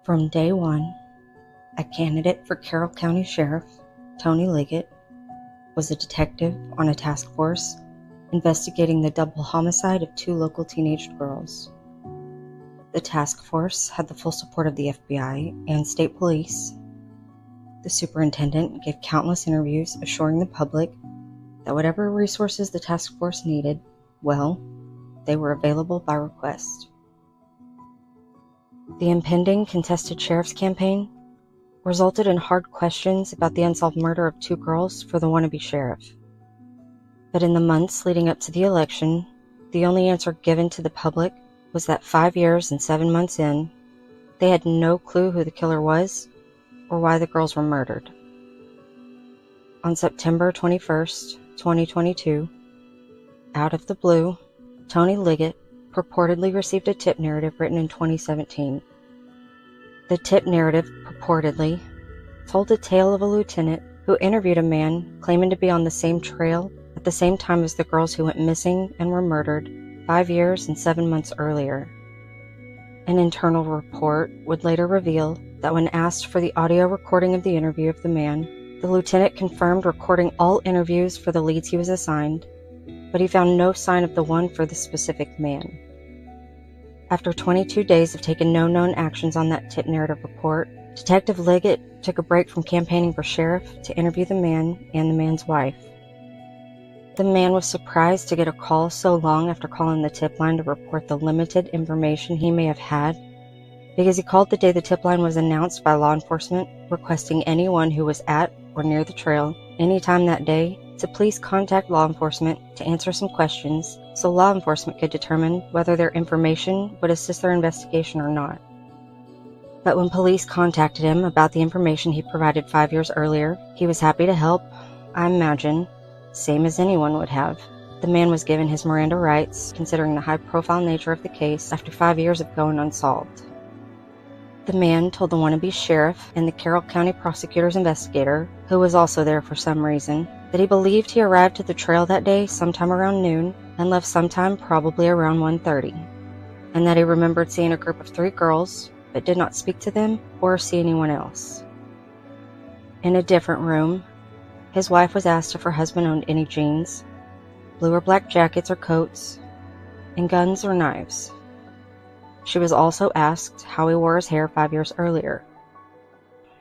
From day one, a candidate for Carroll County Sheriff, Tony Liggett, was a detective on a task force investigating the double homicide of two local teenage girls. The task force had the full support of the FBI and state police. The superintendent gave countless interviews assuring the public that whatever resources the task force needed, well, they were available by request. The impending contested sheriff's campaign resulted in hard questions about the unsolved murder of two girls for the wannabe sheriff. But in the months leading up to the election, the only answer given to the public was that 5 years and 7 months in, they had no clue who the killer was or why the girls were murdered. On September 21st, 2022, out of the blue, Tony Liggett purportedly received a tip narrative written in 2017. The tip narrative purportedly told the tale of a lieutenant who interviewed a man claiming to be on the same trail at the same time as the girls who went missing and were murdered 5 years and 7 months earlier. An internal report would later reveal that when asked for the audio recording of the interview of the man, the lieutenant confirmed recording all interviews for the leads he was assigned, but he found no sign of the one for the specific man. After 22 days of taking no known actions on that tip narrative report, Detective Liggett took a break from campaigning for sheriff to interview the man and the man's wife. The man was surprised to get a call so long after calling the tip line to report the limited information he may have had, because he called the day the tip line was announced by law enforcement, requesting anyone who was at or near the trail anytime that day to please contact law enforcement to answer some questions so law enforcement could determine whether their information would assist their investigation or not. But when police contacted him about the information he provided 5 years earlier, he was happy to help, I imagine, same as anyone would have. The man was given his Miranda rights, considering the high-profile nature of the case after 5 years of going unsolved. The man told the wannabe sheriff and the Carroll County prosecutor's investigator, who was also there for some reason, that he believed he arrived at the trail that day sometime around noon and left sometime probably around 1:30, and that he remembered seeing a group of 3 girls, but did not speak to them or see anyone else. In a different room, his wife was asked if her husband owned any jeans, blue or black jackets or coats, and guns or knives. She was also asked how he wore his hair 5 years earlier.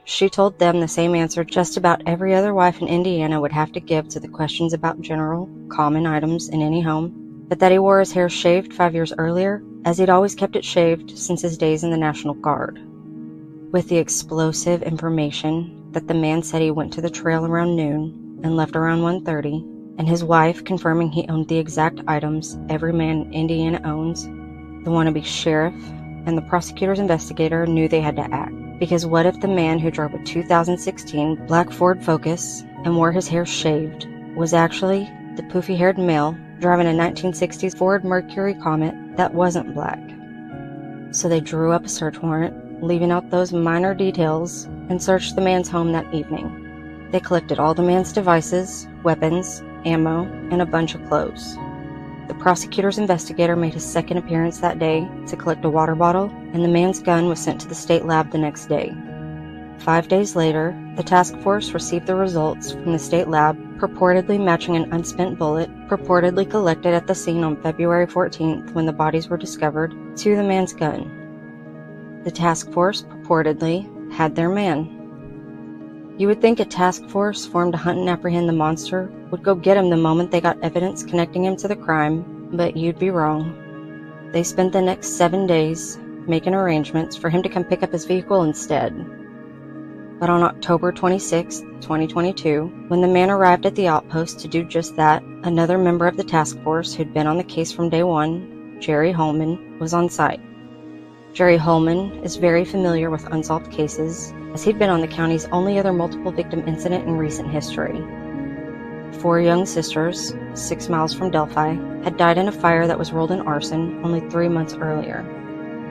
She told them the same answer just about every other wife in Indiana would have to give to the questions about general, common items in any home, but that he wore his hair shaved 5 years earlier, as he'd always kept it shaved since his days in the National Guard. With the explosive information that the man said he went to the trail around noon and left around 1:30, and his wife confirming he owned the exact items every man in Indiana owns, the wannabe sheriff and the prosecutor's investigator knew they had to act. Because what if the man who drove a 2016 black Ford Focus and wore his hair shaved was actually the poofy-haired male driving a 1960s Ford Mercury Comet that wasn't black? So they drew up a search warrant, leaving out those minor details, and searched the man's home that evening. They collected all the man's devices, weapons, ammo, and a bunch of clothes. The prosecutor's investigator made his second appearance that day to collect a water bottle, and the man's gun was sent to the state lab the next day. 5 days later, the task force received the results from the state lab, purportedly matching an unspent bullet purportedly collected at the scene on February 14th when the bodies were discovered, to the man's gun. The task force purportedly had their man. You would think a task force formed to hunt and apprehend the monster would go get him the moment they got evidence connecting him to the crime, but you'd be wrong. They spent the next 7 days making arrangements for him to come pick up his vehicle instead. But on October 26, 2022, when the man arrived at the outpost to do just that, another member of the task force who'd been on the case from day one, Jerry Holman, was on site. Jerry Holman is very familiar with unsolved cases, as he'd been on the county's only other multiple victim incident in recent history. 4 young sisters, 6 miles from Delphi, had died in a fire that was rolled in arson only 3 months earlier.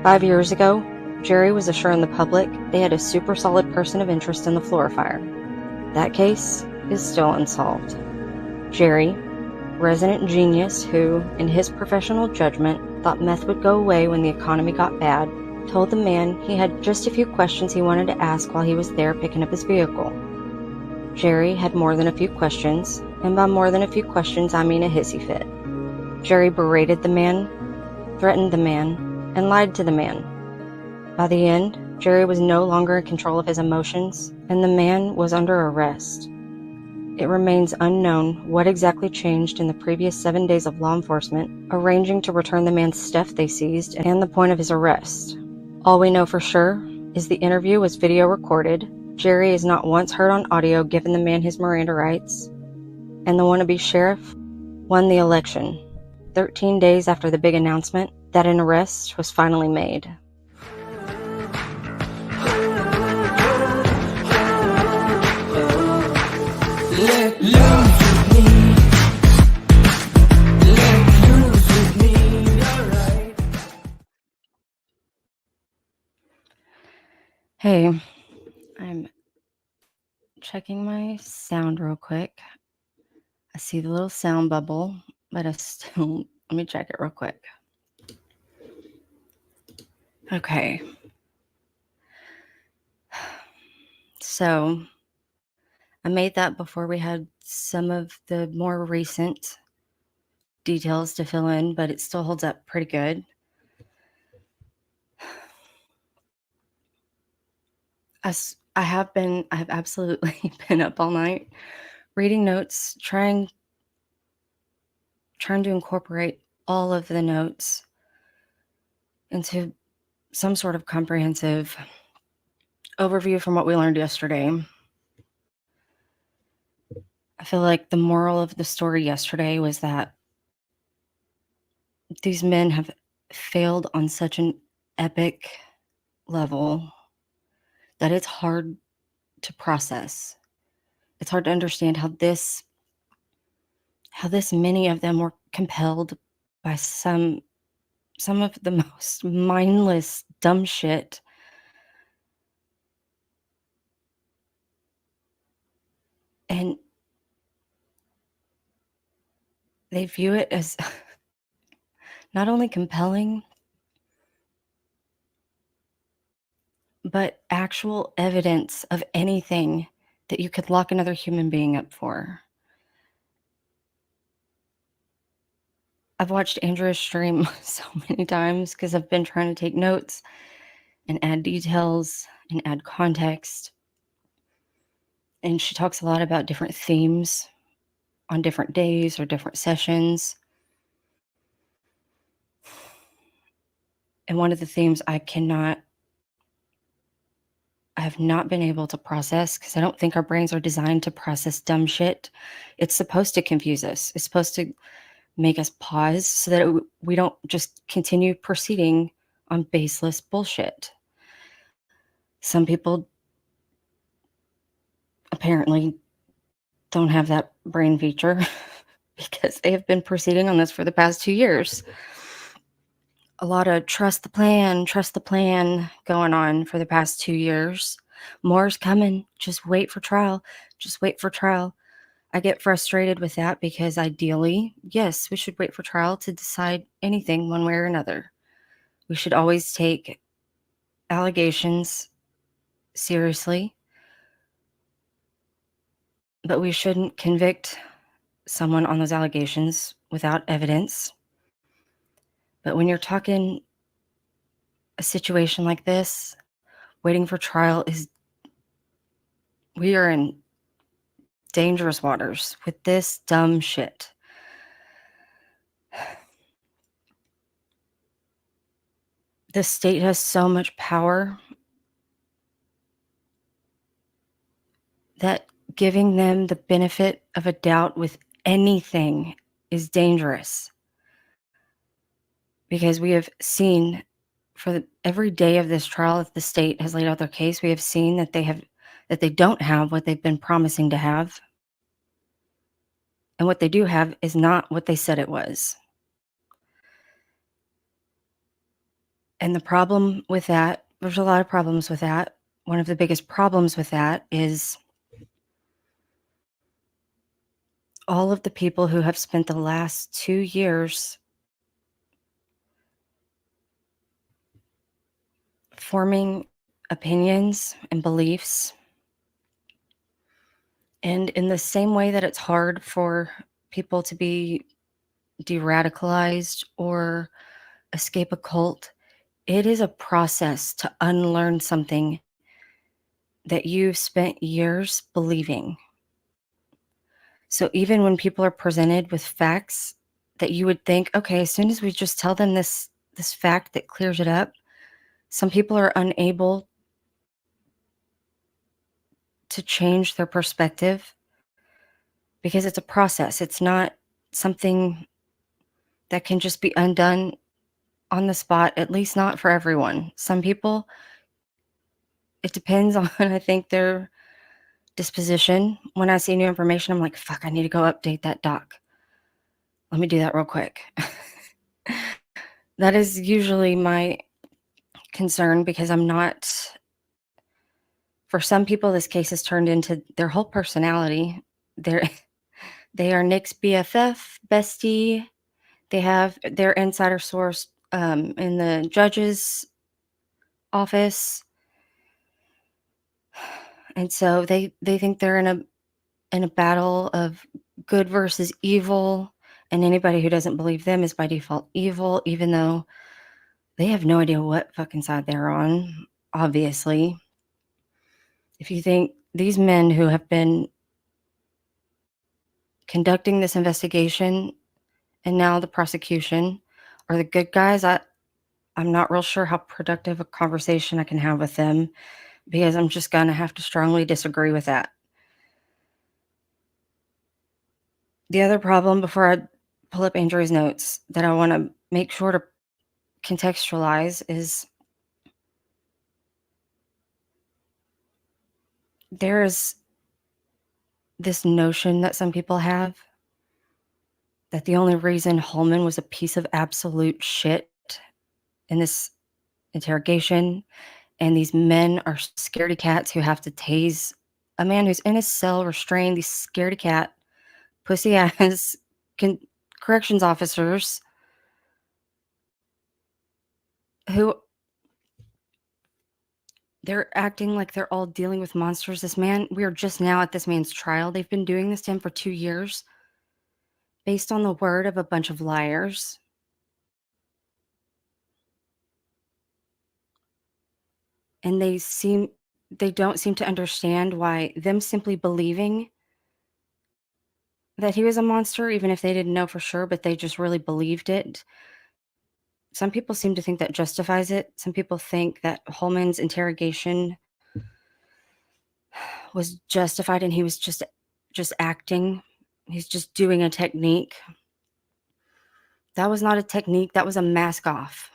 5 years ago, Jerry was assuring the public they had a super solid person of interest in the Flora fire. That case is still unsolved. Jerry, resident genius who, in his professional judgment, thought meth would go away when the economy got bad, told the man he had just a few questions he wanted to ask while he was there picking up his vehicle. Jerry had more than a few questions, and by more than a few questions I mean a hissy fit. Jerry berated the man, threatened the man, and lied to the man. By the end, Jerry was no longer in control of his emotions, and the man was under arrest. It remains unknown what exactly changed in the previous 7 days of law enforcement arranging to return the man's stuff they seized and the point of his arrest. All we know for sure is the interview was video recorded, Jerry is not once heard on audio giving the man his Miranda rights, and the wannabe sheriff won the election, 13 days after the big announcement that an arrest was finally made. Hey, I'm checking my sound real quick. I see the little sound bubble, but let me check it real quick. Okay. So I made that before we had some of the more recent details to fill in, but it still holds up pretty good. I have absolutely been up all night reading notes, trying to incorporate all of the notes into some sort of comprehensive overview from what we learned yesterday. I feel like the moral of the story yesterday was that these men have failed on such an epic level that it's hard to process. It's hard to understand how this many of them were compelled by some of the most mindless dumb shit. And they view it as not only compelling, but actual evidence of anything that you could lock another human being up for. I've watched Andrea's stream so many times because I've been trying to take notes and add details and add context. And she talks a lot about different themes on different days or different sessions. And one of the themes I have not been able to process because I don't think our brains are designed to process dumb shit. It's supposed to confuse us. It's supposed to make us pause so that we don't just continue proceeding on baseless bullshit. Some people apparently don't have that brain feature because they have been proceeding on this for the past 2 years. A lot of trust the plan going on for the past 2 years. More's coming. Just wait for trial. I get frustrated with that because ideally, yes, we should wait for trial to decide anything one way or another. We should always take allegations seriously, but we shouldn't convict someone on those allegations without evidence. But when you're talking a situation like this, waiting for trial we are in dangerous waters with this dumb shit. The state has so much power that giving them the benefit of a doubt with anything is dangerous. Because we have seen every day of this trial, if the state has laid out their case, we have seen that they don't have what they've been promising to have. And what they do have is not what they said it was. And the problem with that, there's a lot of problems with that. One of the biggest problems with that is all of the people who have spent the last 2 years forming opinions and beliefs. And in the same way that it's hard for people to be de-radicalized or escape a cult, it is a process to unlearn something that you've spent years believing. So even when people are presented with facts that you would think, okay, as soon as we just tell them this fact that clears it up, some people are unable to change their perspective because it's a process. It's not something that can just be undone on the spot, at least not for everyone. Some people, it depends on, I think, their disposition. When I see new information, I'm like, fuck, I need to go update that doc. Let me do that real quick. That is usually my concern because I'm not, for some people, this case has turned into their whole personality. They are Nick's BFF, bestie. They have their insider source in the judge's office. And so they think they're in a battle of good versus evil, and anybody who doesn't believe them is by default evil, even though they have no idea what fucking side they're on, obviously. If you think these men who have been conducting this investigation and now the prosecution are the good guys, I'm not real sure how productive a conversation I can have with them, because I'm just going to have to strongly disagree with that. The other problem, before I pull up Andrew's notes, that I want to make sure to contextualize is there is this notion that some people have that the only reason Holman was a piece of absolute shit in this interrogation, and these men are scaredy cats who have to tase a man who's in his cell restrained, these scaredy cat, pussy ass corrections officers who they're acting like they're all dealing with monsters. This man, we are just now at this man's trial. They've been doing this to him for 2 years based on the word of a bunch of liars. And they don't seem to understand why them simply believing that he was a monster, even if they didn't know for sure, but they just really believed it. Some people seem to think that justifies it. Some people think that Holman's interrogation was justified and he was just acting. He's just doing a technique. That was not a technique. That was a mask off.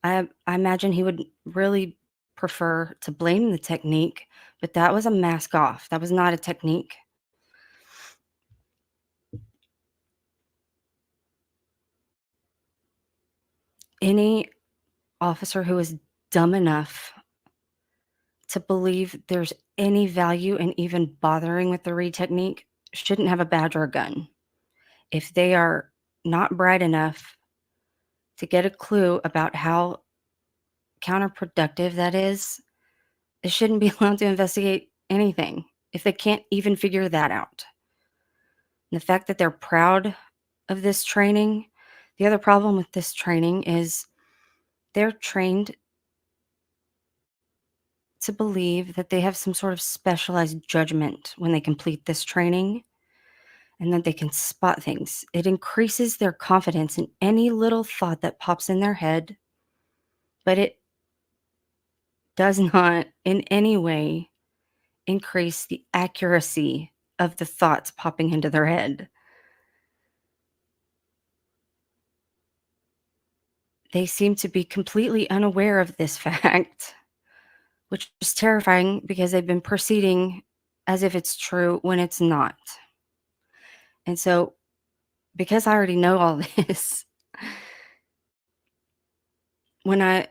I imagine he would really prefer to blame the technique, but that was a mask off. That was not a technique. Any officer who is dumb enough to believe there's any value in even bothering with the Reed technique shouldn't have a badge or a gun. If they are not bright enough to get a clue about how counterproductive that is, they shouldn't be allowed to investigate anything if they can't even figure that out. And the fact that they're proud of this training, the other problem with this training is they're trained to believe that they have some sort of specialized judgment when they complete this training and that they can spot things. It increases their confidence in any little thought that pops in their head, but it does not in any way increase the accuracy of the thoughts popping into their head. They seem to be completely unaware of this fact, which is terrifying because they've been proceeding as if it's true when it's not. And so, because I already know all this, when I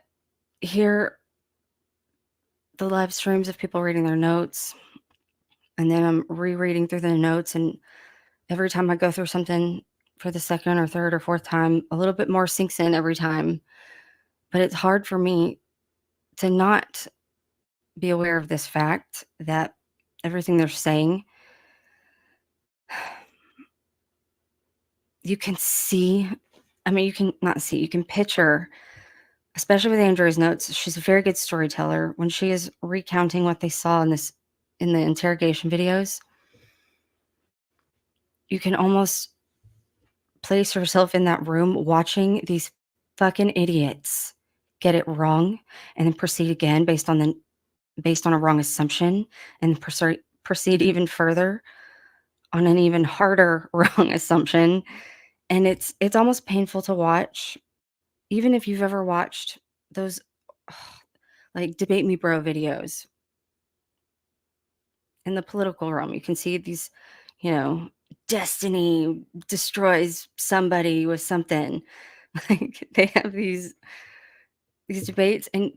hear the live streams of people reading their notes, and then I'm rereading through the notes, and every time I go through something for the second or third or fourth time, a little bit more sinks in every time. But it's hard for me to not be aware of this fact that everything they're saying, you can see, I mean, you can not see, you can picture, especially with Andrea's notes. She's a very good storyteller. When she is recounting what they saw in the interrogation videos, you can almost place yourself in that room watching these fucking idiots get it wrong and then proceed again based on a wrong assumption, and proceed even further on an even harder wrong assumption. And it's almost painful to watch, even if you've ever watched those like Debate Me Bro videos in the political realm. You can see these, destiny destroys somebody with something. Like, they have these debates, and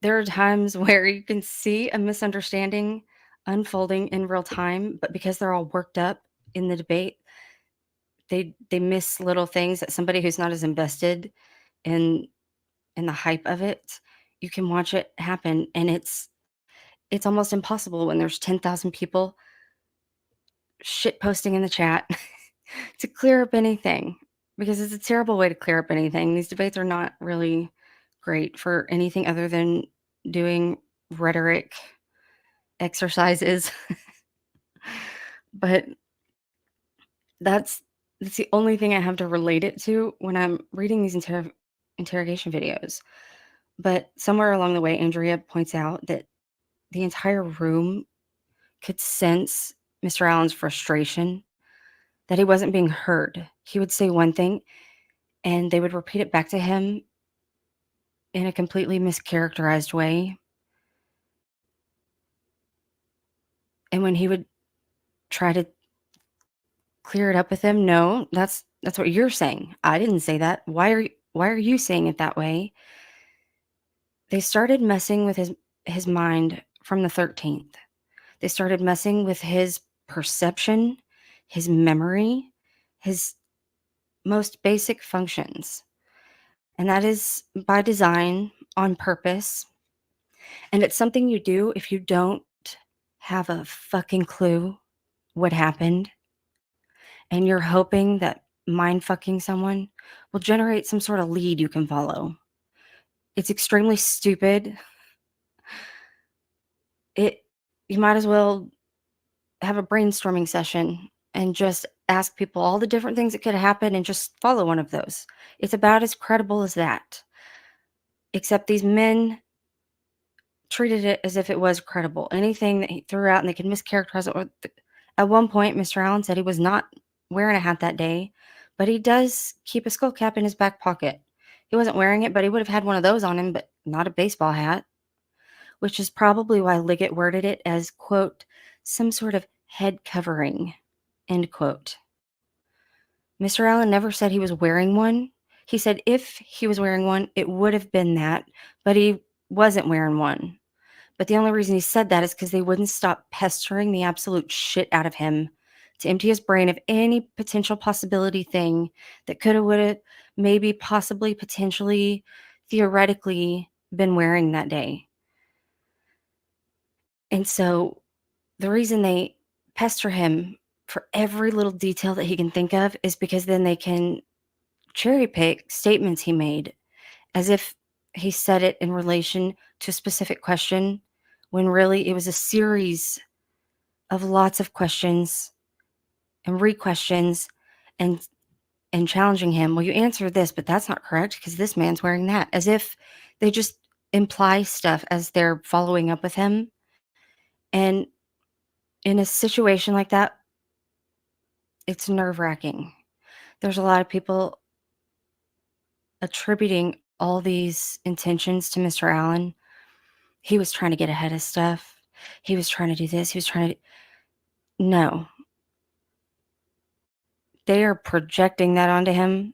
there are times where you can see a misunderstanding unfolding in real time, but because they're all worked up in the debate, they miss little things that somebody who's not as invested in the hype of it, you can watch it happen, and it's almost impossible when there's 10,000 people shit posting in the chat to clear up anything, because it's a terrible way to clear up anything. These debates are not really great for anything other than doing rhetoric exercises. But that's the only thing I have to relate it to when I'm reading these interrogation videos. But somewhere along the way, Andrea points out that the entire room could sense Mr. Allen's frustration, that he wasn't being heard. He would say one thing, and they would repeat it back to him in a completely mischaracterized way. And when he would try to clear it up with him, no, that's what you're saying. I didn't say that. Why are you saying it that way? They started messing with his mind from the 13th. They started messing with his perception, his memory, his most basic functions. And that is by design, on purpose. And it's something you do if you don't have a fucking clue what happened, and you're hoping that mind fucking someone will generate some sort of lead you can follow. It's extremely stupid. You might as well have a brainstorming session and just ask people all the different things that could happen and just follow one of those. It's about as credible as that. Except these men treated it as if it was credible. Anything that he threw out and they could mischaracterize it. At one point, Mr. Allen said he was not wearing a hat that day, but he does keep a skull cap in his back pocket. He wasn't wearing it, but he would have had one of those on him, but not a baseball hat, which is probably why Liggett worded it as, quote, some sort of head covering, end quote. Mr. Allen never said he was wearing one. He said if he was wearing one, it would have been that, but he wasn't wearing one. But the only reason he said that is because they wouldn't stop pestering the absolute shit out of him to empty his brain of any potential possibility thing that could have, would have, maybe, possibly, potentially, theoretically been wearing that day. And so the reason they pester him for every little detail that he can think of is because then they can cherry pick statements he made as if he said it in relation to a specific question, when really it was a series of lots of questions and re-questions and challenging him. Well, you answered this, but that's not correct because this man's wearing that. As if they just imply stuff as they're following up with him. And in a situation like that, it's nerve-wracking. There's a lot of people attributing all these intentions to Mr. Allen. He was trying to get ahead of stuff. He was trying to do this. He was trying to... No. They are projecting that onto him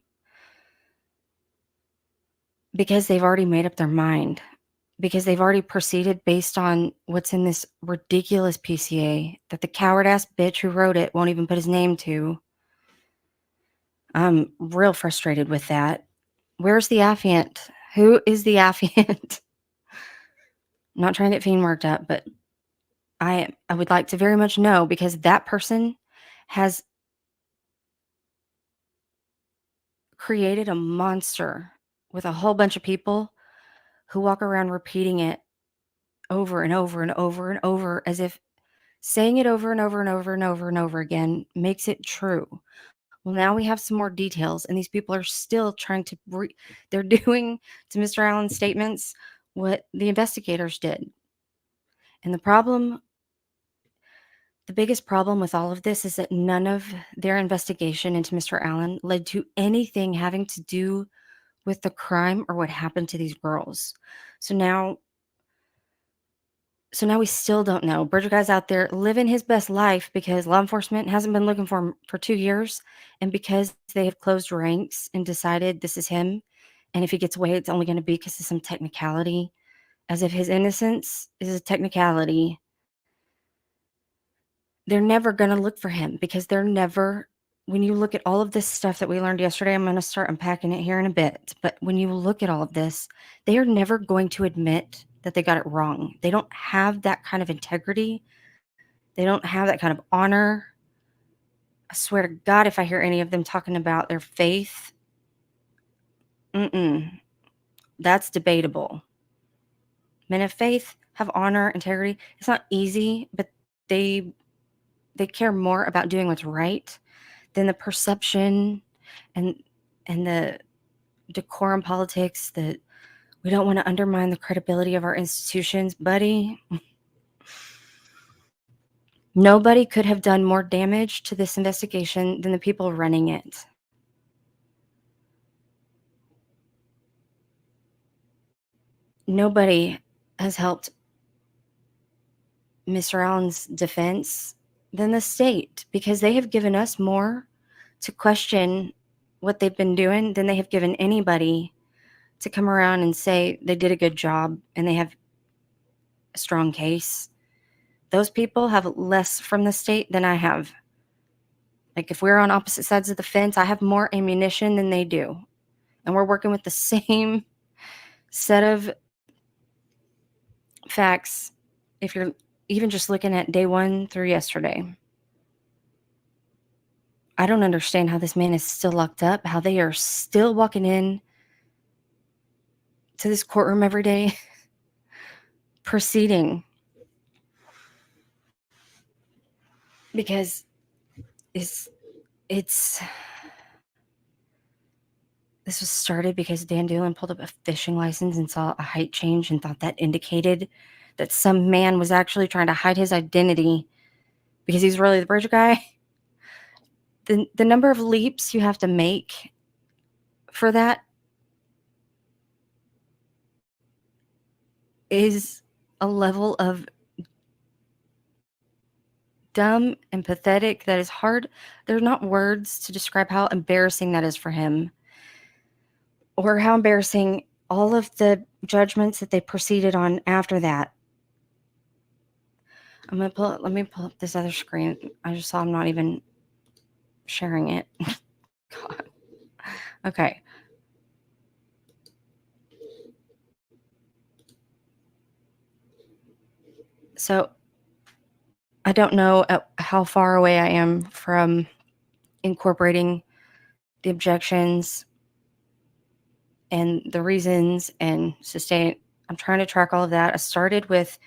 because they've already made up their mind. Because they've already proceeded based on what's in this ridiculous PCA that the coward-ass bitch who wrote it won't even put his name to. I'm real frustrated with that. Where's the affiant? Who is the affiant? I'm not trying to get Fiend worked up, but I would like to very much know, because that person has created a monster with a whole bunch of people who walk around repeating it over and over and over and over, as if saying it over and over and over and over and over again makes it true. Well, now we have some more details, and these people are still trying to they're doing to Mr. Allen's statements what the investigators did. And the biggest problem with all of this is that none of their investigation into Mr. Allen led to anything having to do with the crime or what happened to these girls. So now we still don't know. Bridger guy's out there living his best life because law enforcement hasn't been looking for him for 2 years, and because they have closed ranks and decided this is him, and if he gets away, it's only going to be because of some technicality, as if his innocence is a technicality. They're never going to look for him, because when you look at all of this stuff that we learned yesterday, I'm going to start unpacking it here in a bit, but when you look at all of this, they are never going to admit that they got it wrong. They don't have that kind of integrity. They don't have that kind of honor. I swear to God, if I hear any of them talking about their faith, that's debatable. Men of faith have honor, integrity. It's not easy, but they care more about doing what's right than the perception and the decorum politics that we don't want to undermine the credibility of our institutions. Buddy, nobody could have done more damage to this investigation than the people running it. Nobody has helped Mr. Allen's defense than the state, because they have given us more to question what they've been doing than they have given anybody to come around and say they did a good job and they have a strong case. Those people have less from the state than I have. Like, if we're on opposite sides of the fence, I have more ammunition than they do. And we're working with the same set of facts if you're even just looking at day 1 through yesterday. I don't understand how this man is still locked up, how they are still walking in to this courtroom every day proceeding. Because this was started because Dan Doolin pulled up a fishing license and saw a height change and thought that indicated that some man was actually trying to hide his identity because he's really the bridge guy. The number of leaps you have to make for that is a level of dumb and pathetic that is hard. There's not words to describe how embarrassing that is for him, or how embarrassing all of the judgments that they proceeded on after that. Let me pull up this other screen. I just saw I'm not even sharing it. God. Okay. So I don't know how far away I am from incorporating the objections and the reasons and sustain. I'm trying to track all of that. I started with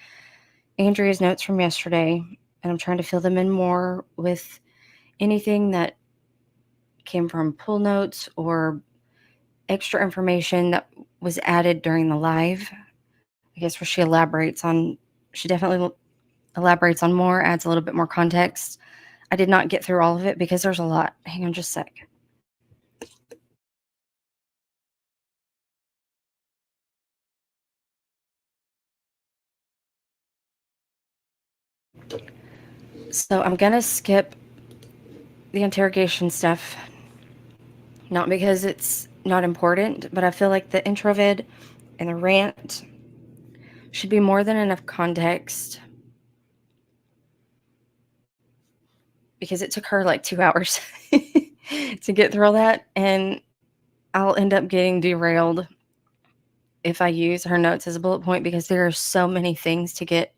Andrea's notes from yesterday, and I'm trying to fill them in more with anything that came from pull notes or extra information that was added during the live. I guess where she definitely elaborates on more, adds a little bit more context. I did not get through all of it because there's a lot. Hang on just a sec. So I'm going to skip the interrogation stuff, not because it's not important, but I feel like the intro vid and the rant should be more than enough context, because it took her like 2 hours to get through all that, and I'll end up getting derailed if I use her notes as a bullet point because there are so many things to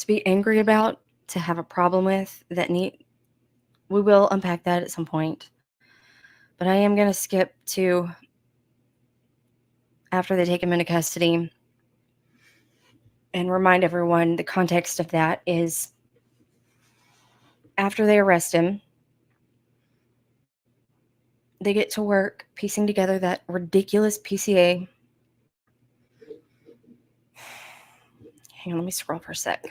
be angry about, to have a problem with, we will unpack that at some point. But I am going to skip to after they take him into custody and remind everyone the context of that is after they arrest him, they get to work piecing together that ridiculous PCA. Hang on, let me scroll for a sec.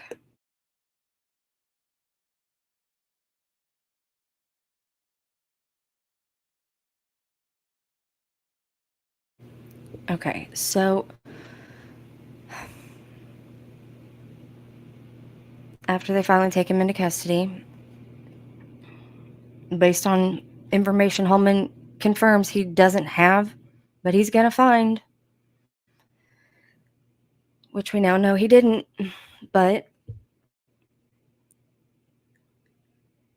Okay, so after they finally take him into custody, based on information Holman confirms he doesn't have, but he's going to find, which we now know he didn't. But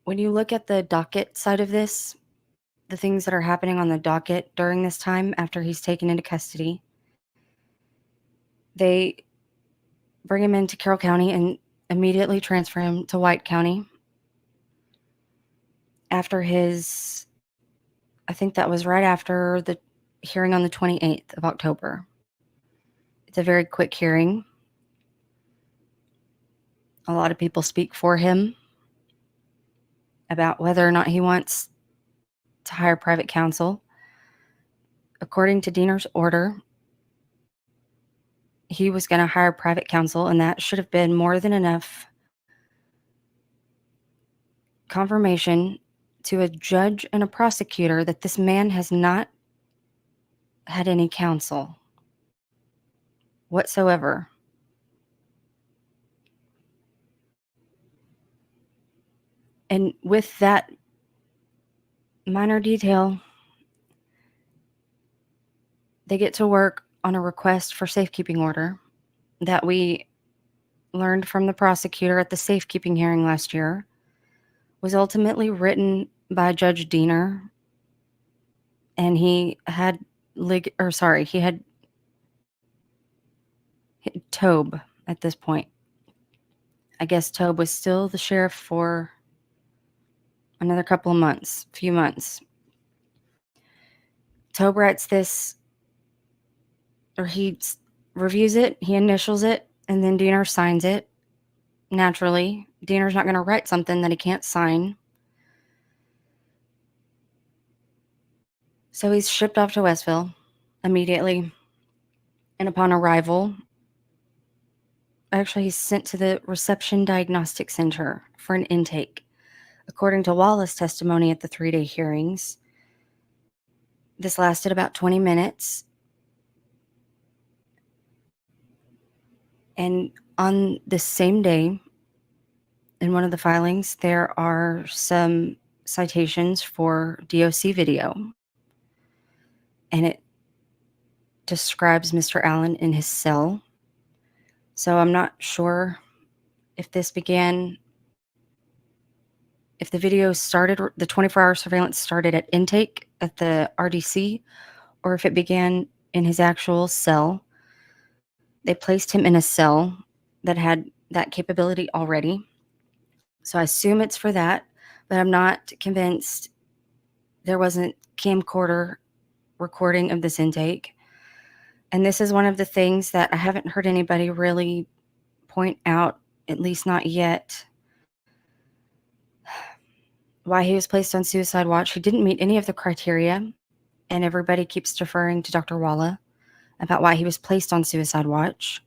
when you look at the docket side of this, the things that are happening on the docket during this time after he's taken into custody, they bring him into Carroll County and immediately transfer him to White County after I think that was right after the hearing on the 28th of October. It's a very quick hearing. A lot of people speak for him about whether or not he wants to hire private counsel. According to Diener's order, he was going to hire private counsel, and that should have been more than enough confirmation to a judge and a prosecutor that this man has not had any counsel whatsoever. And with that minor detail, they get to work on a request for safekeeping order that we learned from the prosecutor at the safekeeping hearing last year was ultimately written by Judge Diener, and he had Tobe at this point. I guess Tobe was still the sheriff for another few months. Tobe writes this, or he reviews it, he initials it, and then Diener signs it. Naturally, Diener's not going to write something that he can't sign. So he's shipped off to Westville immediately. And upon arrival, actually he's sent to the Reception Diagnostic Center for an intake. According to Wallace's testimony at the 3-day hearings, this lasted about 20 minutes. And on the same day, in one of the filings, there are some citations for DOC video. And it describes Mr. Allen in his cell. So I'm not sure if the video started, the 24-hour surveillance started at intake at the RDC, or if it began in his actual cell. They placed him in a cell that had that capability already. So I assume it's for that, but I'm not convinced there wasn't camcorder recording of this intake. And this is one of the things that I haven't heard anybody really point out, at least not yet, why he was placed on suicide watch. He didn't meet any of the criteria, and everybody keeps deferring to Dr. Walla about why he was placed on suicide watch.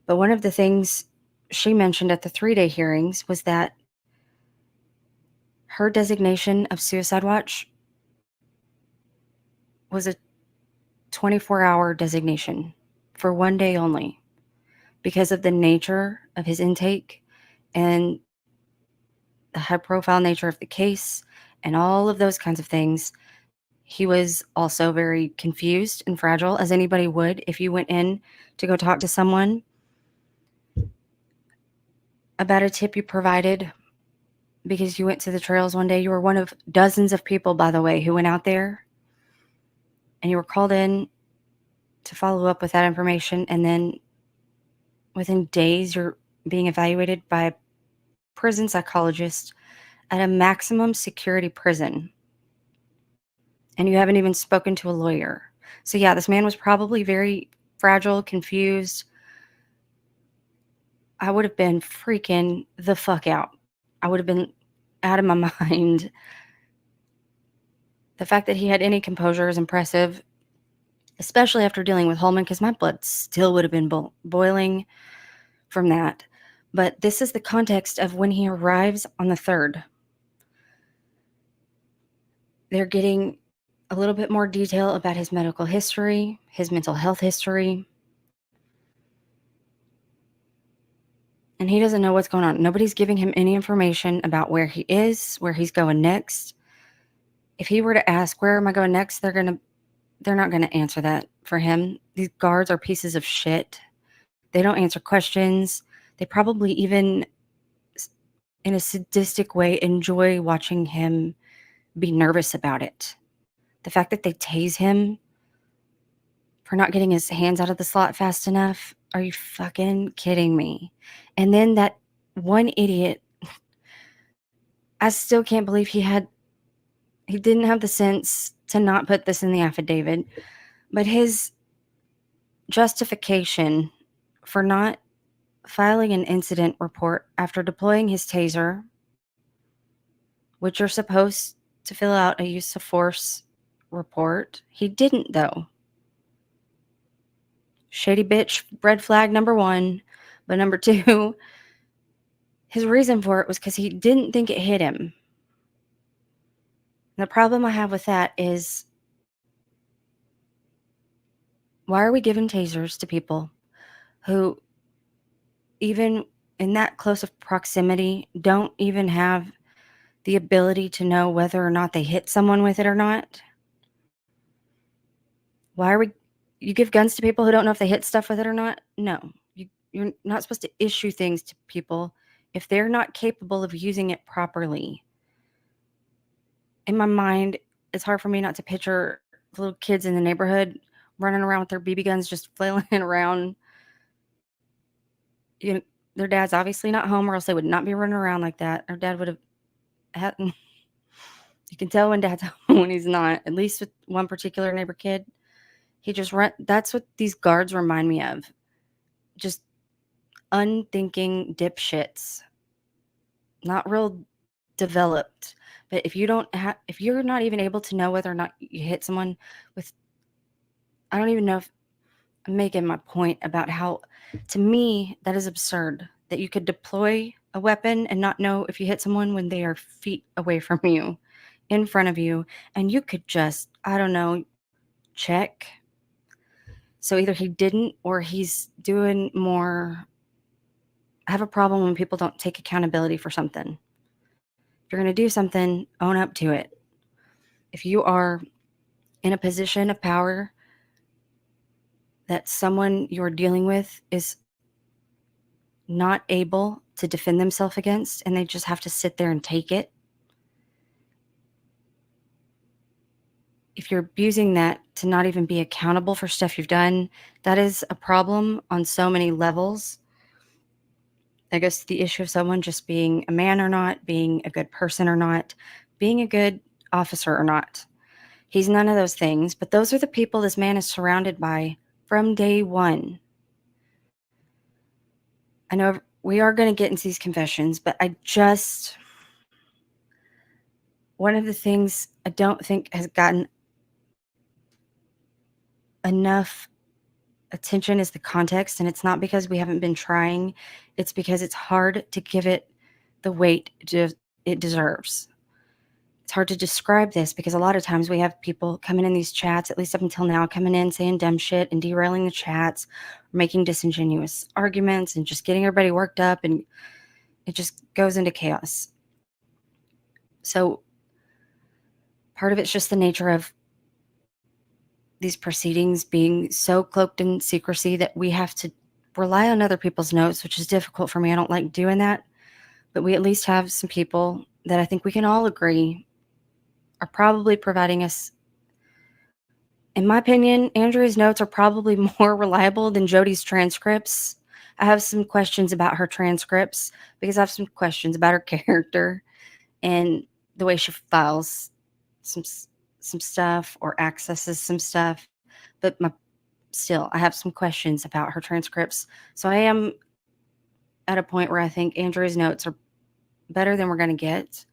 But one of the things she mentioned at the 3-day hearings was that her designation of suicide watch was a 24-hour designation for one day only because of the nature of his intake and the high-profile nature of the case and all of those kinds of things. He was also very confused and fragile, as anybody would if you went in to go talk to someone about a tip you provided because you went to the trails one day. You were one of dozens of people, by the way, who went out there, and you were called in to follow up with that information, and then within days you're being evaluated by a prison psychologist at a maximum security prison, and you haven't even spoken to a lawyer. So yeah, this man was probably very fragile, confused. I would have been freaking the fuck out. I would have been out of my mind. The fact that he had any composure is impressive, especially after dealing with Holman, because my blood still would have been boiling from that. But this is the context of when he arrives on the 3rd. They're getting a little bit more detail about his medical history, his mental health history. And he doesn't know what's going on. Nobody's giving him any information about where he is, where he's going next. If he were to ask, where am I going next? They're not going to answer that for him. These guards are pieces of shit. They don't answer questions. They probably even, in a sadistic way, enjoy watching him be nervous about it. The fact that they tase him for not getting his hands out of the slot fast enough. Are you fucking kidding me? And then that one idiot, I still can't believe he didn't have the sense to not put this in the affidavit, but his justification for not filing an incident report after deploying his taser, which you're supposed to fill out a use of force report, he didn't though. Shady bitch, red flag number 1. But number 2, his reason for it was because he didn't think it hit him. The problem I have with that is, why are we giving tasers to people who, even in that close of proximity, don't even have the ability to know whether or not they hit someone with it or not? You give guns to people who don't know if they hit stuff with it or not? No. You're not supposed to issue things to people if they're not capable of using it properly. In my mind, it's hard for me not to picture little kids in the neighborhood running around with their BB guns just flailing around. You know, their dad's obviously not home, or else they would not be running around like that. Their dad would have had... You can tell when dad's home when he's not. At least with one particular neighbor kid. He just that's what these guards remind me of. Just unthinking dipshits. Not real developed. But if you're not even able to know whether or not you hit someone with... I don't even know if I'm making my point about how, to me, that is absurd. That you could deploy a weapon and not know if you hit someone when they are feet away from you, in front of you, and you could just, I don't know, check. So either he didn't, or he's doing more... I have a problem when people don't take accountability for something. If you're going to do something, own up to it. If you are in a position of power that someone you're dealing with is not able to defend themselves against, and they just have to sit there and take it, if you're abusing that to not even be accountable for stuff you've done, that is a problem on so many levels. I guess the issue of someone just being a man or not, being a good person or not, being a good officer or not. He's none of those things, but those are the people this man is surrounded by from day one. I know we are going to get into these confessions, but one of the things I don't think has gotten enough attention is the context, and it's not because we haven't been trying. It's because it's hard to give it the weight it deserves. It's hard to describe this because a lot of times we have people coming in these chats, at least up until now, coming in saying dumb shit and derailing the chats, making disingenuous arguments and just getting everybody worked up, and it just goes into chaos. So part of it's just the nature of these proceedings being so cloaked in secrecy that we have to rely on other people's notes, which is difficult for me. I don't like doing that, but we at least have some people that I think we can all agree are probably providing us In my opinion, Andrea's notes are probably more reliable than Jody's transcripts. I have some questions about her transcripts because I have some questions about her character and the way she files some stuff or accesses some stuff. But still, I have some questions about her transcripts. So I am at a point where I think Andrea's notes are better than we're going to get.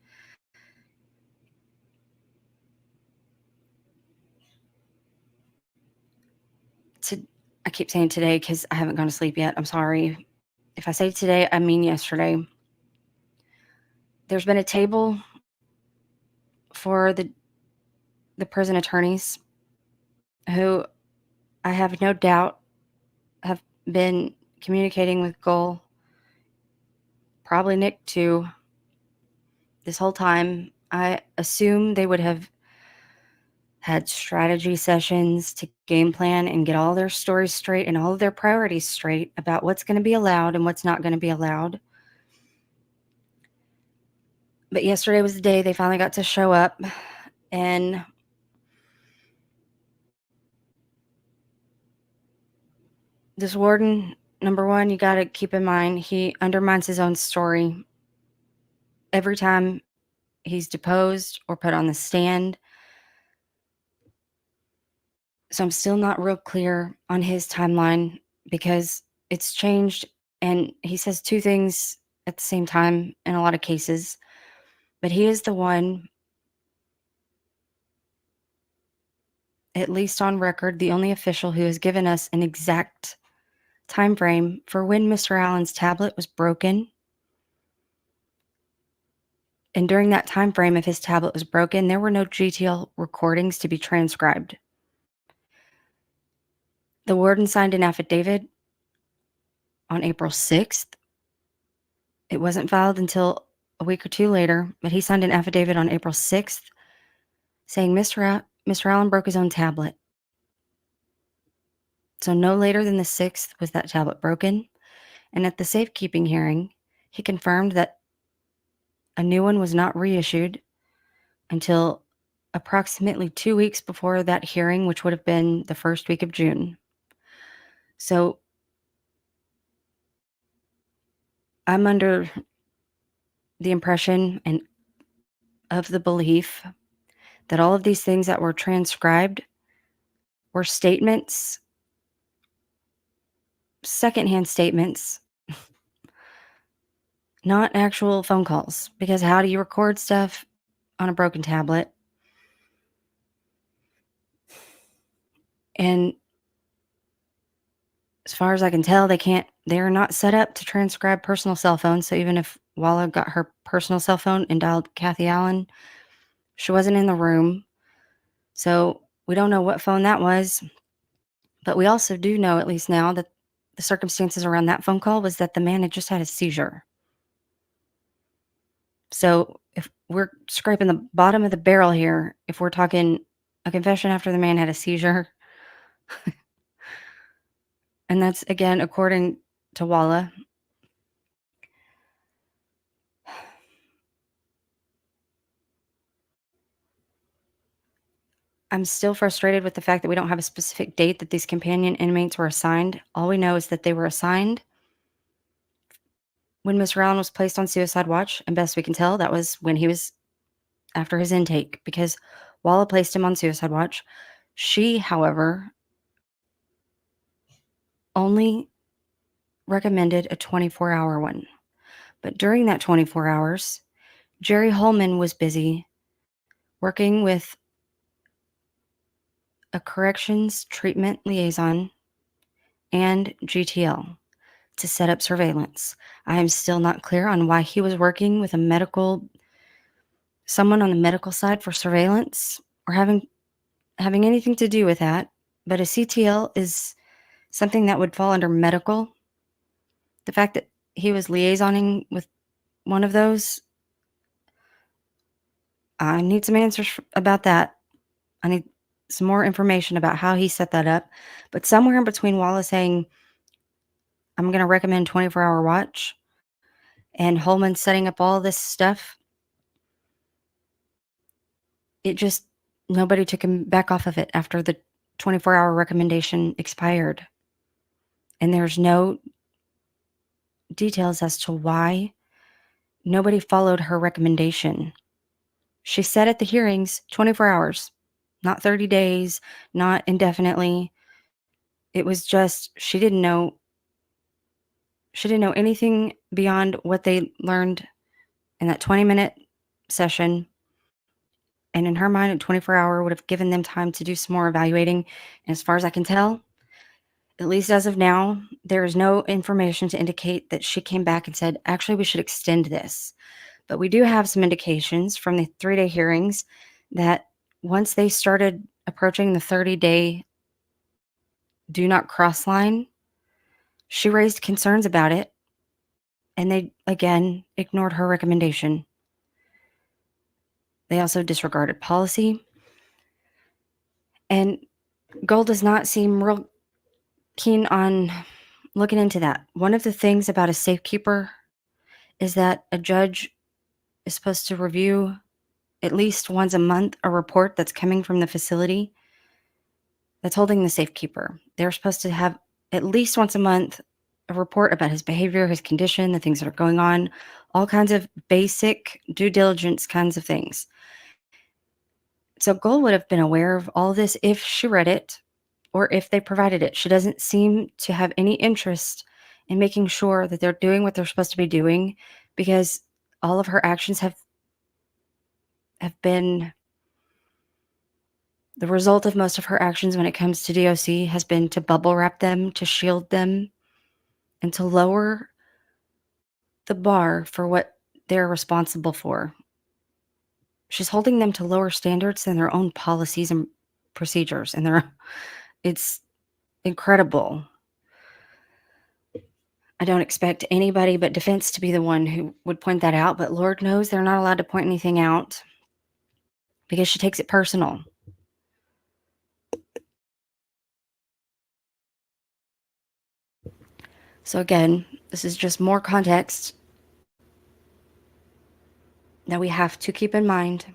I keep saying today because I haven't gone to sleep yet. I'm sorry. If I say today, I mean yesterday. There's been a table for the prison attorneys who I have no doubt have been communicating with Goal, probably Nick too, this whole time. I assume they would have had strategy sessions to game plan and get all their stories straight and all of their priorities straight about what's going to be allowed and what's not going to be allowed. But yesterday was the day they finally got to show up, and this warden, number one, you got to keep in mind, he undermines his own story every time he's deposed or put on the stand. So I'm still not real clear on his timeline because it's changed, and he says two things at the same time in a lot of cases. But he is the one, at least on record, the only official who has given us an exact time frame for when Mr. Allen's tablet was broken. And during that time frame, if his tablet was broken, there were no GTL recordings to be transcribed. The warden signed an affidavit on April 6th. It wasn't filed until a week or two later, but he signed an affidavit on April 6th saying Mr. Allen broke his own tablet. So no later than the 6th was that tablet broken. And at the safekeeping hearing, he confirmed that a new one was not reissued until approximately 2 weeks before that hearing, which would have been the first week of June. So I'm under the impression and of the belief that all of these things that were transcribed were statements, secondhand statements, not actual phone calls. Because how do you record stuff on a broken tablet? And as far as I can tell, they're not set up to transcribe personal cell phones. So even if Walla got her personal cell phone and dialed Kathy Allen, she wasn't in the room. So we don't know what phone that was. But we also do know, at least now, that the circumstances around that phone call was that the man had just had a seizure. So if we're scraping the bottom of the barrel here, if we're talking a confession after the man had a seizure, and that's, again, according to Walla. I'm still frustrated with the fact that we don't have a specific date that these companion inmates were assigned. All we know is that they were assigned when Mr. Allen was placed on suicide watch, and best we can tell, that was when he was after his intake, because Walla placed him on suicide watch. She, however, only recommended a 24-hour one. But during that 24 hours, Jerry Holman was busy working with a corrections treatment liaison and GTL to set up surveillance. I am still not clear on why he was working with someone on the medical side for surveillance or having anything to do with that. But a CTL is something that would fall under medical. The fact that he was liaisoning with one of those, I need some answers about that. I need some more information about how he set that up. But somewhere in between Wallace saying, I'm going to recommend 24-hour watch, and Holman setting up all this stuff, nobody took him back off of it after the 24-hour recommendation expired. And there's no details as to why nobody followed her recommendation. She said at the hearings 24 hours, not 30 days, not indefinitely. It was just she didn't know anything beyond what they learned in that 20-minute session. And in her mind, a 24-hour would have given them time to do some more evaluating. And as far as I can tell, at least as of now, there is no information to indicate that she came back and said, actually, we should extend this. But we do have some indications from the 3-day hearings that once they started approaching the 30-day do not cross line, she raised concerns about it, and they, again, ignored her recommendation. They also disregarded policy. And Gold does not seem real keen on looking into that. One of the things about a safekeeper is that a judge is supposed to review at least once a month a report that's coming from the facility that's holding the safekeeper. They're supposed to have at least once a month a report about his behavior, his condition, the things that are going on, all kinds of basic due diligence kinds of things. So Gold would have been aware of all of this if she read it or if they provided it. She doesn't seem to have any interest in making sure that they're doing what they're supposed to be doing, because all of her actions have been, the result of most of her actions when it comes to DOC has been to bubble wrap them, to shield them, and to lower the bar for what they're responsible for. She's holding them to lower standards than their own policies and procedures, and it's incredible. I don't expect anybody but defense to be the one who would point that out, but Lord knows they're not allowed to point anything out because she takes it personal. So again, this is just more context that we have to keep in mind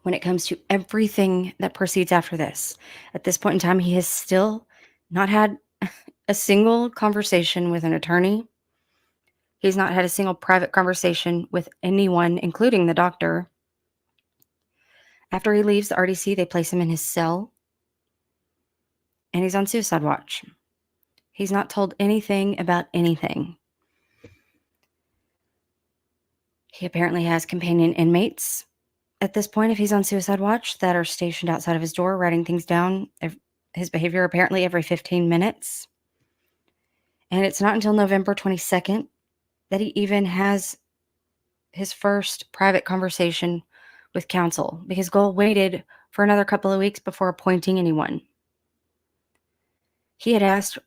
when it comes to everything that proceeds after this. At this point in time, he has still not had a single conversation with an attorney. He's not had a single private conversation with anyone, including the doctor. After he leaves the RDC, they place him in his cell, and he's on suicide watch. He's not told anything about anything. He apparently has companion inmates at this point, if he's on suicide watch, that are stationed outside of his door, writing things down, his behavior apparently every 15 minutes. And it's not until November 22nd that he even has his first private conversation with counsel, because Gold waited for another couple of weeks before appointing anyone. He had asked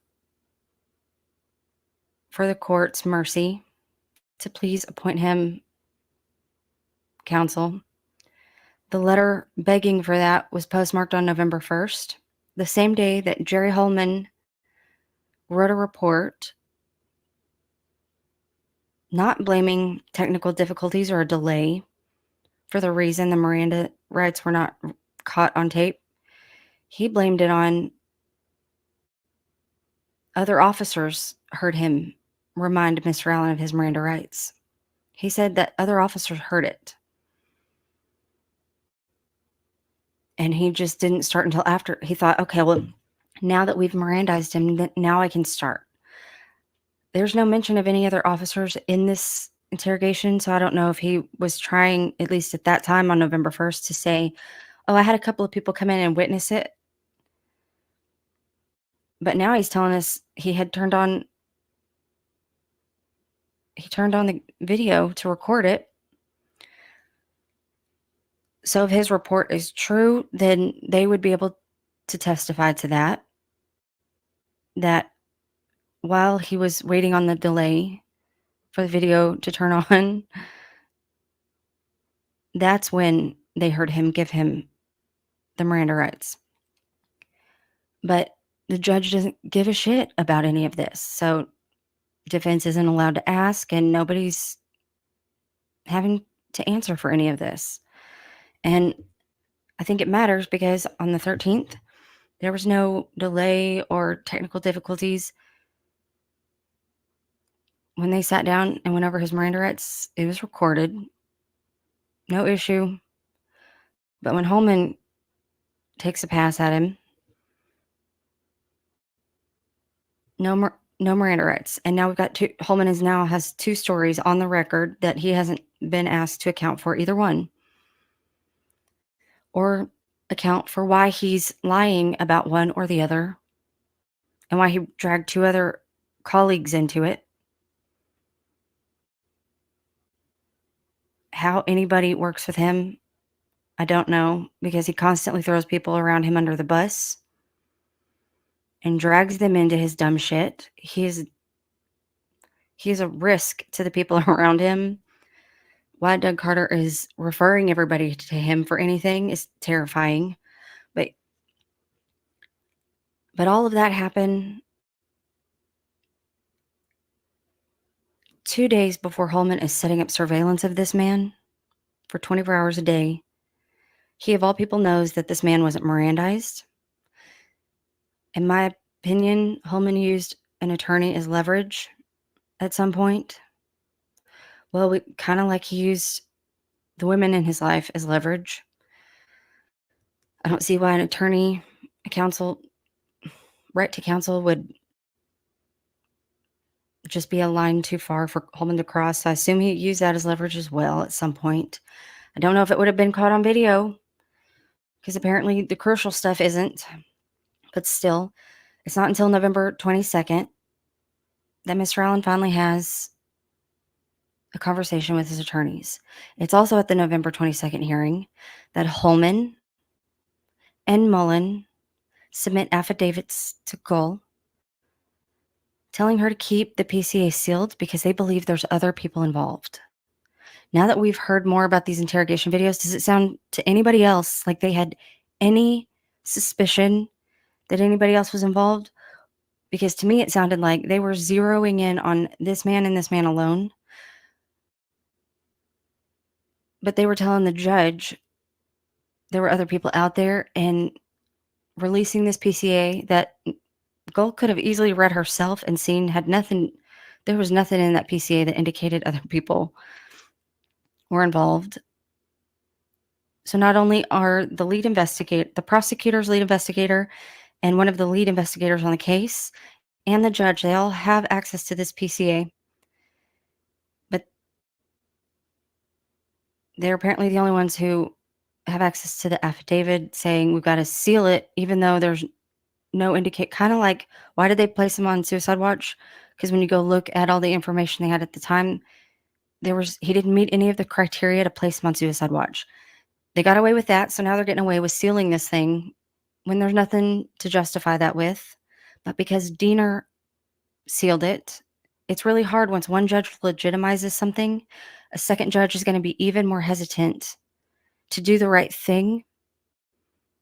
for the court's mercy to please appoint him counsel. The letter begging for that was postmarked on November 1st, the same day that Jerry Holman wrote a report not blaming technical difficulties or a delay for the reason the Miranda rights were not caught on tape. He blamed it on other officers heard him remind Mr. Allen of his Miranda rights. He said that other officers heard it. And he just didn't start until after. He thought, okay, well, now that we've Mirandized him, now I can start. There's no mention of any other officers in this interrogation, so I don't know if he was trying, at least at that time on November 1st, to say, oh, I had a couple of people come in and witness it. But now he's telling us he turned on the video to record it. So if his report is true, then they would be able to testify to that while he was waiting on the delay for the video to turn on, that's when they heard him give him the Miranda rights. But the judge doesn't give a shit about any of this. So defense isn't allowed to ask, and nobody's having to answer for any of this. And I think it matters because on the 13th, There was no delay or technical difficulties. When they sat down and went over his Miranda rights, it was recorded. No issue. But when Holman takes a pass at him, no Miranda rights. And now we've got Holman has 2 stories on the record that he hasn't been asked to account for either one, or account for why he's lying about one or the other, and why he dragged 2 other colleagues into it. How anybody works with him, I don't know, because he constantly throws people around him under the bus and drags them into his dumb shit. He's a risk to the people around him. Why Doug Carter is referring everybody to him for anything is terrifying. But all of that happened 2 days before Holman is setting up surveillance of this man for 24 hours a day. He, of all people, knows that this man wasn't Mirandized. In my opinion, Holman used an attorney as leverage at some point. Well, kind of like he used the women in his life as leverage. I don't see why an attorney, right to counsel would just be a line too far for Holman to cross. So I assume he used that as leverage as well at some point. I don't know if it would have been caught on video, because apparently the crucial stuff isn't. But still, it's not until November 22nd that Mr. Allen finally has a conversation with his attorneys. It's also at the November 22nd hearing that Holman and Mullen submit affidavits to Gull, telling her to keep the PCA sealed because they believe there's other people involved. Now that we've heard more about these interrogation videos, does it sound to anybody else like they had any suspicion that anybody else was involved? Because to me, it sounded like they were zeroing in on this man and this man alone. But they were telling the judge there were other people out there, and releasing this PCA that Gull could have easily read herself and seen there was nothing in that PCA that indicated other people were involved. So not only are the prosecutor's lead investigator and one of the lead investigators on the case and the judge, they all have access to this PCA, but they're apparently the only ones who have access to the affidavit saying we've got to seal it, even though there's no kind of like, why did they place him on suicide watch? Because when you go look at all the information they had at the time, he didn't meet any of the criteria to place him on suicide watch. They got away with that, so now they're getting away with sealing this thing when there's nothing to justify that with. But because Diener sealed it, it's really hard once one judge legitimizes something, a second judge is going to be even more hesitant to do the right thing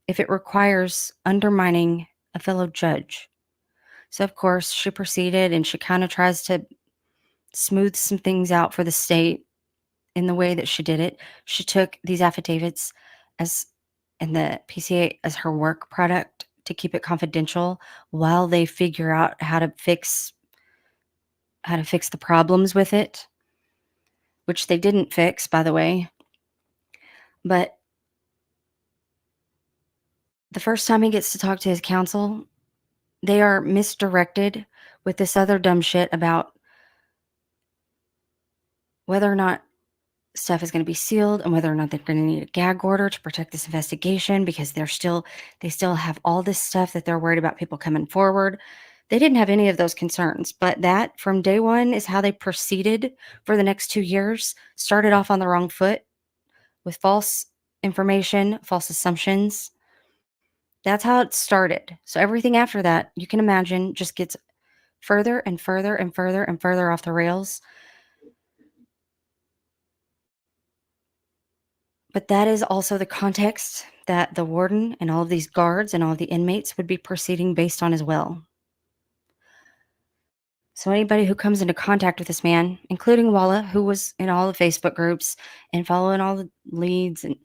if it requires undermining a fellow judge. So, of course, she proceeded and she kind of tries to smooth some things out for the state in the way that she did it. She took these affidavits and the PCA as her work product to keep it confidential while they figure out how to fix the problems with it, which they didn't fix, by the way. But the first time he gets to talk to his counsel, they are misdirected with this other dumb shit about whether or not stuff is going to be sealed and whether or not they're going to need a gag order to protect this investigation, because they still have all this stuff that they're worried about people coming forward. They didn't have any of those concerns, but that from day one is how they proceeded for the next 2 years. Started off on the wrong foot with false information, false assumptions. That's how it started. So everything after that, you can imagine, just gets further and further and further and further off the rails. But that is also the context that the warden and all of these guards and all of the inmates would be proceeding based on as well. So anybody who comes into contact with this man, including Walla, who was in all the Facebook groups and following all the leads and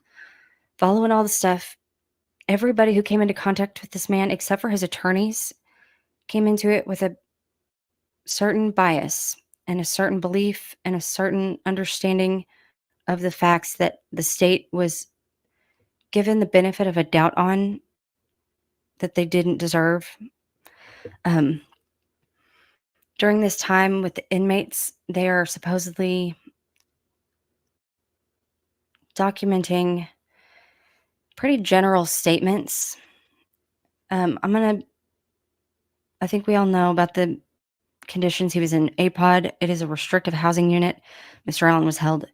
following all the stuff, Everybody who came into contact with this man, except for his attorneys, came into it with a certain bias and a certain belief and a certain understanding of the facts that the state was given the benefit of a doubt on that they didn't deserve. Um, during this time with the inmates, they are supposedly documenting pretty general statements. I think we all know about the conditions. He was in APOD. It is a restrictive housing unit. Mr. Allen was held.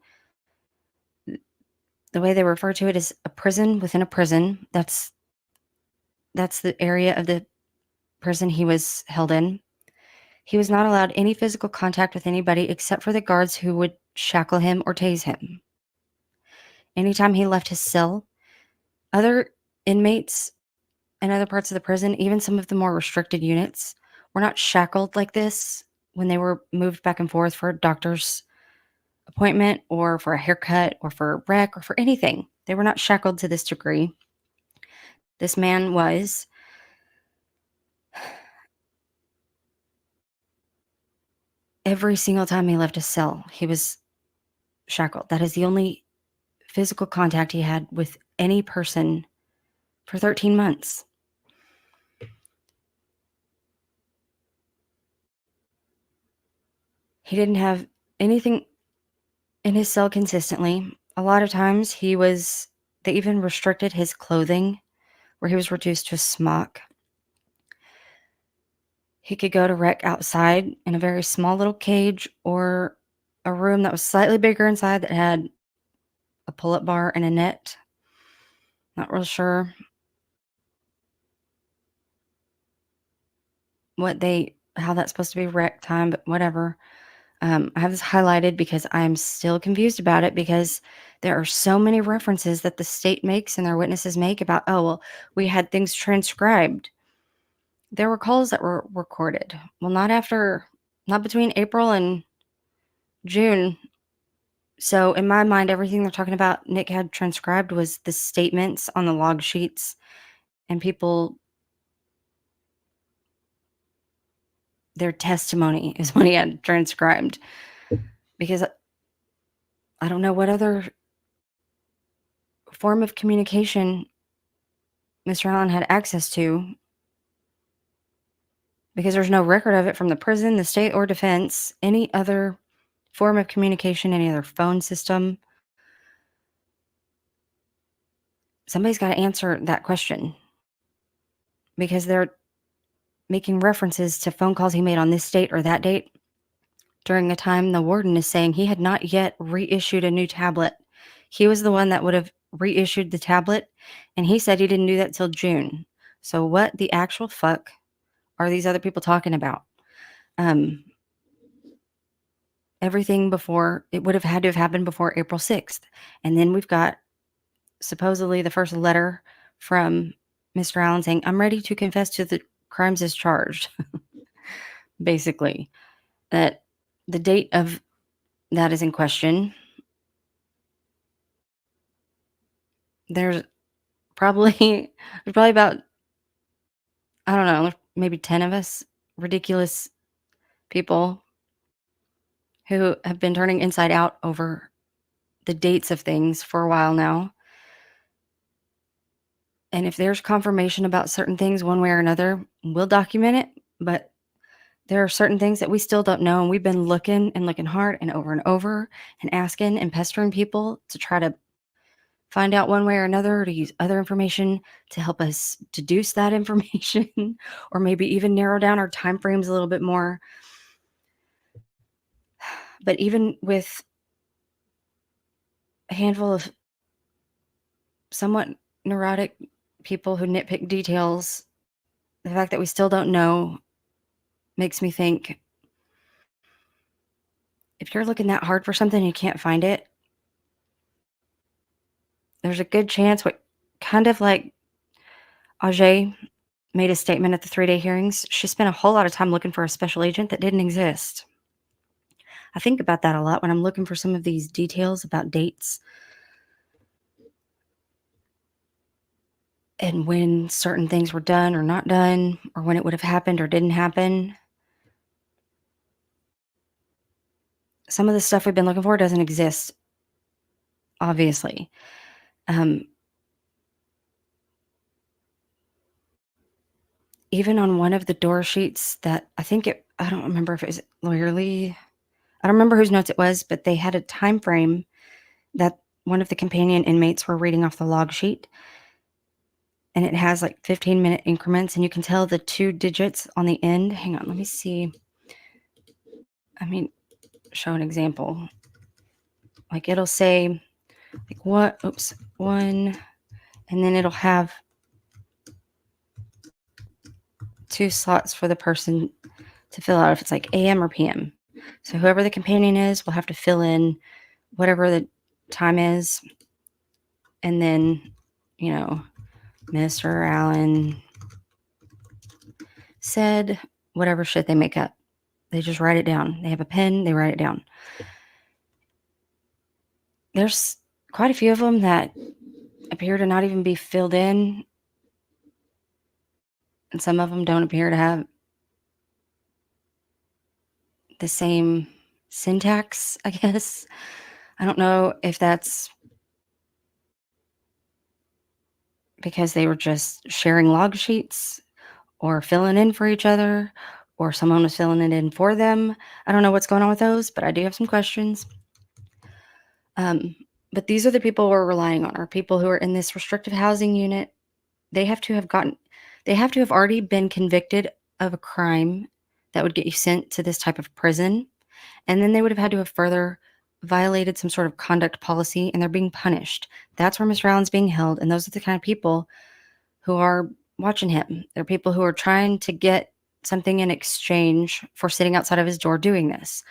The way they refer to it is a prison within a prison. That's the area of the prison he was held in. He was not allowed any physical contact with anybody except for the guards who would shackle him or tase him. Anytime he left his cell, other inmates in other parts of the prison, even some of the more restricted units, were not shackled like this when they were moved back and forth for a doctor's appointment or for a haircut or for a rec or for anything. They were not shackled to this degree. This man was. Every single time he left his cell, he was shackled. That is the only physical contact he had with any person for 13 months. He didn't have anything in his cell consistently. A lot of times they even restricted his clothing, where he was reduced to a smock. He could go to rec outside in a very small little cage or a room that was slightly bigger inside that had a pull-up bar and a net. Not real sure how that's supposed to be rec time, but whatever. I have this highlighted because I'm still confused about it, because there are so many references that the state makes and their witnesses make about, oh, well, we had things transcribed. There were calls that were recorded. Well, not between April and June. So in my mind, everything they're talking about Nick had transcribed was the statements on the log sheets and their testimony is what he had transcribed. Because I don't know what other form of communication Mr. Allen had access to, because there's no record of it from the prison, the state, or defense, any other form of communication, any other phone system. Somebody's got to answer that question, because they're making references to phone calls he made on this date or that date during a time the warden is saying he had not yet reissued a new tablet. He was the one that would have reissued the tablet, and he said he didn't do that till June. So what the actual fuck are these other people talking about? Everything before, it would have had to have happened before April 6th. And then we've got supposedly the first letter from Mr. Allen saying, I'm ready to confess to the crimes as charged. Basically, that the date of that is in question. There's probably about, I don't know, maybe 10 of us ridiculous people who have been turning inside out over the dates of things for a while now. And if there's confirmation about certain things one way or another, we'll document it. But there are certain things that we still don't know. And we've been looking hard and over and asking and pestering people to try to find out one way or another, to use other information to help us deduce that information, or maybe even narrow down our time frames a little bit more. But even with a handful of somewhat neurotic people who nitpick details, the fact that we still don't know makes me think, if you're looking that hard for something and you can't find it, there's a good chance, kind of like Ajay made a statement at the 3-day hearings, she spent a whole lot of time looking for a special agent that didn't exist. I think about that a lot when I'm looking for some of these details about dates. and when certain things were done or not done, or when it would have happened or didn't happen. Some of the stuff we've been looking for doesn't exist, obviously. Even on one of the door sheets that I don't remember if it was Lawyerly. I don't remember whose notes it was, but they had a time frame that one of the companion inmates were reading off the log sheet, and it has like 15-minute increments, and you can tell the 2 digits on the end. Hang on, let me see. Show an example. Like it'll say like 1, and then it'll have 2 slots for the person to fill out if it's like AM or PM. So whoever the companion is will have to fill in whatever the time is, and then, Mr. Allen said whatever shit they make up. They just write it down. They have a pen, they write it down. There's quite a few of them that appear to not even be filled in, and some of them don't appear to have the same syntax, I guess. I don't know if that's because they were just sharing log sheets or filling in for each other, or someone was filling it in for them. I don't know what's going on with those, but I do have some questions. But these are the people we're relying on, are people who are in this restrictive housing unit. They have to have already been convicted of a crime that would get you sent to this type of prison. And then they would have had to have further violated some sort of conduct policy, and they're being punished. That's where Mr. Allen's being held. And those are the kind of people who are watching him. They're people who are trying to get something in exchange for sitting outside of his door doing this.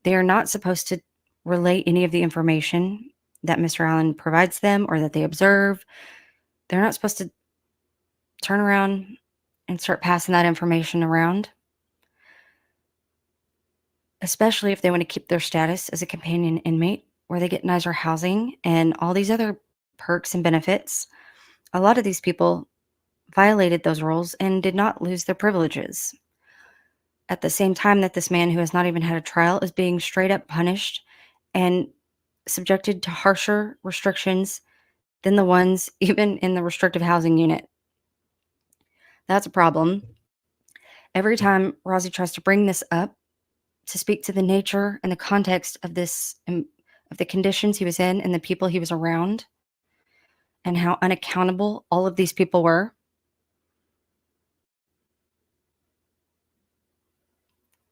They are not supposed to relate any of the information that Mr. Allen provides them or that they observe. They're not supposed to turn around and start passing that information around, especially if they want to keep their status as a companion inmate, where they get nicer housing and all these other perks and benefits. A lot of these people violated those rules and did not lose their privileges. At the same time that this man who has not even had a trial is being straight up punished and subjected to harsher restrictions than the ones even in the restrictive housing unit. That's a problem. Every time Rozzy tries to bring this up to speak to the nature and the context of this, of the conditions he was in and the people he was around, and how unaccountable all of these people were,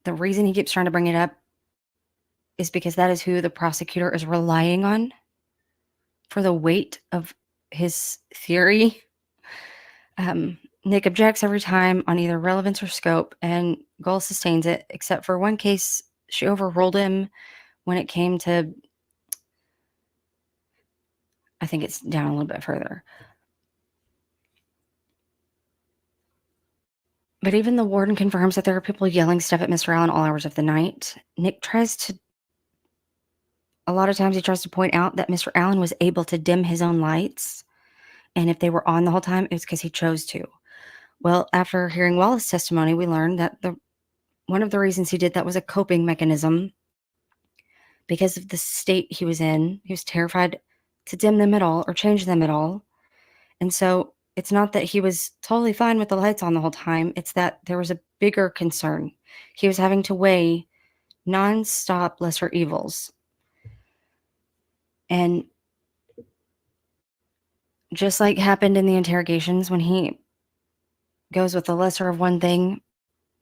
the reason he keeps trying to bring it up is because that is who the prosecutor is relying on for the weight of his theory. Nick objects every time on either relevance or scope, and Gull sustains it, except for one case she overruled him when it came to, I think it's down a little bit further. But even the warden confirms that there are people yelling stuff at Mr. Allen all hours of the night. Nick a lot of times he tries to point out that Mr. Allen was able to dim his own lights, and if they were on the whole time, it was because he chose to. Well, after hearing Wallace's testimony, we learned that one of the reasons he did that was a coping mechanism. Because of the state he was in, he was terrified to dim them at all or change them at all. And so it's not that he was totally fine with the lights on the whole time. It's that there was a bigger concern. He was having to weigh nonstop lesser evils. And just like happened in the interrogations, when he goes with the lesser of one thing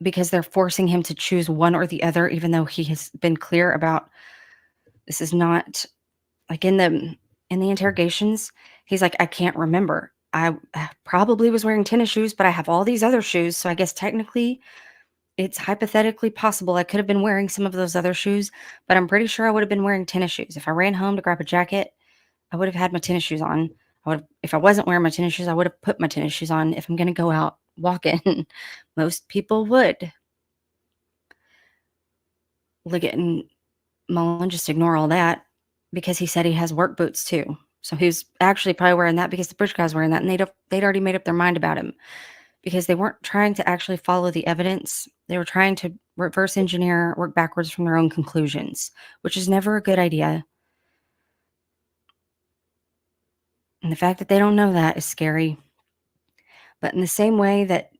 because they're forcing him to choose one or the other, even though he has been clear about this is not, like in the interrogations, he's like, I can't remember. I probably was wearing tennis shoes, but I have all these other shoes. So I guess technically it's hypothetically possible I could have been wearing some of those other shoes, but I'm pretty sure I would have been wearing tennis shoes. If I ran home to grab a jacket, I would have had my tennis shoes on. If I wasn't wearing my tennis shoes, I would have put my tennis shoes on if I'm going to go out walking. Most people would. Liggett and Mullen just ignore all that because he said he has work boots too. So he was actually probably wearing that because the bridge guy was wearing that, and they'd already made up their mind about him because they weren't trying to actually follow the evidence. They were trying to reverse engineer, work backwards from their own conclusions, which is never a good idea. And the fact that they don't know that is scary. But in the same way that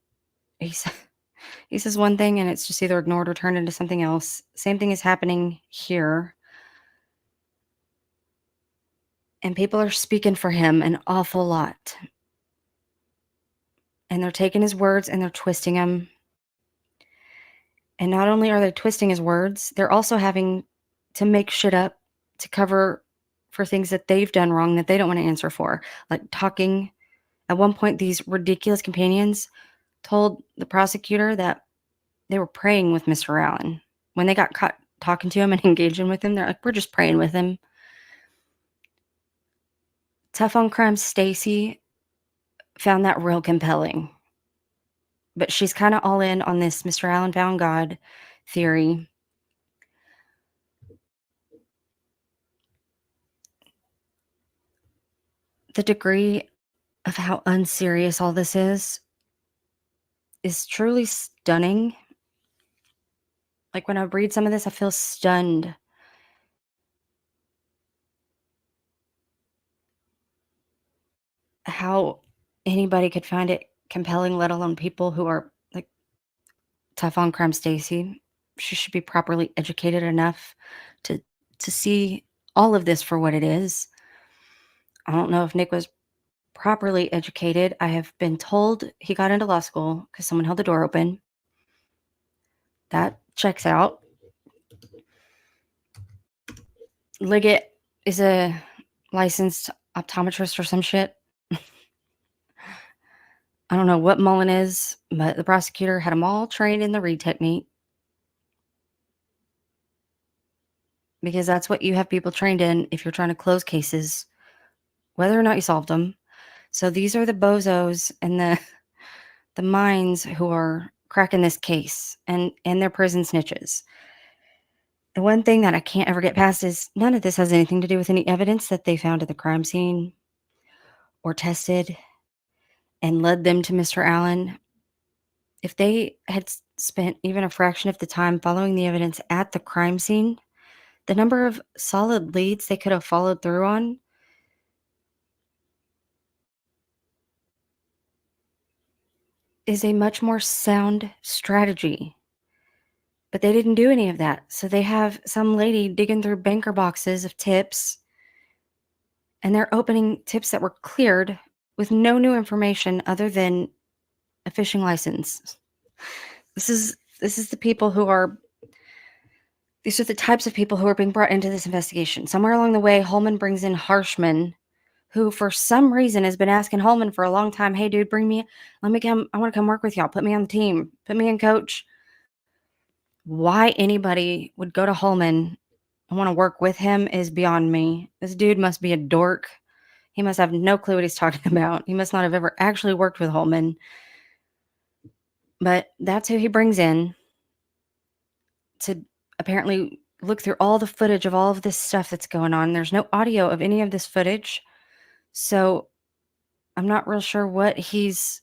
he says one thing and it's just either ignored or turned into something else, same thing is happening here. And people are speaking for him an awful lot. And they're taking his words and they're twisting them. And not only are they twisting his words, they're also having to make shit up to cover for things that they've done wrong that they don't want to answer for. Like talking. At one point, these ridiculous companions told the prosecutor that they were praying with Mr. Allen. When they got caught talking to him and engaging with him, they're like, we're just praying with him. Tough on Crime Stacy found that real compelling. But she's kind of all in on this Mr. Allen found God theory. The degree of how unserious all this is truly stunning. Like when I read some of this, I feel stunned. How anybody could find it compelling, let alone people who are like tough on Crime Stacy. She should be properly educated enough to see all of this for what it is. I don't know if Nick was properly educated. I have been told he got into law school because someone held the door open. That checks out. Liggett is a licensed optometrist or some shit. I don't know what Mullen is, but the prosecutor had them all trained in the read technique. Because that's what you have people trained in if you're trying to close cases, whether or not you solved them. So these are the bozos and the minds who are cracking this case and their prison snitches. The one thing that I can't ever get past is none of this has anything to do with any evidence that they found at the crime scene or tested and led them to Mr. Allen. If they had spent even a fraction of the time following the evidence at the crime scene, the number of solid leads they could have followed through on is a much more sound strategy. But they didn't do any of that. So they have some lady digging through banker boxes of tips, and they're opening tips that were cleared with no new information other than a fishing license. These are the types of people who are being brought into this investigation. Somewhere along the way, Holman brings in Harshman, who for some reason has been asking Holman for a long time, hey dude, let me come, I want to come work with y'all. Put me on the team. Put me in coach. Why anybody would go to Holman and want to work with him is beyond me. This dude must be a dork. He must have no clue what he's talking about. He must not have ever actually worked with Holman. But that's who he brings in to apparently look through all the footage of all of this stuff that's going on. There's no audio of any of this footage. So I'm not real sure what he's,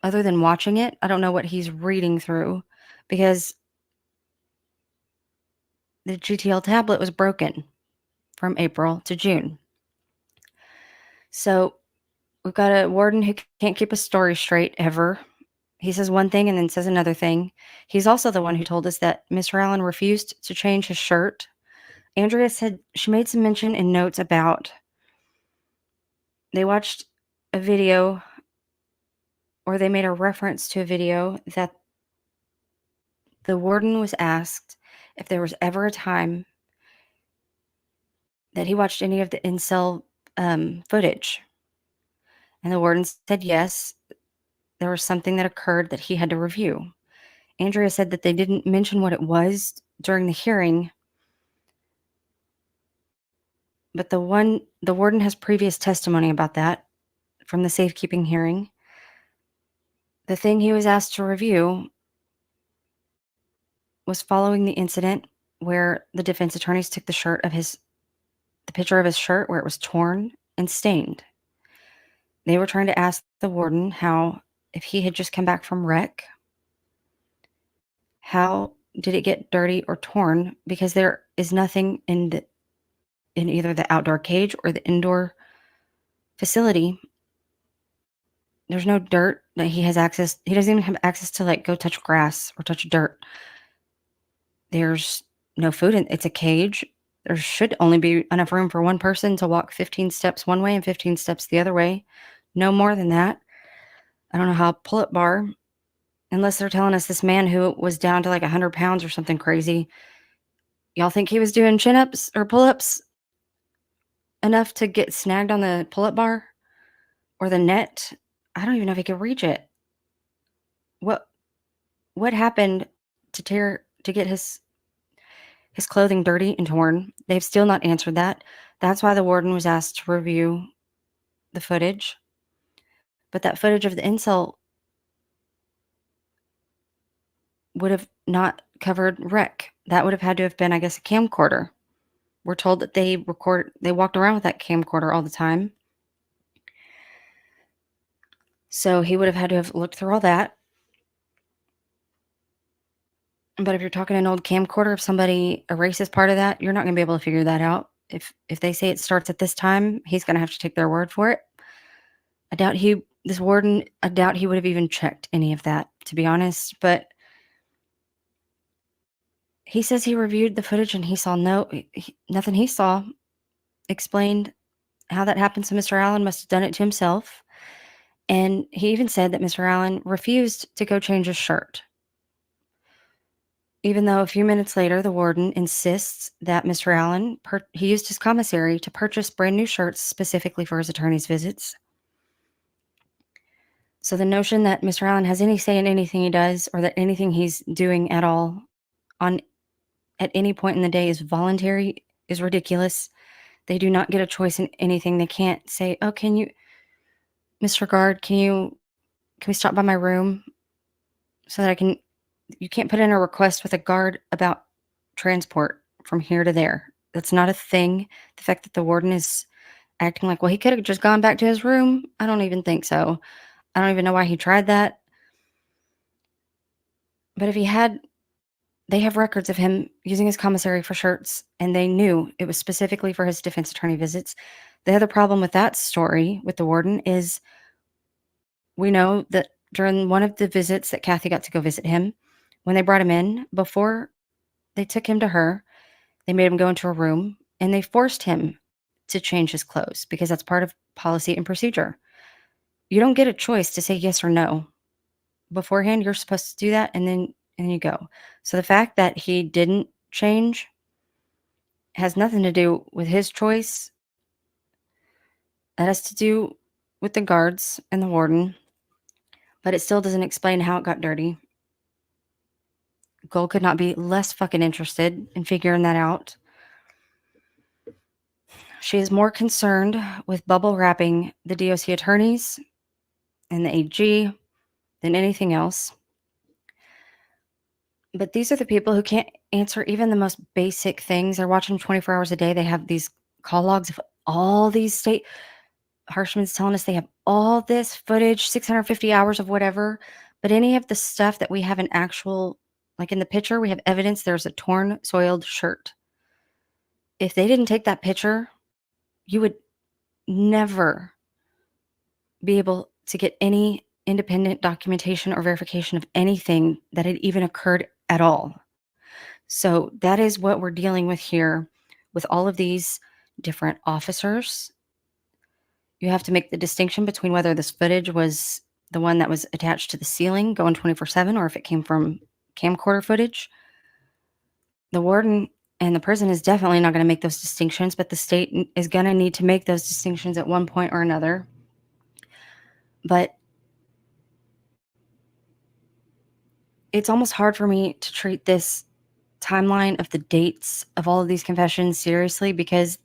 other than watching it, I don't know what he's reading through because the GTL tablet was broken from April to June. So we've got a warden who can't keep a story straight ever. He says one thing and then says another thing. He's also the one who told us that Mr. Allen refused to change his shirt. Andrea said she made some mention in notes about they watched a video or they made a reference to a video that the warden was asked if there was ever a time that he watched any of the incel footage. And the warden said yes, there was something that occurred that he had to review. Andrea said that they didn't mention what it was during the hearing, but the warden has previous testimony about that from the safekeeping hearing. The thing he was asked to review was following the incident where the defense attorneys took the picture of his shirt where it was torn and stained. They were trying to ask the warden how, if he had just come back from rec, how did it get dirty or torn? Because there is nothing in either the outdoor cage or the indoor facility. There's no dirt that he has access. He doesn't even have access to like go touch grass or touch dirt. There's no food. It's a cage. There should only be enough room for one person to walk 15 steps one way and 15 steps the other way. No more than that. I don't know how pull-up bar, unless they're telling us this man who was down to like 100 pounds or something crazy. Y'all think he was doing chin-ups or pull-ups enough to get snagged on the pull-up bar or the net? I don't even know if he could reach it. What happened to get his clothing dirty and torn? They've still not answered that. That's why the warden was asked to review the footage. But that footage of the incel would have not covered wreck. That would have had to have been, I guess, a camcorder. We're told that they walked around with that camcorder all the time. So he would have had to have looked through all that. But if you're talking an old camcorder, if somebody erases part of that, you're not going to be able to figure that out. If they say it starts at this time, he's going to have to take their word for it. I doubt he would have even checked any of that, to be honest. But he says he reviewed the footage and he saw nothing he saw explained how that happened. So Mr. Allen must have done it to himself. And he even said that Mr. Allen refused to go change his shirt. Even though a few minutes later, the warden insists that Mr. Allen, he used his commissary to purchase brand new shirts specifically for his attorney's visits. So the notion that Mr. Allen has any say in anything he does, or that anything he's doing at all at any point in the day is voluntary, is ridiculous. They do not get a choice in anything. They can't say, "Oh, can you, Mr. Guard, can we stop by my room so that you can't put in a request with a guard about transport from here to there." That's not a thing. The fact that the warden is acting like, well, he could have just gone back to his room, I don't even think so. I don't even know why he tried that. But if he had, they have records of him using his commissary for shirts, and they knew it was specifically for his defense attorney visits. The other problem with that story with the warden is we know that during one of the visits that Kathy got to go visit him, when they brought him in, before they took him to her, they made him go into a room and they forced him to change his clothes because that's part of policy and procedure. You don't get a choice to say yes or no. Beforehand, you're supposed to do that, and then you go. So the fact that he didn't change has nothing to do with his choice. That has to do with the guards and the warden, but it still doesn't explain how it got dirty. Gold could not be less fucking interested in figuring that out. She is more concerned with bubble wrapping the DOC attorneys and the AG than anything else. But these are the people who can't answer even the most basic things. They're watching 24 hours a day. They have these call logs of all these state. Harshman's telling us they have all this footage, 650 hours of whatever. But any of the stuff that we have in actual, like in the picture, we have evidence there's a torn, soiled shirt. If they didn't take that picture, you would never be able to get any independent documentation or verification of anything that had even occurred at all. So that is what we're dealing with here with all of these different officers. You have to make the distinction between whether this footage was the one that was attached to the ceiling going 24/7 or if it came from camcorder footage. The warden and the prison is definitely not going to make those distinctions, but the state is going to need to make those distinctions at one point or another. But it's almost hard for me to treat this timeline of the dates of all of these confessions seriously because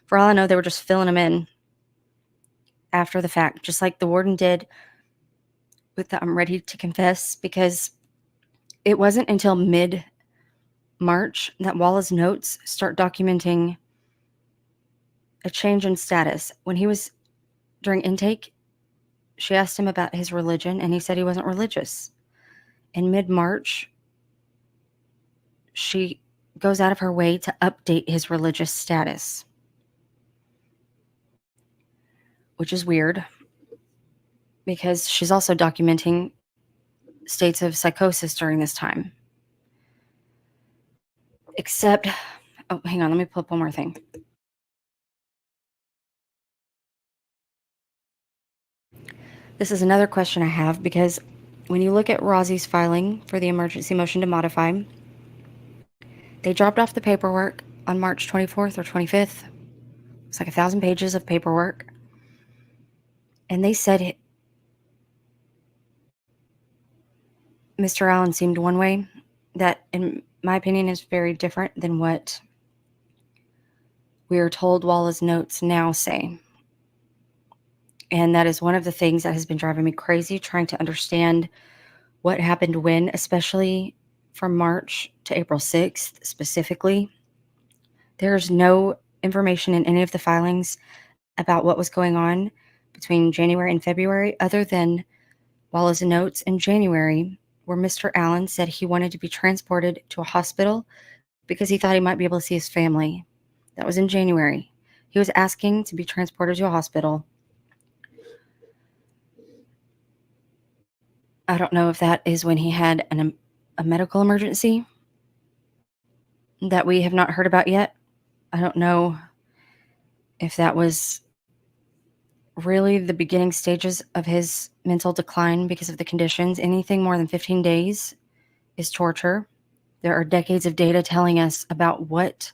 for all I know, they were just filling them in after the fact, just like the warden did with the I'm ready to confess, because it wasn't until mid-March that Walla's notes start documenting a change in status. When he was during intake, she asked him about his religion, and he said he wasn't religious. In mid-March, she goes out of her way to update his religious status, which is weird because she's also documenting states of psychosis during this time. Except, oh, hang on, let me pull up one more thing. This is another question I have, because when you look at Rosie's filing for the emergency motion to modify, they dropped off the paperwork on March 24th or 25th. It's like 1,000 pages of paperwork. And they said Mr. Allen seemed one way that, in my opinion, is very different than what we are told Walla's notes now say. And that is one of the things that has been driving me crazy, trying to understand what happened when, especially from March to April 6th specifically. There's no information in any of the filings about what was going on between January and February, other than Walla's notes in January, where Mr. Allen said he wanted to be transported to a hospital because he thought he might be able to see his family. That was in January. He was asking to be transported to a hospital. I don't know if that is when he had a medical emergency that we have not heard about yet. I don't know if that was really the beginning stages of his mental decline because of the conditions. Anything more than 15 days is torture. There are decades of data telling us about what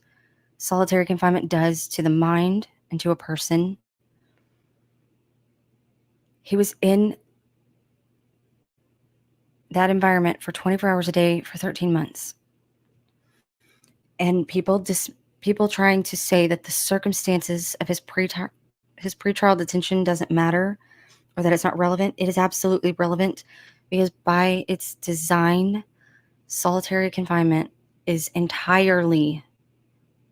solitary confinement does to the mind and to a person. He was in that environment for 24 hours a day for 13 months. And people trying to say that the circumstances of his pretrial detention doesn't matter, or that it's not relevant. It is absolutely relevant, because by its design, solitary confinement is entirely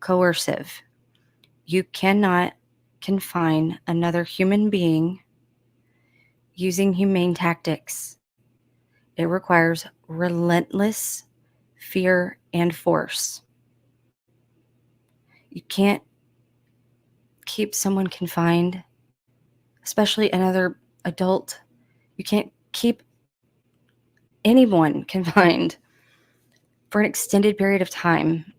coercive. You cannot confine another human being using humane tactics. It requires relentless fear and force. You can't keep someone confined, especially another adult. You can't keep anyone confined for an extended period of time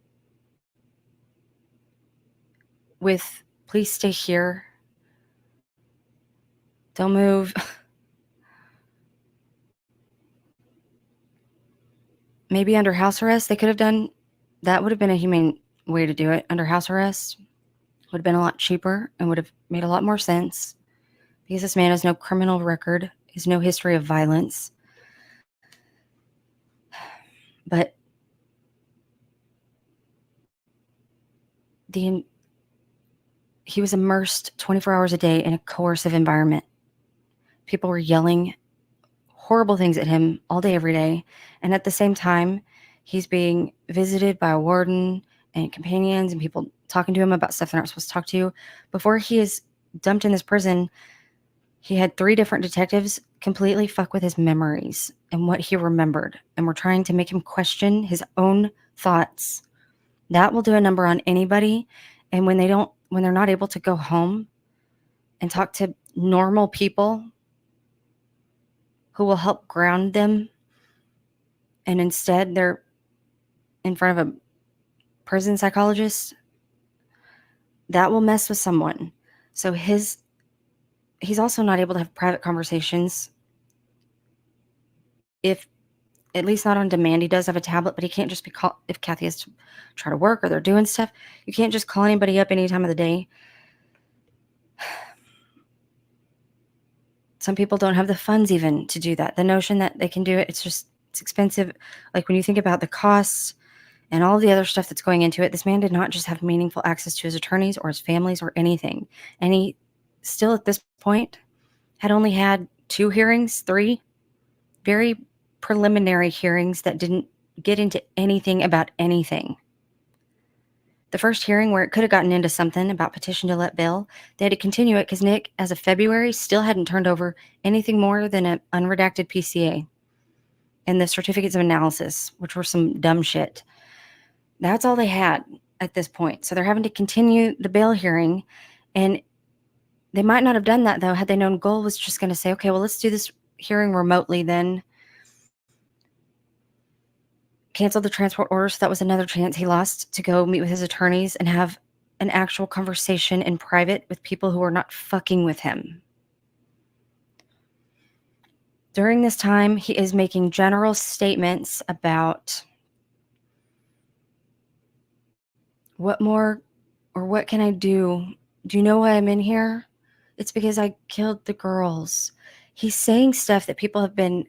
with, please stay here, don't move. Maybe under house arrest, they could have done, that would have been a humane way to do it. Under house arrest would have been a lot cheaper and would have made a lot more sense, because this man has no criminal record, has no history of violence. But he was immersed 24 hours a day in a coercive environment. People were yelling horrible things at him all day, every day. And at the same time, he's being visited by a warden and companions and people talking to him about stuff they're not supposed to talk to. Before he is dumped in this prison, he had 3 different detectives completely fuck with his memories and what he remembered, and were trying to make him question his own thoughts. That will do a number on anybody. And when they're not able to go home and talk to normal people who will help ground them, and instead they're in front of a prison psychologist, that will mess with someone. So he's also not able to have private conversations. If, at least not on demand, he does have a tablet, but he can't just be called, if Kathy has to try to work or they're doing stuff, you can't just call anybody up any time of the day. Some people don't have the funds even to do that. The notion that they can do it, it's expensive. Like when you think about the costs and all the other stuff that's going into it, this man did not just have meaningful access to his attorneys or his families or anything. And he still, at this point, had only had 2 hearings, 3 very preliminary hearings that didn't get into anything about anything. The first hearing, where it could have gotten into something about petition to let bail, they had to continue it because Nick, as of February, still hadn't turned over anything more than an unredacted PCA and the certificates of analysis, which were some dumb shit. That's all they had at this point. So they're having to continue the bail hearing, and they might not have done that, though, had they known Goal was just going to say, okay, well, let's do this hearing remotely then. Canceled the transport order, so that was another chance he lost to go meet with his attorneys and have an actual conversation in private with people who are not fucking with him. During this time, he is making general statements about what more or what can I do? Do you know why I'm in here? It's because I killed the girls. He's saying stuff that people have been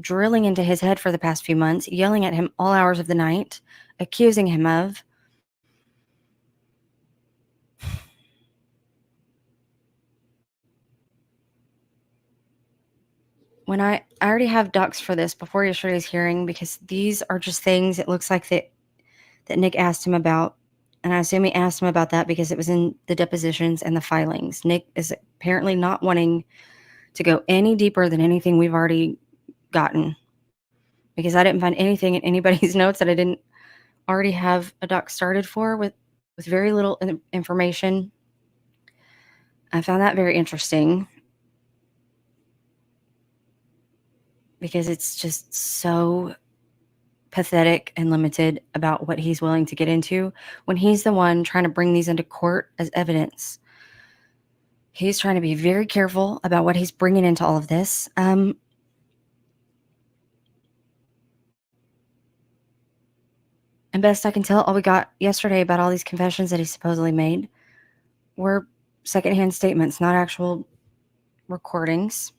drilling into his head for the past few months, yelling at him all hours of the night, accusing him of. When I already have docs for this before yesterday's hearing, because these are just things it looks like that Nick asked him about. And I assume he asked him about that because it was in the depositions and the filings. Nick is apparently not wanting to go any deeper than anything we've already gotten, because I didn't find anything in anybody's notes that I didn't already have a doc started for with very little information. I found that very interesting because it's just so pathetic and limited about what he's willing to get into when he's the one trying to bring these into court as evidence. He's trying to be very careful about what he's bringing into all of this. And best I can tell, all we got yesterday about all these confessions that he supposedly made were secondhand statements, not actual recordings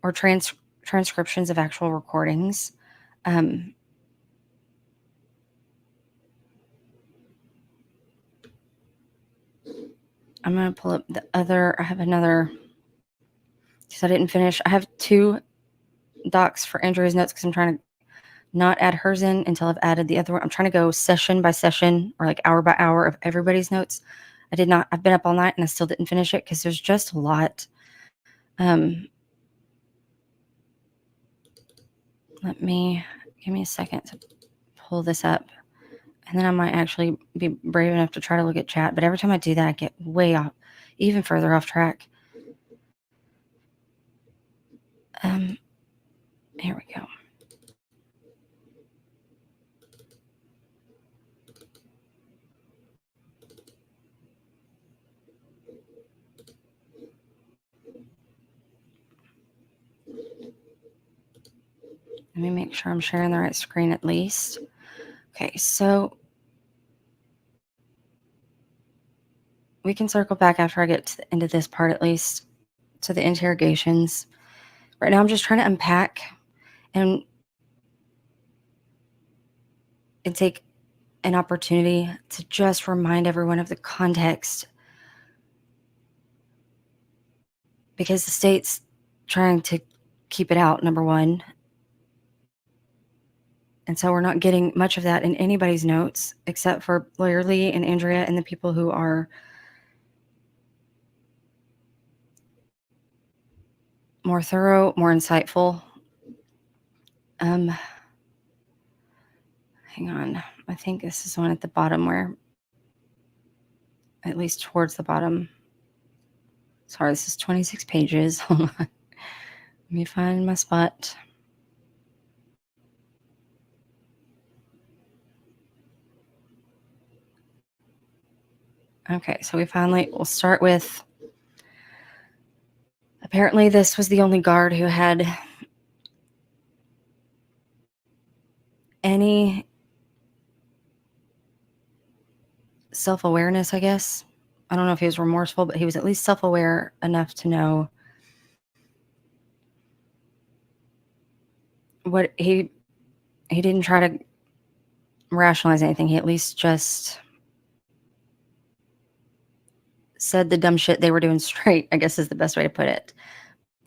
or transcriptions of actual recordings. I'm going to pull up the other. I have another, because I didn't finish. I have 2 docs for Andrea's notes because I'm trying to not add hers in until I've added the other one. I'm trying to go session by session or like hour by hour of everybody's notes. I've been up all night and I still didn't finish it because there's just a lot. Give me a second to pull this up, and then I might actually be brave enough to try to look at chat. But every time I do that, I get way off, even further off track. Here we go. Let me make sure I'm sharing the right screen at least. Okay, so we can circle back after I get to the end of this part, at least, to the interrogations. Right now, I'm just trying to unpack and take an opportunity to just remind everyone of the context, because the state's trying to keep it out, number one. And so we're not getting much of that in anybody's notes except for Lawyer Lee and Andrea and the people who are more thorough, more insightful. Hang on. I think this is one at the bottom, where, at least towards the bottom. Sorry, this is 26 pages. Hold on. Let me find my spot. Okay, so we'll start with, apparently this was the only guard who had any self-awareness, I guess. I don't know if he was remorseful, but he was at least self-aware enough to know what he didn't try to rationalize anything. He at least just said the dumb shit they were doing straight, I guess is the best way to put it.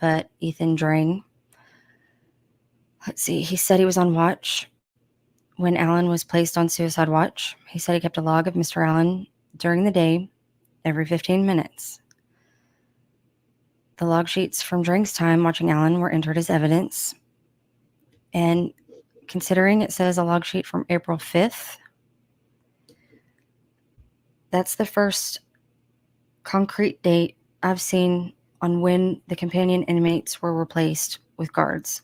But Ethan Drang, let's see, he said he was on watch when Allen was placed on suicide watch, he said he kept a log of Mr. Allen during the day every 15 minutes. The log sheets from Drake's time watching Allen were entered as evidence. And considering it says a log sheet from April 5th, that's the first concrete date I've seen on when the companion inmates were replaced with guards.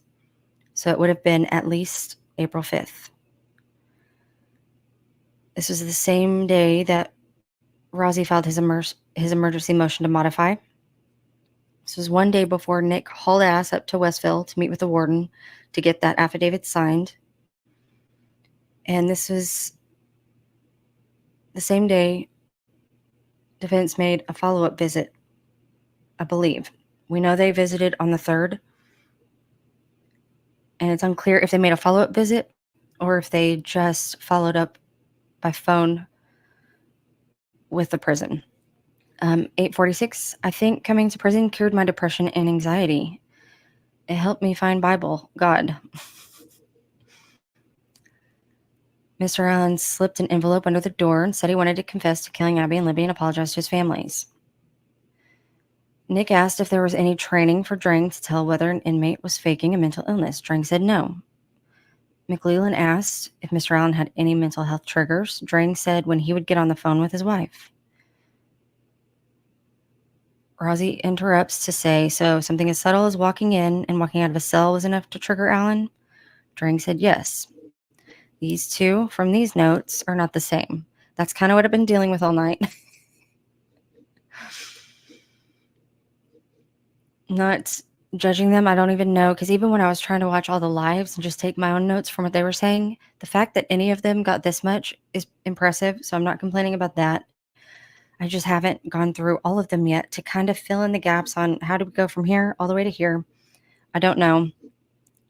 So it would have been at least April 5th. This was the same day that Rozzy filed his emergency motion to modify. This was one day before Nick hauled ass up to Westville to meet with the warden to get that affidavit signed. And this was the same day defense made a follow-up visit, I believe. We know they visited on the 3rd, and it's unclear if they made a follow-up visit or if they just followed up by phone with the prison. 846, I think coming to prison cured my depression and anxiety. It helped me find Bible, God. Mr. Allen slipped an envelope under the door and said he wanted to confess to killing Abby and Libby and apologize to his families. Nick asked if there was any training for Drang to tell whether an inmate was faking a mental illness. Drang said no. McLeland asked if Mr. Allen had any mental health triggers. Drang said when he would get on the phone with his wife. Rozzy interrupts to say, so something as subtle as walking in and walking out of a cell was enough to trigger Allen? Drang said yes. These two from these notes are not the same. That's kind of what I've been dealing with all night. Not judging them, I don't even know, because even when I was trying to watch all the lives and just take my own notes from what they were saying, the fact that any of them got this much is impressive, so I'm not complaining about that. I just haven't gone through all of them yet to kind of fill in the gaps on how do we go from here all the way to here. I don't know.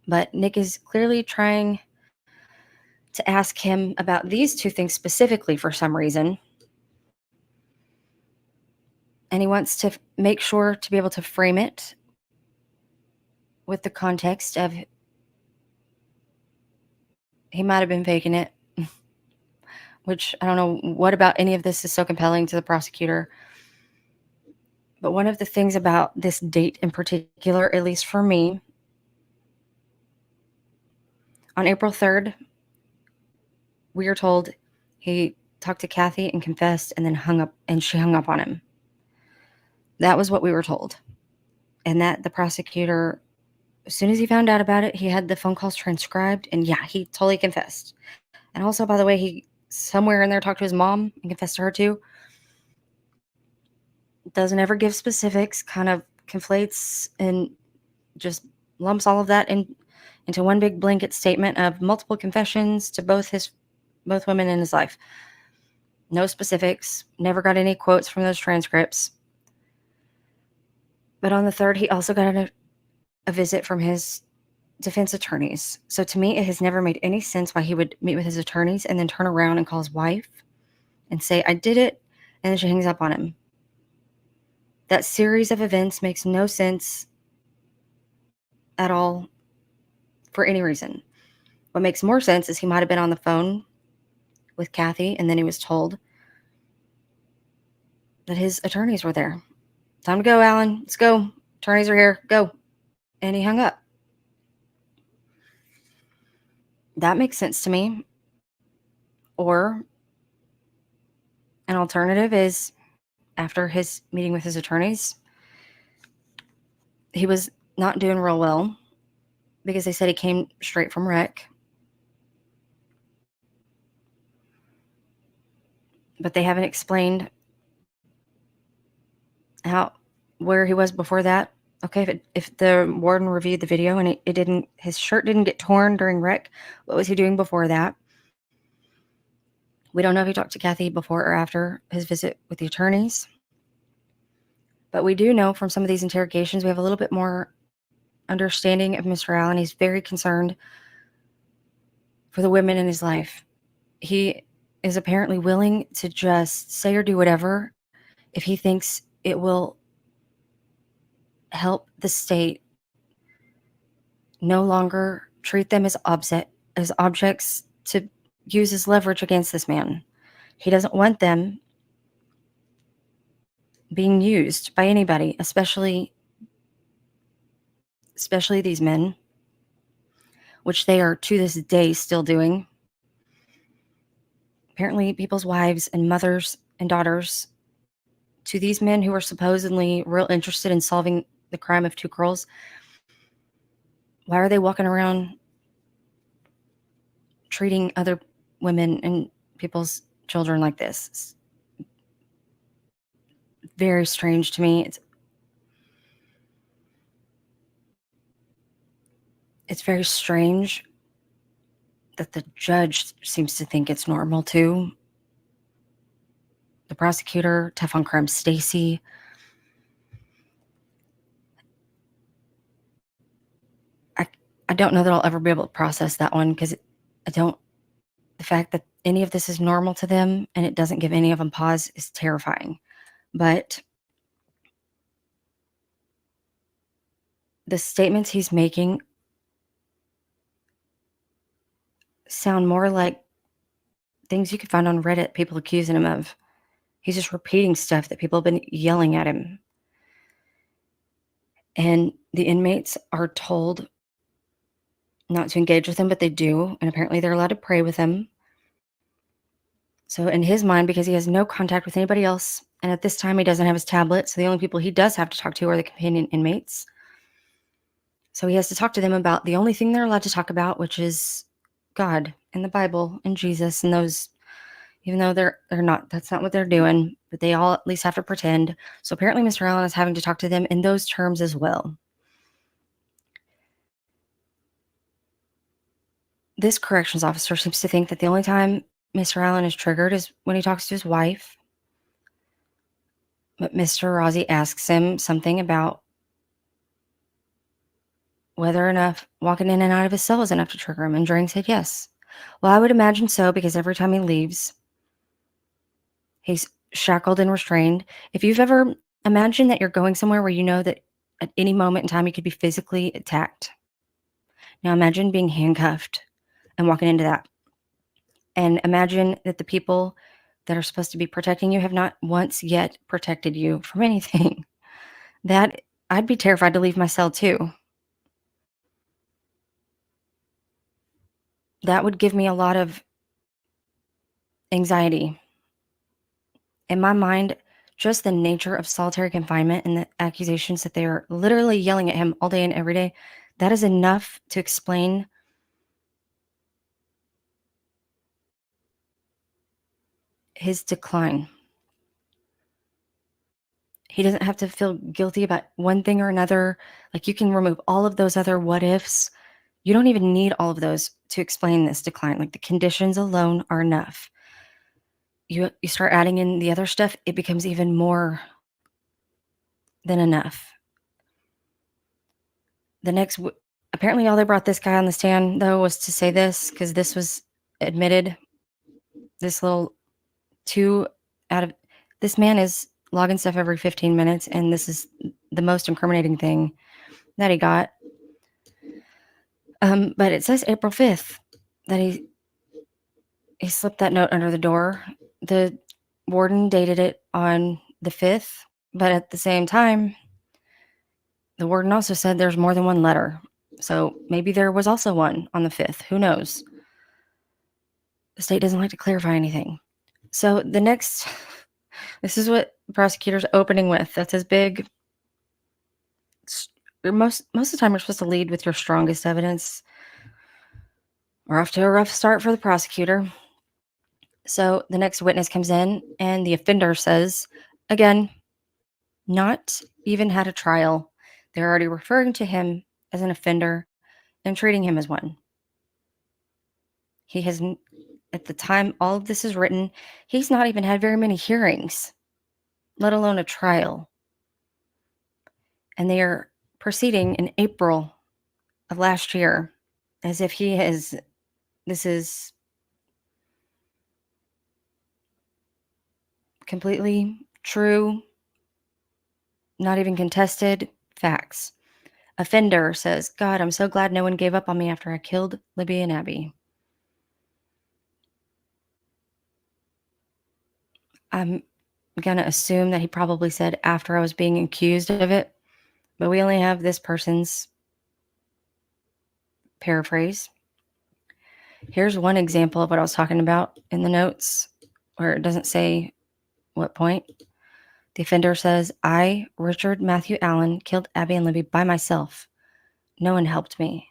But Nick is clearly trying to ask him about these two things specifically for some reason. And he wants to make sure to be able to frame it with the context of he might have been faking it, which I don't know what about any of this is so compelling to the prosecutor. But one of the things about this date in particular, at least for me, on April 3rd, we are told he talked to Kathy and confessed and then she hung up on him. That was what we were told. And that the prosecutor, as soon as he found out about it, he had the phone calls transcribed, and yeah, he totally confessed. And also, by the way, he somewhere in there talked to his mom and confessed to her too. Doesn't ever give specifics, kind of conflates and just lumps all of that into one big blanket statement of multiple confessions to both women in his life. No specifics, never got any quotes from those transcripts. But on the 3rd, he also got a visit from his defense attorneys. So to me, it has never made any sense why he would meet with his attorneys and then turn around and call his wife and say, I did it, and then she hangs up on him. That series of events makes no sense at all for any reason. What makes more sense is he might have been on the phone with Kathy, and then he was told that his attorneys were there. Time to go, Alan. Let's go. Attorneys are here. Go. And he hung up. That makes sense to me. Or an alternative is after his meeting with his attorneys, he was not doing real well because they said he came straight from rec. But they haven't explained where he was before that. Okay, if the warden reviewed the video and his shirt didn't get torn during rec, what was he doing before that? We don't know if he talked to Kathy before or after his visit with the attorneys. But we do know from some of these interrogations, we have a little bit more understanding of Mr. Allen. He's very concerned for the women in his life. He is apparently willing to just say or do whatever if he thinks it will help the state no longer treat them as objects to uses leverage against this man. He doesn't want them being used by anybody, especially these men, which they are to this day still doing. Apparently, people's wives and mothers and daughters to these men who are supposedly real interested in solving the crime of 2 girls, why are they walking around treating other women and people's children like this? It's very strange to me. It's very strange that the judge seems to think it's normal too. The prosecutor, tough on crime Stacy, I don't know that I'll ever be able to process that one, because the fact that any of this is normal to them and it doesn't give any of them pause is terrifying. But the statements he's making sound more like things you could find on Reddit, people accusing him of. He's just repeating stuff that people have been yelling at him. And the inmates are told not to engage with him, but they do. And apparently they're allowed to pray with him. So in his mind, because he has no contact with anybody else, and at this time he doesn't have his tablet, so the only people he does have to talk to are the companion inmates. So he has to talk to them about the only thing they're allowed to talk about, which is God and the Bible and Jesus and those, even though they're not, that's not what they're doing, but they all at least have to pretend. So apparently Mr. Allen is having to talk to them in those terms as well. This corrections officer seems to think that the only time Mr. Allen is triggered is when he talks to his wife. But Mr. Rossi asks him something about whether enough walking in and out of his cell is enough to trigger him, and Drang said yes. Well, I would imagine so, because every time he leaves, he's shackled and restrained. If you've ever imagined that you're going somewhere where you know that at any moment in time you could be physically attacked. Now imagine being handcuffed and walking into that. And imagine that the people that are supposed to be protecting you have not once yet protected you from anything. That I'd be terrified to leave my cell too. That would give me a lot of anxiety. In my mind, just the nature of solitary confinement and the accusations that they are literally yelling at him all day and every day, that is enough to explain his decline. He doesn't have to feel guilty about one thing or another. Like, you can remove all of those other what ifs. You don't even need all of those to explain this decline. Like, the conditions alone are enough. You start adding in the other stuff, it becomes even more than enough. Apparently all they brought this guy on the stand, though, was to say this, because this was admitted. This little this man is logging stuff every 15 minutes, and this is the most incriminating thing that he got. But it says April 5th that he slipped that note under the door. The warden dated it on the 5th, but at the same time, the warden also said there's more than one letter. So maybe there was also one on the 5th. Who knows? The state doesn't like to clarify anything. So this is what the prosecutor's opening with. That's his big. Most of the time, you're supposed to lead with your strongest evidence. We're off to a rough start for the prosecutor. So the next witness comes in, and the offender says, again, not even had a trial. They're already referring to him as an offender and treating him as one. He has, at the time all of this is written, he's not even had very many hearings, let alone a trial. And they are proceeding in April of last year as if this is completely true, not even contested facts. Offender says, God, I'm so glad no one gave up on me after I killed Libby and Abby. I'm going to assume that he probably said after I was being accused of it, but we only have this person's paraphrase. Here's one example of what I was talking about in the notes where it doesn't say what point. The offender says, I, Richard Matthew Allen, killed Abby and Libby by myself. No one helped me.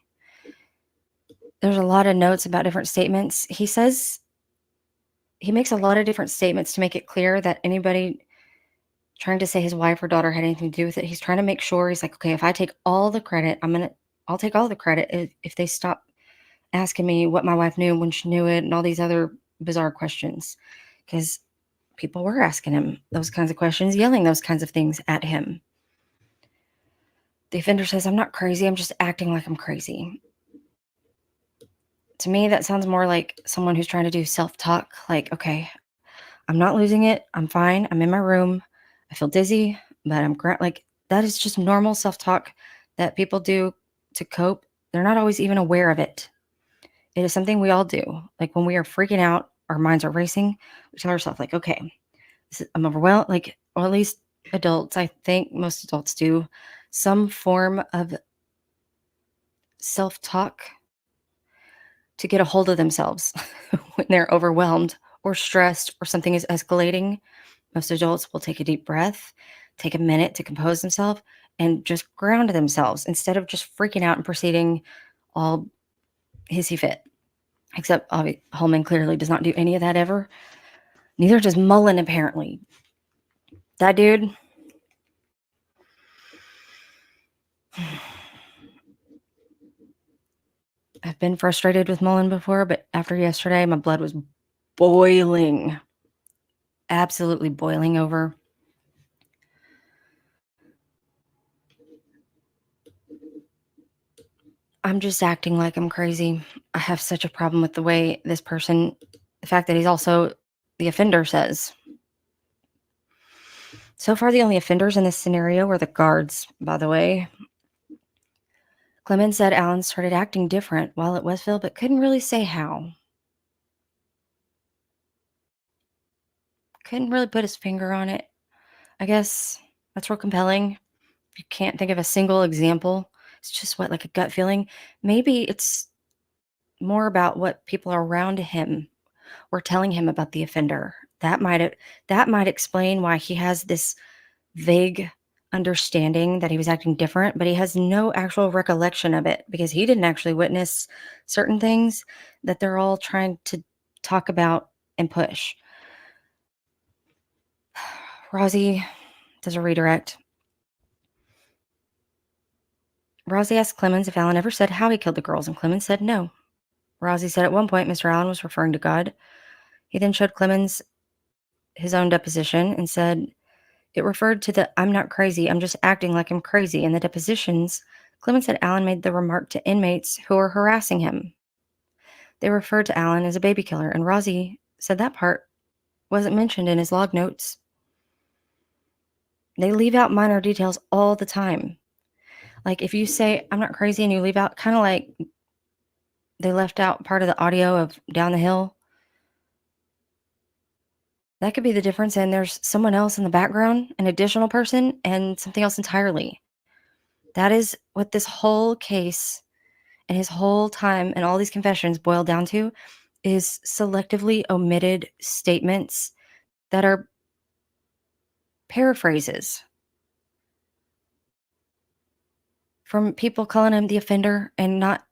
There's a lot of notes about different statements. He makes a lot of different statements to make it clear that anybody trying to say his wife or daughter had anything to do with it, he's trying to make sure, he's like, okay, if I take all the credit, I'll take all the credit if they stop asking me what my wife knew when she knew it and all these other bizarre questions. Because people were asking him those kinds of questions, yelling those kinds of things at him. The offender says, I'm not crazy, I'm just acting like I'm crazy. To me, that sounds more like someone who's trying to do self-talk, like, okay, I'm not losing it, I'm fine, I'm in my room, I feel dizzy, but I'm like, that is just normal self-talk that people do to cope. They're not always even aware of it. It is something we all do. Like when we are freaking out, our minds are racing, we tell ourselves like, okay, I'm overwhelmed, like, or at least adults, I think most adults do some form of self-talk to get a hold of themselves when they're overwhelmed or stressed or something is escalating. Most adults will take a deep breath, take a minute to compose themselves, and just ground themselves instead of just freaking out and proceeding all hissy fit. Except Holman clearly does not do any of that ever. Neither does Mullen, apparently. That dude. I've been frustrated with Mullen before, but after yesterday, my blood was boiling. Absolutely boiling over. I'm just acting like I'm crazy. I have such a problem with the way this person, the fact that he's also the offender says. So far, the only offenders in this scenario were the guards, by the way. Clemens said Allen started acting different while at Westville, but couldn't really say how. Couldn't really put his finger on it. I guess that's real compelling. You can't think of a single example. It's just what, like a gut feeling. Maybe it's more about what people around him were telling him about the offender. That might explain why he has this vague understanding that he was acting different, but he has no actual recollection of it because he didn't actually witness certain things that they're all trying to talk about and push. Rosie does a redirect. Rosie asked Clemens if Allen ever said how he killed the girls, and Clemens said no. Rosie said at one point Mr. Allen was referring to God. He then showed Clemens his own deposition and said it referred to the I'm not crazy, I'm just acting like I'm crazy. In the depositions, Clemens said Allen made the remark to inmates who were harassing him. They referred to Allen as a baby killer, and Rosie said that part wasn't mentioned in his log notes. They leave out minor details all the time. Like if you say I'm not crazy and you leave out, kind of like they left out part of the audio of Down the Hill. That could be the difference, and there's someone else in the background, an additional person, and something else entirely. That is what this whole case and his whole time and all these confessions boil down to, is selectively omitted statements that are paraphrases from people calling him the offender and not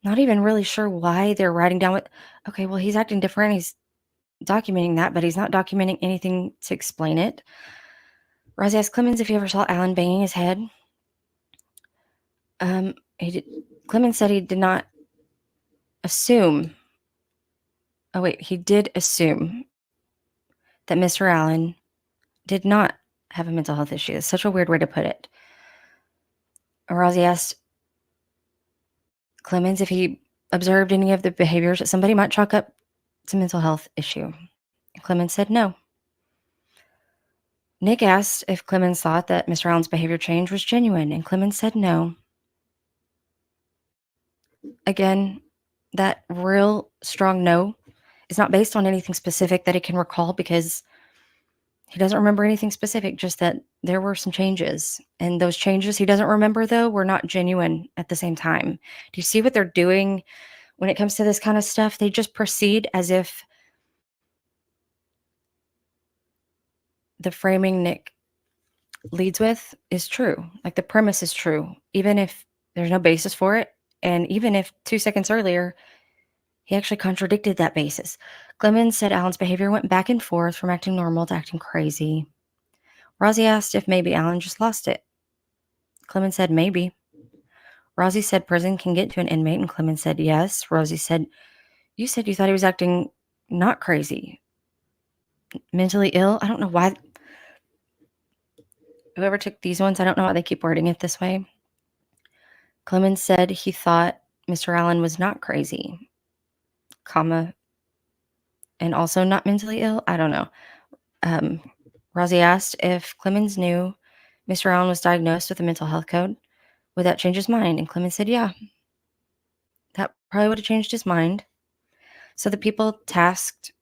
even really sure why they're writing down what, okay, well, he's acting different. He's documenting that, but he's not documenting anything to explain it. Rosie asked Clemens if he ever saw Allen banging his head. Clemens said he did not assume. Oh, wait, he did assume that Mr. Allen did not have a mental health issue. That's such a weird way to put it. Rosie asked Clemens if he observed any of the behaviors that somebody might chalk up to mental health issue. Clemens said no. Nick asked if Clemens thought that Mr. Allen's behavior change was genuine, and Clemens said no. Again, that real strong no is not based on anything specific that he can recall, because he doesn't remember anything specific, just that there were some changes. And those changes he doesn't remember, though, were not genuine at the same time. Do you see what they're doing when it comes to this kind of stuff? They just proceed as if the framing Nick leads with is true. Like, the premise is true, even if there's no basis for it. And even if 2 seconds earlier, he actually contradicted that basis. Clemens said Alan's behavior went back and forth from acting normal to acting crazy. Rosie asked if maybe Alan just lost it. Clemens said maybe. Rosie said prison can get to an inmate, and Clemens said yes. Rosie said, you said you thought he was acting not crazy. Mentally ill? I don't know why. Whoever took these ones, I don't know why they keep wording it this way. Clemens said he thought Mr. Allen was not crazy, comma, and also not mentally ill. I don't know. Rosie asked if Clemens knew Mr. Allen was diagnosed with a mental health code. Would that change his mind? And Clemens said, yeah, that probably would have changed his mind. So the people tasked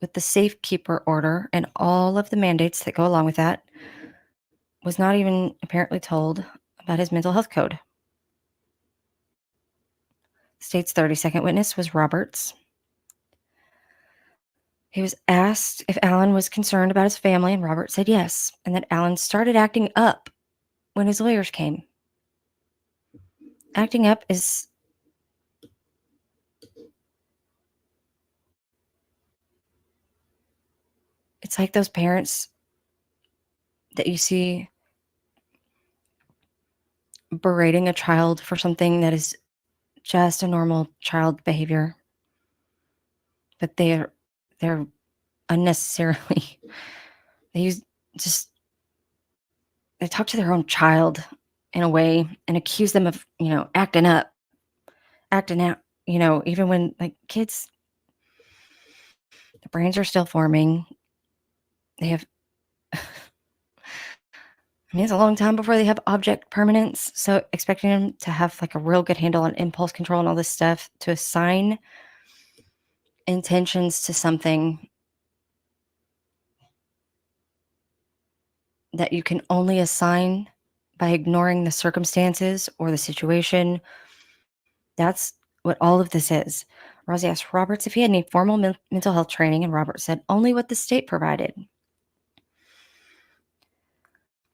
with the safekeeper order and all of the mandates that go along with that was not even apparently told about his mental health code. State's 32nd witness was Roberts. He was asked if Alan was concerned about his family, and Roberts said yes, and that Alan started acting up when his lawyers came. Acting up is it's like those parents that you see berating a child for something that is just a normal child behavior, but they're unnecessarily they talk to their own child in a way and accuse them of, acting up, acting out, even when, like, kids, the brains are still forming. They have, it's a long time before they have object permanence. So expecting them to have, like, a real good handle on impulse control and all this stuff, to assign intentions to something that you can only assign by ignoring the circumstances or the situation. That's what all of this is. Rosie asked Roberts if he had any formal mental health training, and Roberts said only what the state provided.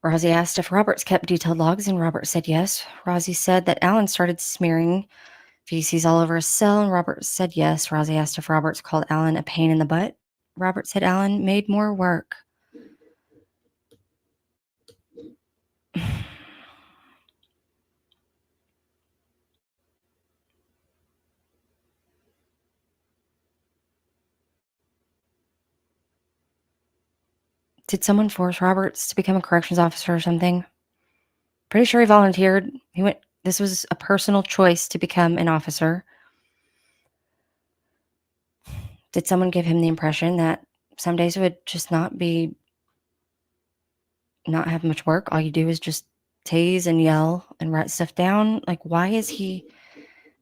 Rosie asked if Roberts kept detailed logs, and Roberts said yes. Rosie said that Alan started smearing feces all over his cell, and Roberts said yes. Rosie asked if Roberts called Alan a pain in the butt. Roberts said Alan made more work. Did someone force Roberts to become a corrections officer or something? Pretty sure he volunteered. This was a personal choice to become an officer. Did someone give him the impression that some days would just not have much work? All you do is just tase and yell and write stuff down? Like, what does he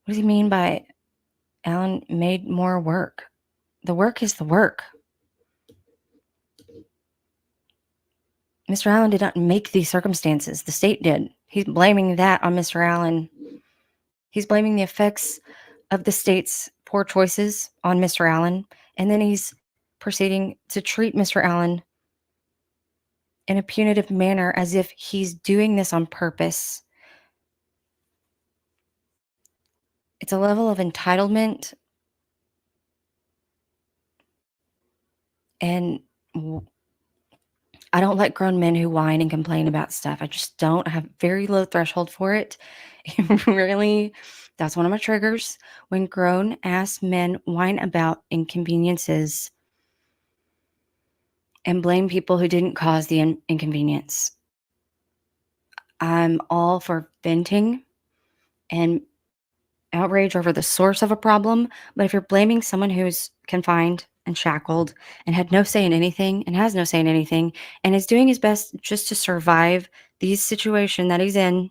mean by Alan made more work? The work is the work. Mr. Allen did not make these circumstances. The state did. He's blaming that on Mr. Allen. He's blaming the effects of the state's poor choices on Mr. Allen, and then he's proceeding to treat Mr. Allen in a punitive manner as if he's doing this on purpose. It's a level of entitlement, and I don't like grown men who whine and complain about stuff. I just don't. I have very low threshold for it. Really, that's one of my triggers. When grown-ass men whine about inconveniences and blame people who didn't cause the inconvenience. I'm all for venting and outrage over the source of a problem, but if you're blaming someone who's confined and shackled and had no say in anything and has no say in anything and is doing his best just to survive the situation that he's in,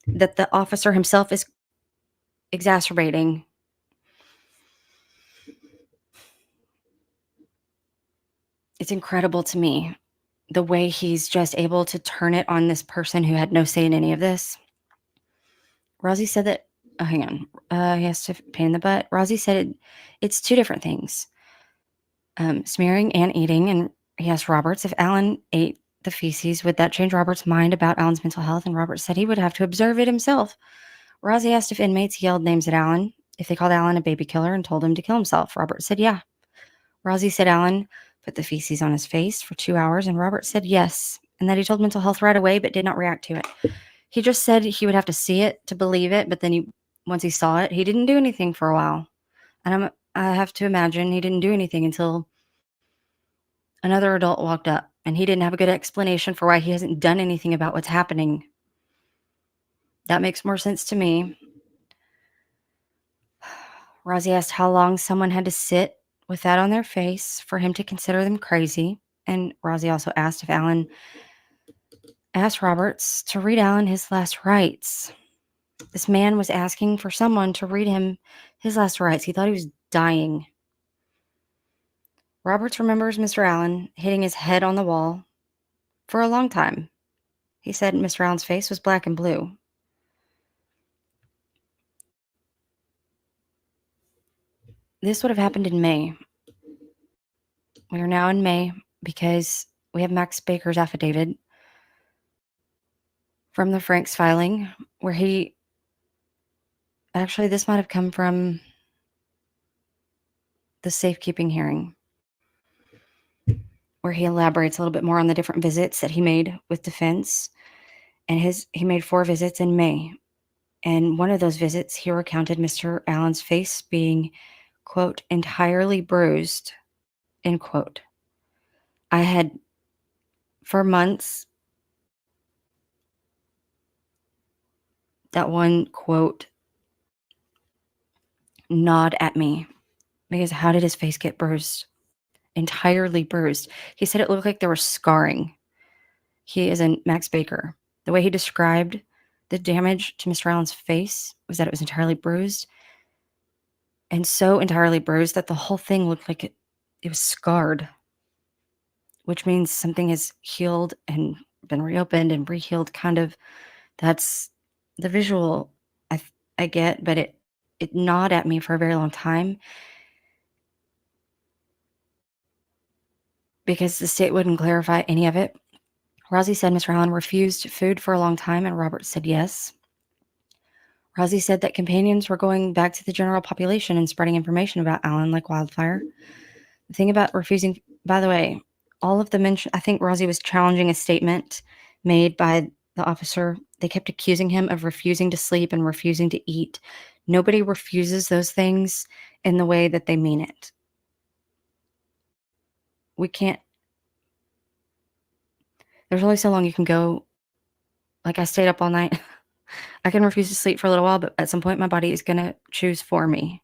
that the officer himself is exacerbating, It's incredible to me the way he's just able to turn it on this person who had no say in any of this. Rosie said that, oh, hang on. He has to pain in the butt. Rosie said it's two different things, smearing and eating. And he asked Roberts if Alan ate the feces, would that change Roberts' mind about Alan's mental health? And Roberts said he would have to observe it himself. Rosie asked if inmates yelled names at Alan, if they called Alan a baby killer and told him to kill himself. Roberts said yeah. Rosie said Alan put the feces on his face for 2 hours, and Roberts said yes, and that he told mental health right away but did not react to it. He just said he would have to see it to believe it, but then once he saw it, he didn't do anything for a while. And I have to imagine he didn't do anything until another adult walked up, and he didn't have a good explanation for why he hasn't done anything about what's happening. That makes more sense to me. Rosie asked how long someone had to sit with that on their face for him to consider them crazy. And Rosie also asked if Alan asked Roberts to read Alan his last rites. This man was asking for someone to read him his last rites. He thought he was dying. Roberts remembers Mr. Allen hitting his head on the wall for a long time. He said Mr. Allen's face was black and blue. This would have happened in May. We are now in May because we have Max Baker's affidavit from the Franks filing where he... Actually, this might have come from the safekeeping hearing, where he elaborates a little bit more on the different visits that he made with defense. And he made 4 visits in May. And one of those visits, he recounted Mr. Allen's face being, quote, entirely bruised, end quote. I had, for months, that one quote gnawed at me. Because how did his face get bruised? Entirely bruised. He said it looked like there was scarring. He is a Max Baker. The way he described the damage to Mr. Allen's face was that it was entirely bruised. And so entirely bruised that the whole thing looked like it was scarred. Which means something has healed and been reopened and re-healed, kind of. That's the visual I get, but it gnawed at me for a very long time. Because the state wouldn't clarify any of it. Rosie said Mr. Allen refused food for a long time, and Robert said yes. Rosie said that companions were going back to the general population and spreading information about Allen like wildfire. The thing about refusing, by the way, all of the mention, I think Rosie was challenging a statement made by the officer. They kept accusing him of refusing to sleep and refusing to eat. Nobody refuses those things in the way that they mean it. We can't, there's only so long you can go. Like, I stayed up all night. I can refuse to sleep for a little while, but at some point my body is going to choose for me.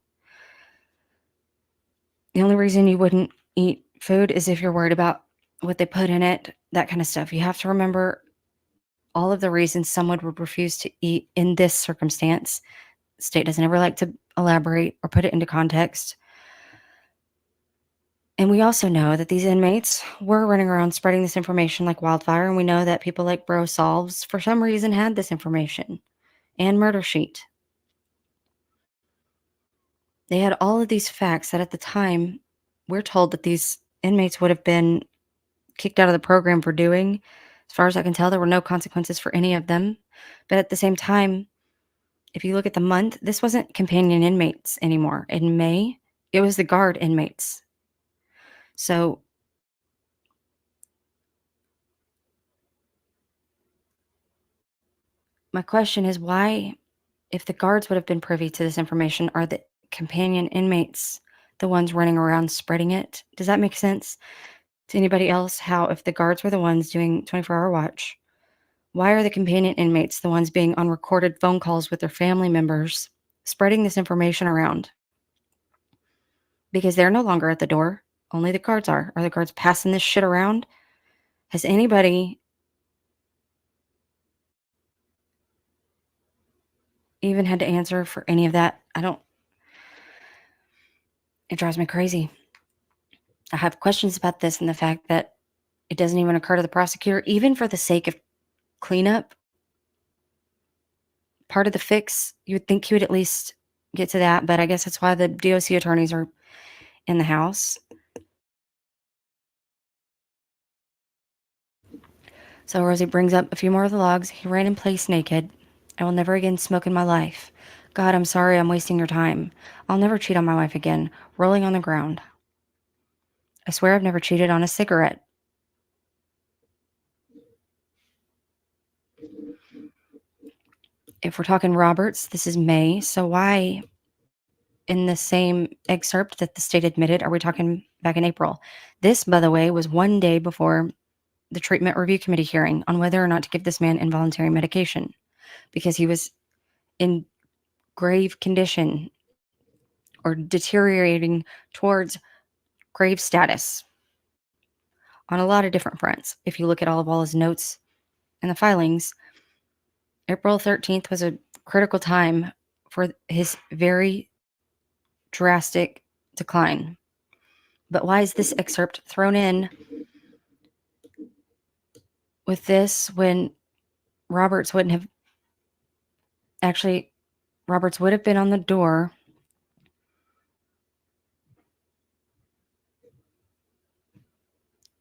The only reason you wouldn't eat food is if you're worried about what they put in it, that kind of stuff. You have to remember all of the reasons someone would refuse to eat in this circumstance. The state doesn't ever like to elaborate or put it into context. And we also know that these inmates were running around spreading this information like wildfire, and we know that people like Bro Solves, for some reason, had this information. And Murder Sheet. They had all of these facts that at the time, we're told that these inmates would have been kicked out of the program for doing. As far as I can tell, there were no consequences for any of them. But at the same time, if you look at the month, this wasn't companion inmates anymore. In May, it was the guard inmates. So my question is, why, if the guards would have been privy to this information, are the companion inmates the ones running around spreading it? Does that make sense to anybody else? How, if the guards were the ones doing 24-hour watch, why are the companion inmates the ones being on recorded phone calls with their family members spreading this information around? Because they're no longer at the door. Only the guards are. Are the guards passing this shit around? Has anybody even had to answer for any of that? It drives me crazy. I have questions about this and the fact that it doesn't even occur to the prosecutor, even for the sake of cleanup. Part of the fix, you would think he would at least get to that, but I guess that's why the DOC attorneys are in the house. So Rosie brings up a few more of the logs. He ran in place naked. I will never again smoke in my life. God, I'm sorry I'm wasting your time. I'll never cheat on my wife again. Rolling on the ground. I swear I've never cheated on a cigarette. If we're talking Roberts, this is May, so why in the same excerpt that the state admitted are we talking back in April? This, by the way, was one day before the treatment review committee hearing on whether or not to give this man involuntary medication because he was in grave condition or deteriorating towards grave status on a lot of different fronts. If you look at all of his notes and the filings, April 13th was a critical time for his very drastic decline. But why is this excerpt thrown in with this when Roberts would have been on the door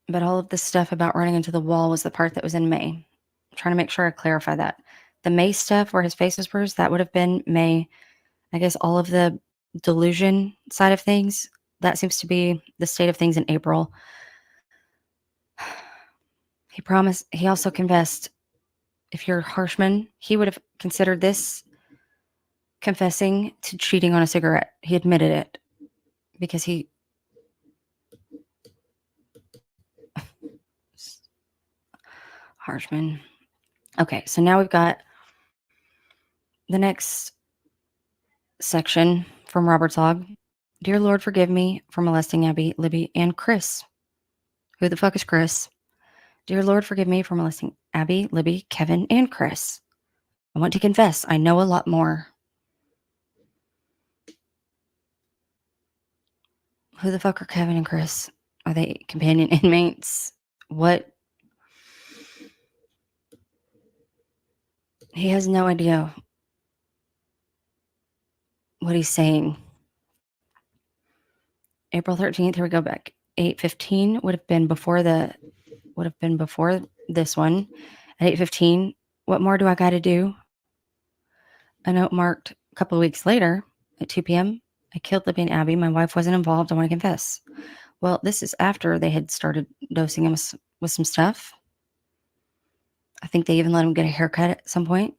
but all of this stuff about running into the wall was the part that was in May. I'm trying to make sure I clarify that. The May stuff where his face was bruised, that would have been May. I guess all of the delusion side of things, that seems to be the state of things in April. He also confessed. If you're Harshman, he would have considered this confessing to cheating on a cigarette. He admitted it because he Harshman. Okay, so now we've got the next section from Robert's log. Dear Lord, forgive me for molesting Abby, Libby, and Chris. Who the fuck is Chris? Dear Lord, forgive me for molesting Abby, Libby, Kevin, and Chris. I want to confess. I know a lot more. Who the fuck are Kevin and Chris? Are they companion inmates? What? He has no idea what he's saying. April 13th, here we go back. 8:15 would have been before this one. At 8:15, what more do I got to do? A note marked a couple of weeks later at 2 p.m. I killed Libby and Abby. My wife wasn't involved. I want to confess. Well, this is after they had started dosing him with some stuff. I think they even let him get a haircut at some point.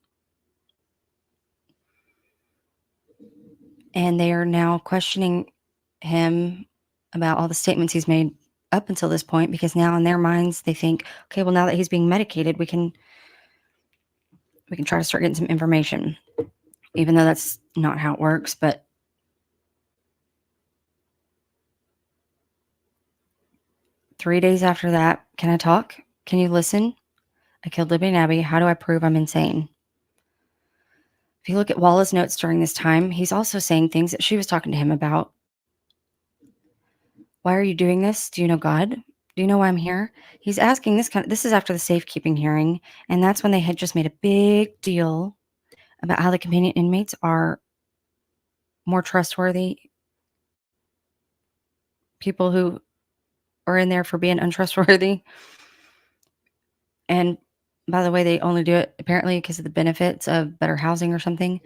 And they are now questioning him about all the statements he's made up until this point, because now in their minds they think, okay, well, now that he's being medicated, we can try to start getting some information, even though that's not how it works. But "3 days after that, can I talk? Can you listen? I killed Libby and Abby. How do I prove I'm insane?" If you look at Wallace's notes during this time, he's also saying things that she was talking to him about. Why are you doing this? Do you know God? Do you know why I'm here? He's asking this is after the safekeeping hearing, and that's when they had just made a big deal about how the companion inmates are more trustworthy people who are in there for being untrustworthy. And by the way, they only do it apparently because of the benefits of better housing or something.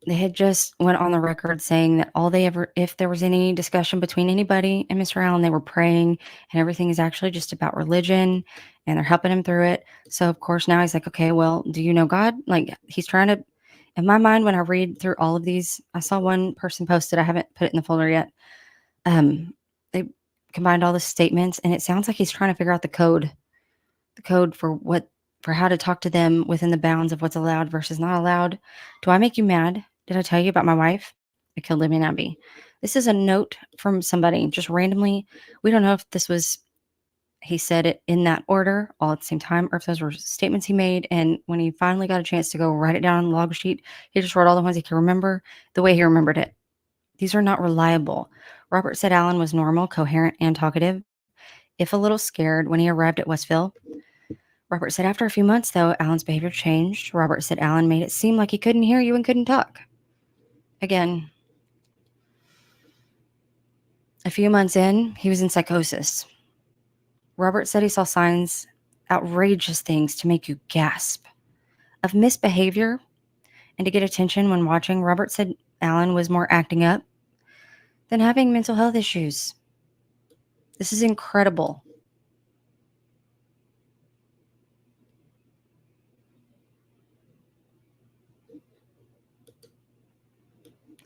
They had just went on the record saying that if there was any discussion between anybody and Mr. Allen, they were praying, and everything is actually just about religion, and they're helping him through it. So of course now he's like, okay, well, do you know God? Like, he's trying to, in my mind, when I read through all of these, I saw one person posted, I haven't put it in the folder yet. They combined all the statements, and it sounds like he's trying to figure out the code for how to talk to them within the bounds of what's allowed versus not allowed. Do I make you mad? Did I tell you about my wife? I killed Libby and Abby. This is a note from somebody just randomly. We don't know if he said it in that order all at the same time, or if those were statements he made. And when he finally got a chance to go write it down on the log sheet, he just wrote all the ones he could remember the way he remembered it. These are not reliable. Robert said Alan was normal, coherent, and talkative, if a little scared when he arrived at Westville. Robert said after a few months, though, Alan's behavior changed. Robert said Alan made it seem like he couldn't hear you and couldn't talk. Again, a few months in, he was in psychosis. Robert said he saw signs, outrageous things to make you gasp, of misbehavior and to get attention when watching. Robert said Alan was more acting up than having mental health issues. This is incredible.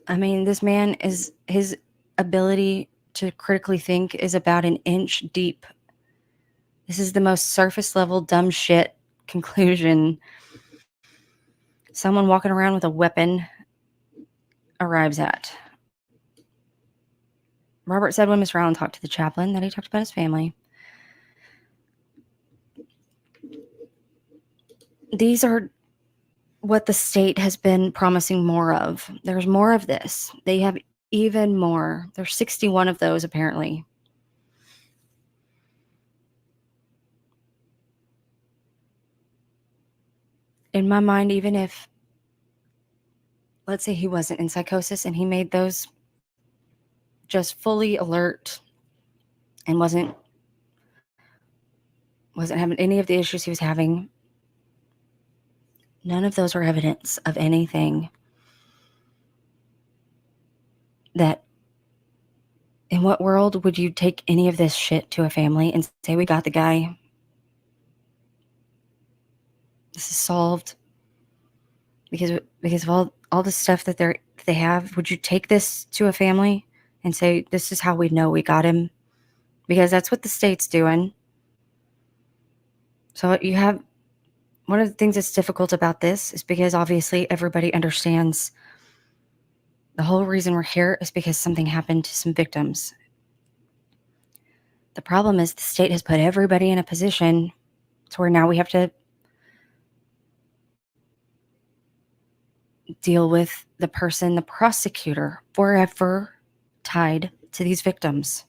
I mean, this man is, his ability to critically think is about an inch deep. This is the most surface level dumb shit conclusion someone walking around with a weapon arrives at. Robert said when Miss Rowland talked to the chaplain that he talked about his family. These are what the state has been promising more of. There's more of this. They have even more. There's 61 of those, apparently. In my mind, even if, let's say he wasn't in psychosis and he made those just fully alert and wasn't having any of the issues he was having, none of those are evidence of anything that, in what world would you take any of this shit to a family and say, we got the guy, this is solved because of all the stuff that they have? Would you take this to a family and say, this is how we know we got him? Because that's what the state's doing. So you have, one of the things that's difficult about this is because obviously everybody understands the whole reason we're here is because something happened to some victims. The problem is the state has put everybody in a position to where now we have to deal with the person, the prosecutor, forever tied to these victims.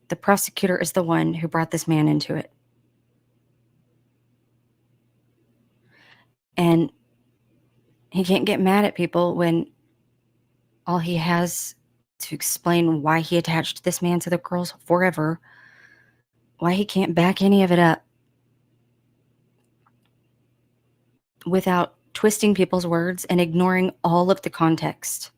The prosecutor is the one who brought this man into it. And he can't get mad at people when all he has to explain why he attached this man to the girls forever, why he can't back any of it up without twisting people's words and ignoring all of the context.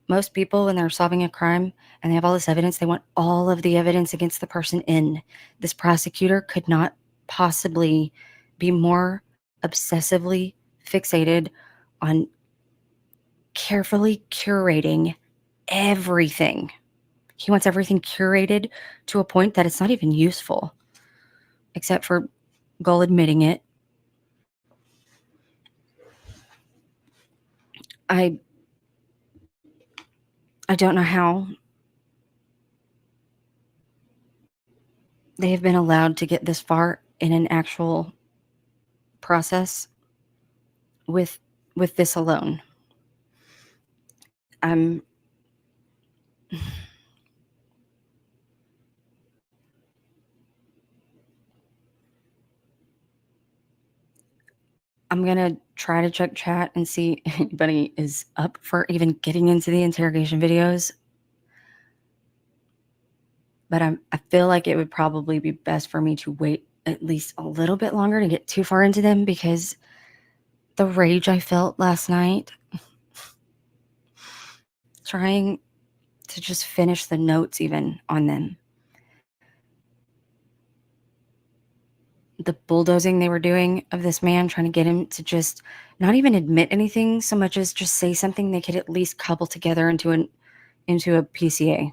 Most people, when they're solving a crime and they have all this evidence, they want all of the evidence against the person in. This prosecutor could not possibly be more obsessively fixated on carefully curating everything. He wants everything curated to a point that it's not even useful, except for Gull admitting it. I don't know how they have been allowed to get this far in an actual process with this alone. I'm gonna try to check chat and see if anybody is up for even getting into the interrogation videos. But I feel like it would probably be best for me to wait at least a little bit longer to get too far into them, because the rage I felt last night trying to just finish the notes even on them. The bulldozing they were doing of this man, trying to get him to just not even admit anything so much as just say something they could at least cobble together into a PCA.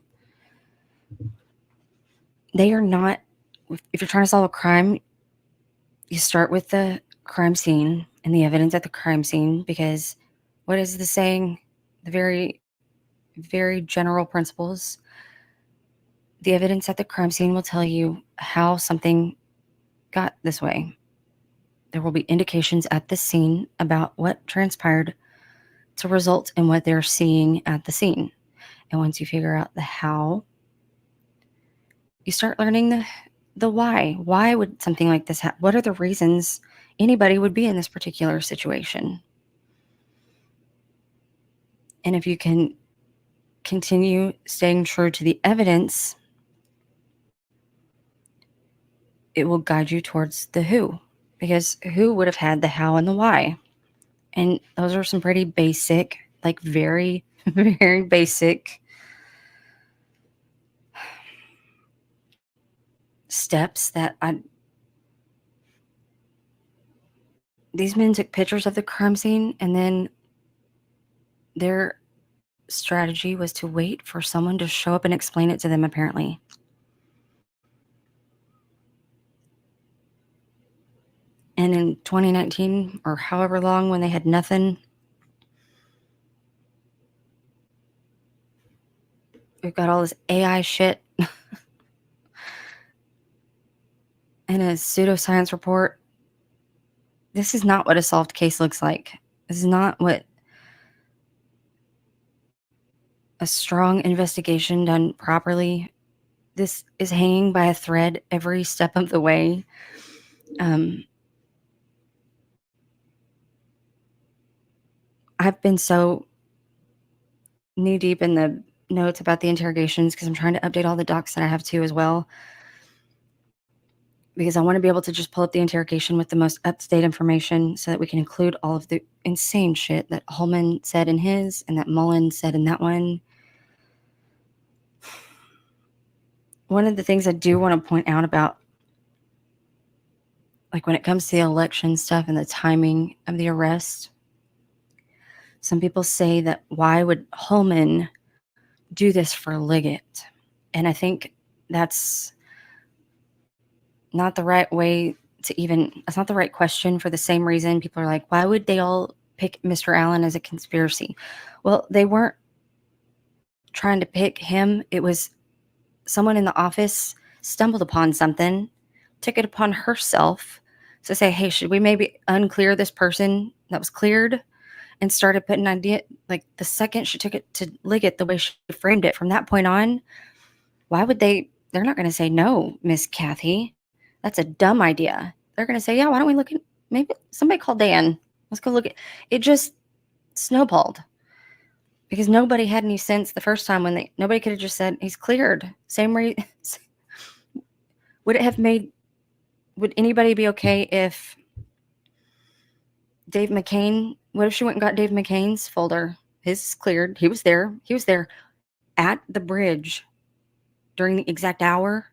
They are not, if you're trying to solve a crime, you start with the crime scene and the evidence at the crime scene, because what is the saying? The very, very general principles. The evidence at the crime scene will tell you how something got this way. There will be indications at the scene about what transpired to result in what they're seeing at the scene. And once you figure out the how, you start learning the why. Why would something like this happen? What are the reasons anybody would be in this particular situation? And if you can continue staying true to the evidence, it will guide you towards the who, because who would have had the how and the why? And those are some pretty basic, like very, very basic steps that these men took pictures of the crime scene, and then their strategy was to wait for someone to show up and explain it to them, apparently. And in 2019, or however long, when they had nothing, we've got all this AI shit and a pseudoscience report. This is not what a solved case looks like. This is not what a strong investigation done properly. This is hanging by a thread every step of the way. I've been so knee deep in the notes about the interrogations because I'm trying to update all the docs that I have too as well. Because I want to be able to just pull up the interrogation with the most up-to-date information so that we can include all of the insane shit that Holman said in his and that Mullen said in that one. One of the things I do want to point out about, like when it comes to the election stuff and the timing of the arrest, some people say that why would Holman do this for Liggett? And I think that's not the right way to even, that's not the right question for the same reason people are like, why would they all pick Mr. Allen as a conspiracy? Well, they weren't trying to pick him. It was someone in the office stumbled upon something, took it upon herself to say, hey, should we maybe unclear this person that was cleared? And started putting idea, like the second she took it to Liggett, the way she framed it from that point on, why would they're not going to say, no, Miss Kathy, that's a dumb idea. They're going to say, yeah, why don't we look at, maybe somebody call Dan. Let's go look at it. Just snowballed because nobody had any sense the first time when nobody could have just said he's cleared. Same way. Would anybody be okay if Dave McCain, what if she went and got Dave McCain's folder? His is cleared. He was there. He was there at the bridge during the exact hour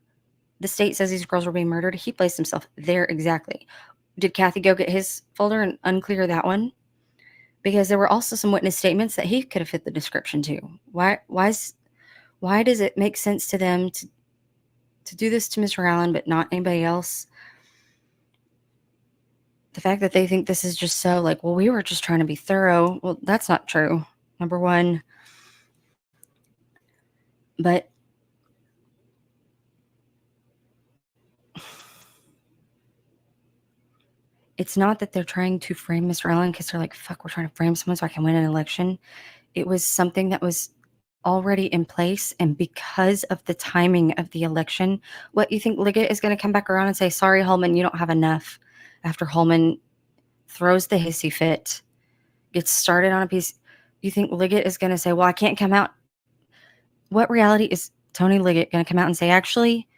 the state says these girls were being murdered. He placed himself there exactly. Did Kathy go get his folder and unclear that one? Because there were also some witness statements that he could have fit the description to. Why does it make sense to them to do this to Mr. Allen but not anybody else? The fact that they think this is just so like, well, we were just trying to be thorough. Well, that's not true, number one. But it's not that they're trying to frame Mr. Allen because they're like, fuck, we're trying to frame someone so I can win an election. It was something that was already in place. And because of the timing of the election, what you think Liggett is going to come back around and say, sorry, Holman, you don't have enough, after Holman throws the hissy fit, gets started on a piece. You think Liggett is going to say, well, I can't come out. What reality is Tony Liggett going to come out and say, actually,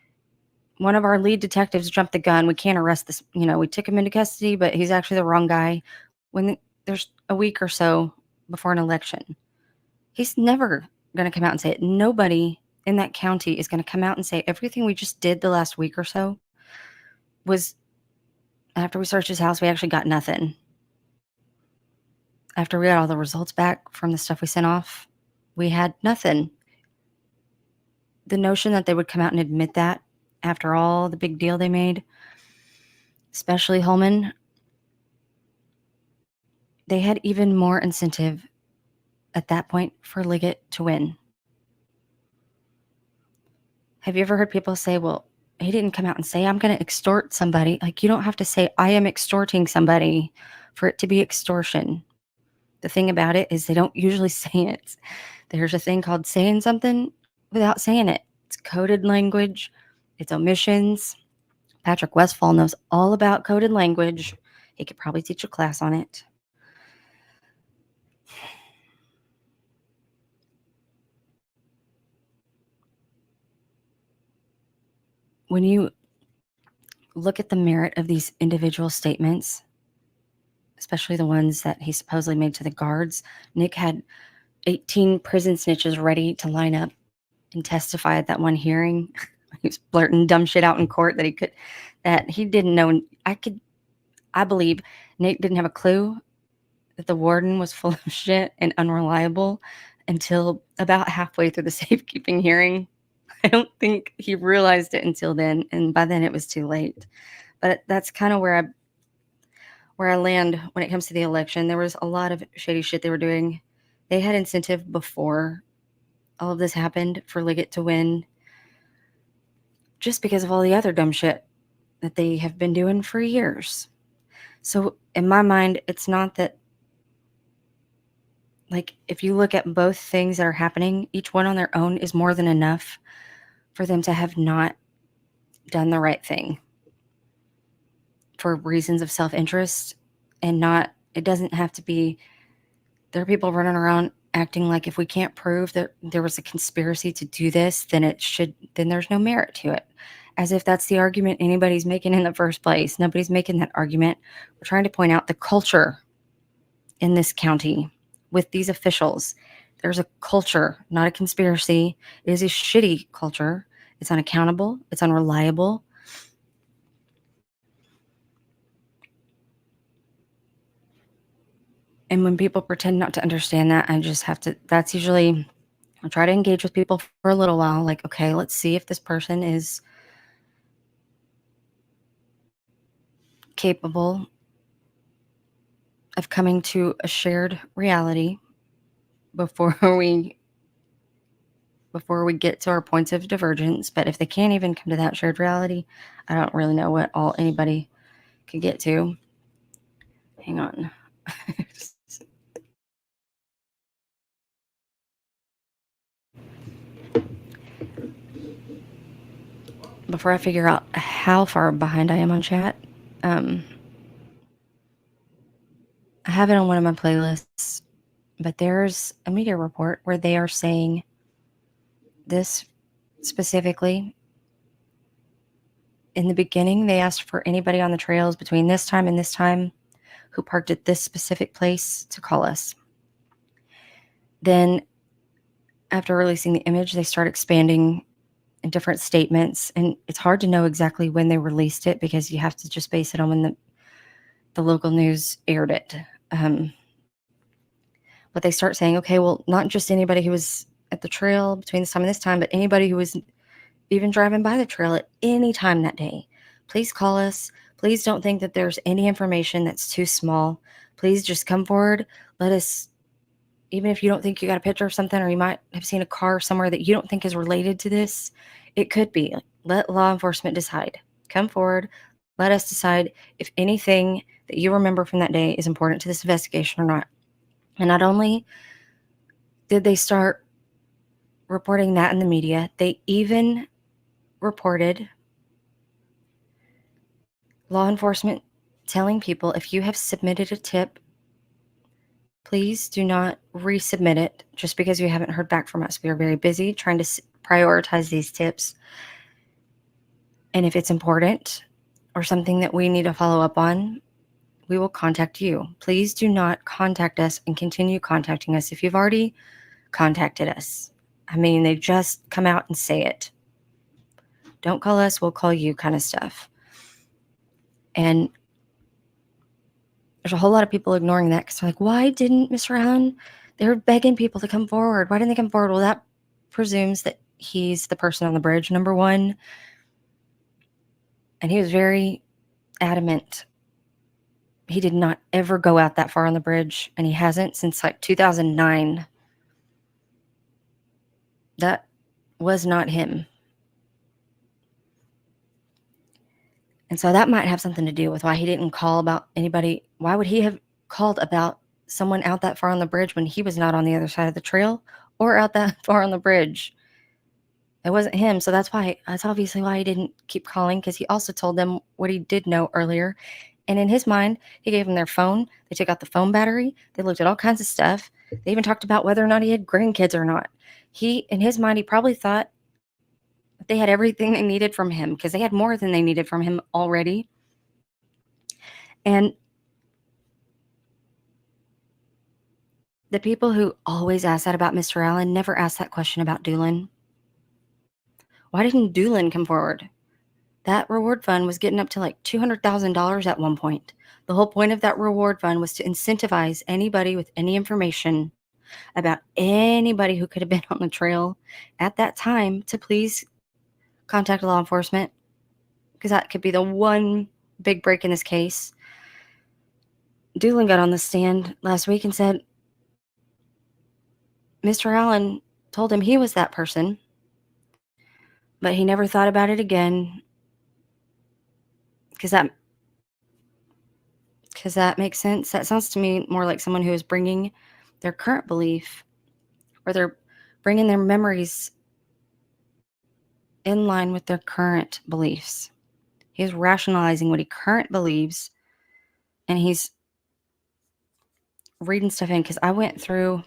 one of our lead detectives jumped the gun. We can't arrest this. We took him into custody, but he's actually the wrong guy. When there's a week or so before an election, he's never going to come out and say it. Nobody in that county is going to come out and say everything we just did the last week or so was, after we searched his house, we actually got nothing. After we got all the results back from the stuff we sent off, we had nothing. The notion that they would come out and admit that after all the big deal they made, especially Holman, they had even more incentive at that point for Liggett to win. Have you ever heard people say, well, he didn't come out and say, I'm going to extort somebody. Like, you don't have to say, I am extorting somebody for it to be extortion. The thing about it is they don't usually say it. There's a thing called saying something without saying it. It's coded language. It's omissions. Patrick Westphal knows all about coded language. He could probably teach a class on it. When you look at the merit of these individual statements, especially the ones that he supposedly made to the guards, Nick had 18 prison snitches ready to line up and testify at that one hearing. He was blurting dumb shit out in court that he didn't know. I believe Nate didn't have a clue that the warden was full of shit and unreliable until about halfway through the safekeeping hearing. I don't think he realized it until then, and by then it was too late. But that's kind of where I land when it comes to the election. There was a lot of shady shit they were doing. They had incentive before all of this happened for Liggett to win, just because of all the other dumb shit that they have been doing for years. So in my mind, it's not that, like, if you look at both things that are happening, each one on their own is more than enough for them to have not done the right thing for reasons of self-interest, and not, it doesn't have to be, there are people running around acting like if we can't prove that there was a conspiracy to do this, then there's no merit to it. As if that's the argument anybody's making in the first place. Nobody's making that argument. We're trying to point out the culture in this county with these officials. There's a culture, not a conspiracy. It is a shitty culture. It's unaccountable. It's unreliable. And when people pretend not to understand that, I just have to, that's usually, I'll try to engage with people for a little while. Like, okay, let's see if this person is capable of coming to a shared reality before we get to our points of divergence. But if they can't even come to that shared reality, I don't really know what all anybody can get to. Hang on. Before I figure out how far behind I am on chat, I have it on one of my playlists, but there's a media report where they are saying this specifically. In the beginning, they asked for anybody on the trails between this time and this time who parked at this specific place to call us. Then, after releasing the image, they start expanding in different statements, and it's hard to know exactly when they released it because you have to just base it on when the local news aired it. But they start saying, okay, well, not just anybody who was at the trail between this time and this time, but anybody who was even driving by the trail at any time that day. Please call us. Please don't think that there's any information that's too small. Please just come forward. Let us, even if you don't think you got a picture of something, or you might have seen a car somewhere that you don't think is related to this, it could be. Let law enforcement decide. Come forward. Let us decide if anything that you remember from that day is important to this investigation or not. And not only did they start reporting that in the media, they even reported law enforcement telling people, if you have submitted a tip, please do not resubmit it just because you haven't heard back from us. We are very busy trying to prioritize these tips. And if it's important or something that we need to follow up on, we will contact you. Please do not contact us and continue contacting us if you've already contacted us. I mean, they just come out and say it. Don't call us, we'll call you kind of stuff. And there's a whole lot of people ignoring that because they're like, why didn't Mr. Allen? They're begging people to come forward. Why didn't they come forward? Well, that presumes that he's the person on the bridge, number one. And he was very adamant. He did not ever go out that far on the bridge, and he hasn't since like 2009. That was not him. And so that might have something to do with why he didn't call about anybody. Why would he have called about someone out that far on the bridge when he was not on the other side of the trail or out that far on the bridge. It wasn't him, so that's obviously why he didn't keep calling, because he also told them what he did know earlier. And in his mind, he gave them their phone. They took out the phone battery. They looked at all kinds of stuff. They even talked about whether or not he had grandkids or not. In his mind, he probably thought that they had everything they needed from him, because they had more than they needed from him already. And the people who always ask that about Mr. Allen never asked that question about Doolin. Why didn't Doolin come forward? That reward fund was getting up to like $200,000 at one point. The whole point of that reward fund was to incentivize anybody with any information about anybody who could have been on the trail at that time to please contact law enforcement, because that could be the one big break in this case. Doolin got on the stand last week and said Mr. Allen told him he was that person, but he never thought about it again, because that makes sense. That sounds to me more like someone who is bringing their current belief, or they're bringing their memories in line with their current beliefs. He's rationalizing what he current believes, and he's reading stuff in, because I went through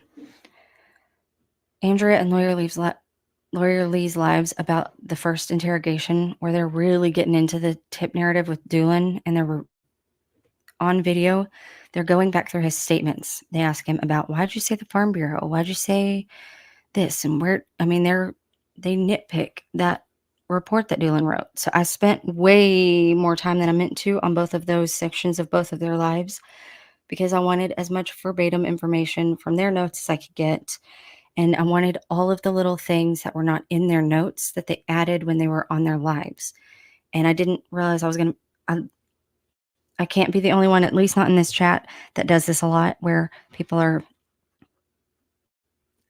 Andrea and Lawyer Lee's lives about the first interrogation, where they're really getting into the tip narrative with Doolin, and they're on video. They're going back through his statements. They ask him about, why'd you say the Farm Bureau? Why'd you say this? And where? I mean, they nitpick that report that Doolin wrote. So I spent way more time than I meant to on both of those sections of both of their lives, because I wanted as much verbatim information from their notes as I could get. And I wanted all of the little things that were not in their notes that they added when they were on their lives. And I didn't realize I can't be the only one, at least not in this chat, that does this a lot, where people are,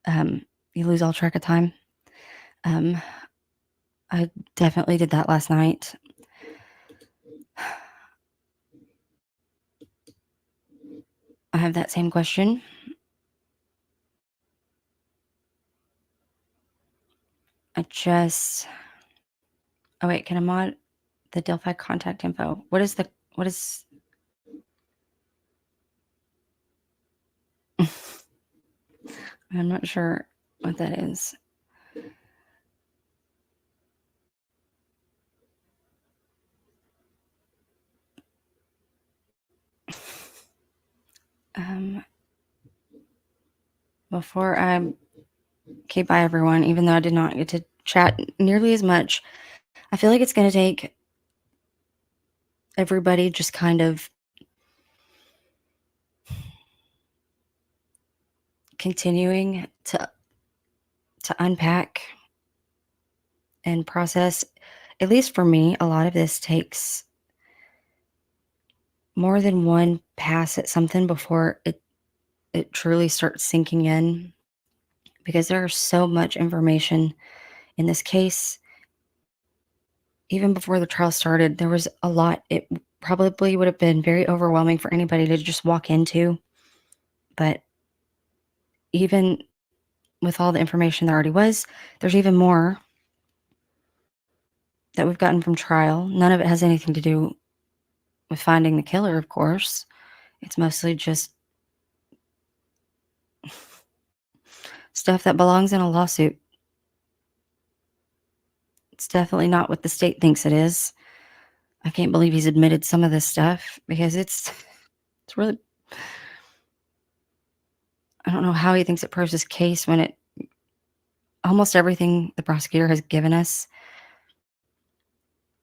you lose all track of time. I definitely did that last night. I have that same question. Oh wait, can I mod the Delphi contact info? What is I'm not sure what that is. Before I okay, bye everyone, even though I did not get to chat nearly as much, I feel like it's going to take everybody just kind of continuing to unpack and process. At least for me, a lot of this takes more than one pass at something before it truly starts sinking in, because there's so much information in this case. Even before the trial started, there was a lot. It probably would have been very overwhelming for anybody to just walk into. But even with all the information there already was, there's even more that we've gotten from trial. None of it has anything to do with finding the killer, of course. It's mostly just stuff that belongs in a lawsuit. It's definitely not what the state thinks it is. I can't believe he's admitted some of this stuff, because it's really, I don't know how he thinks it proves his case when almost everything the prosecutor has given us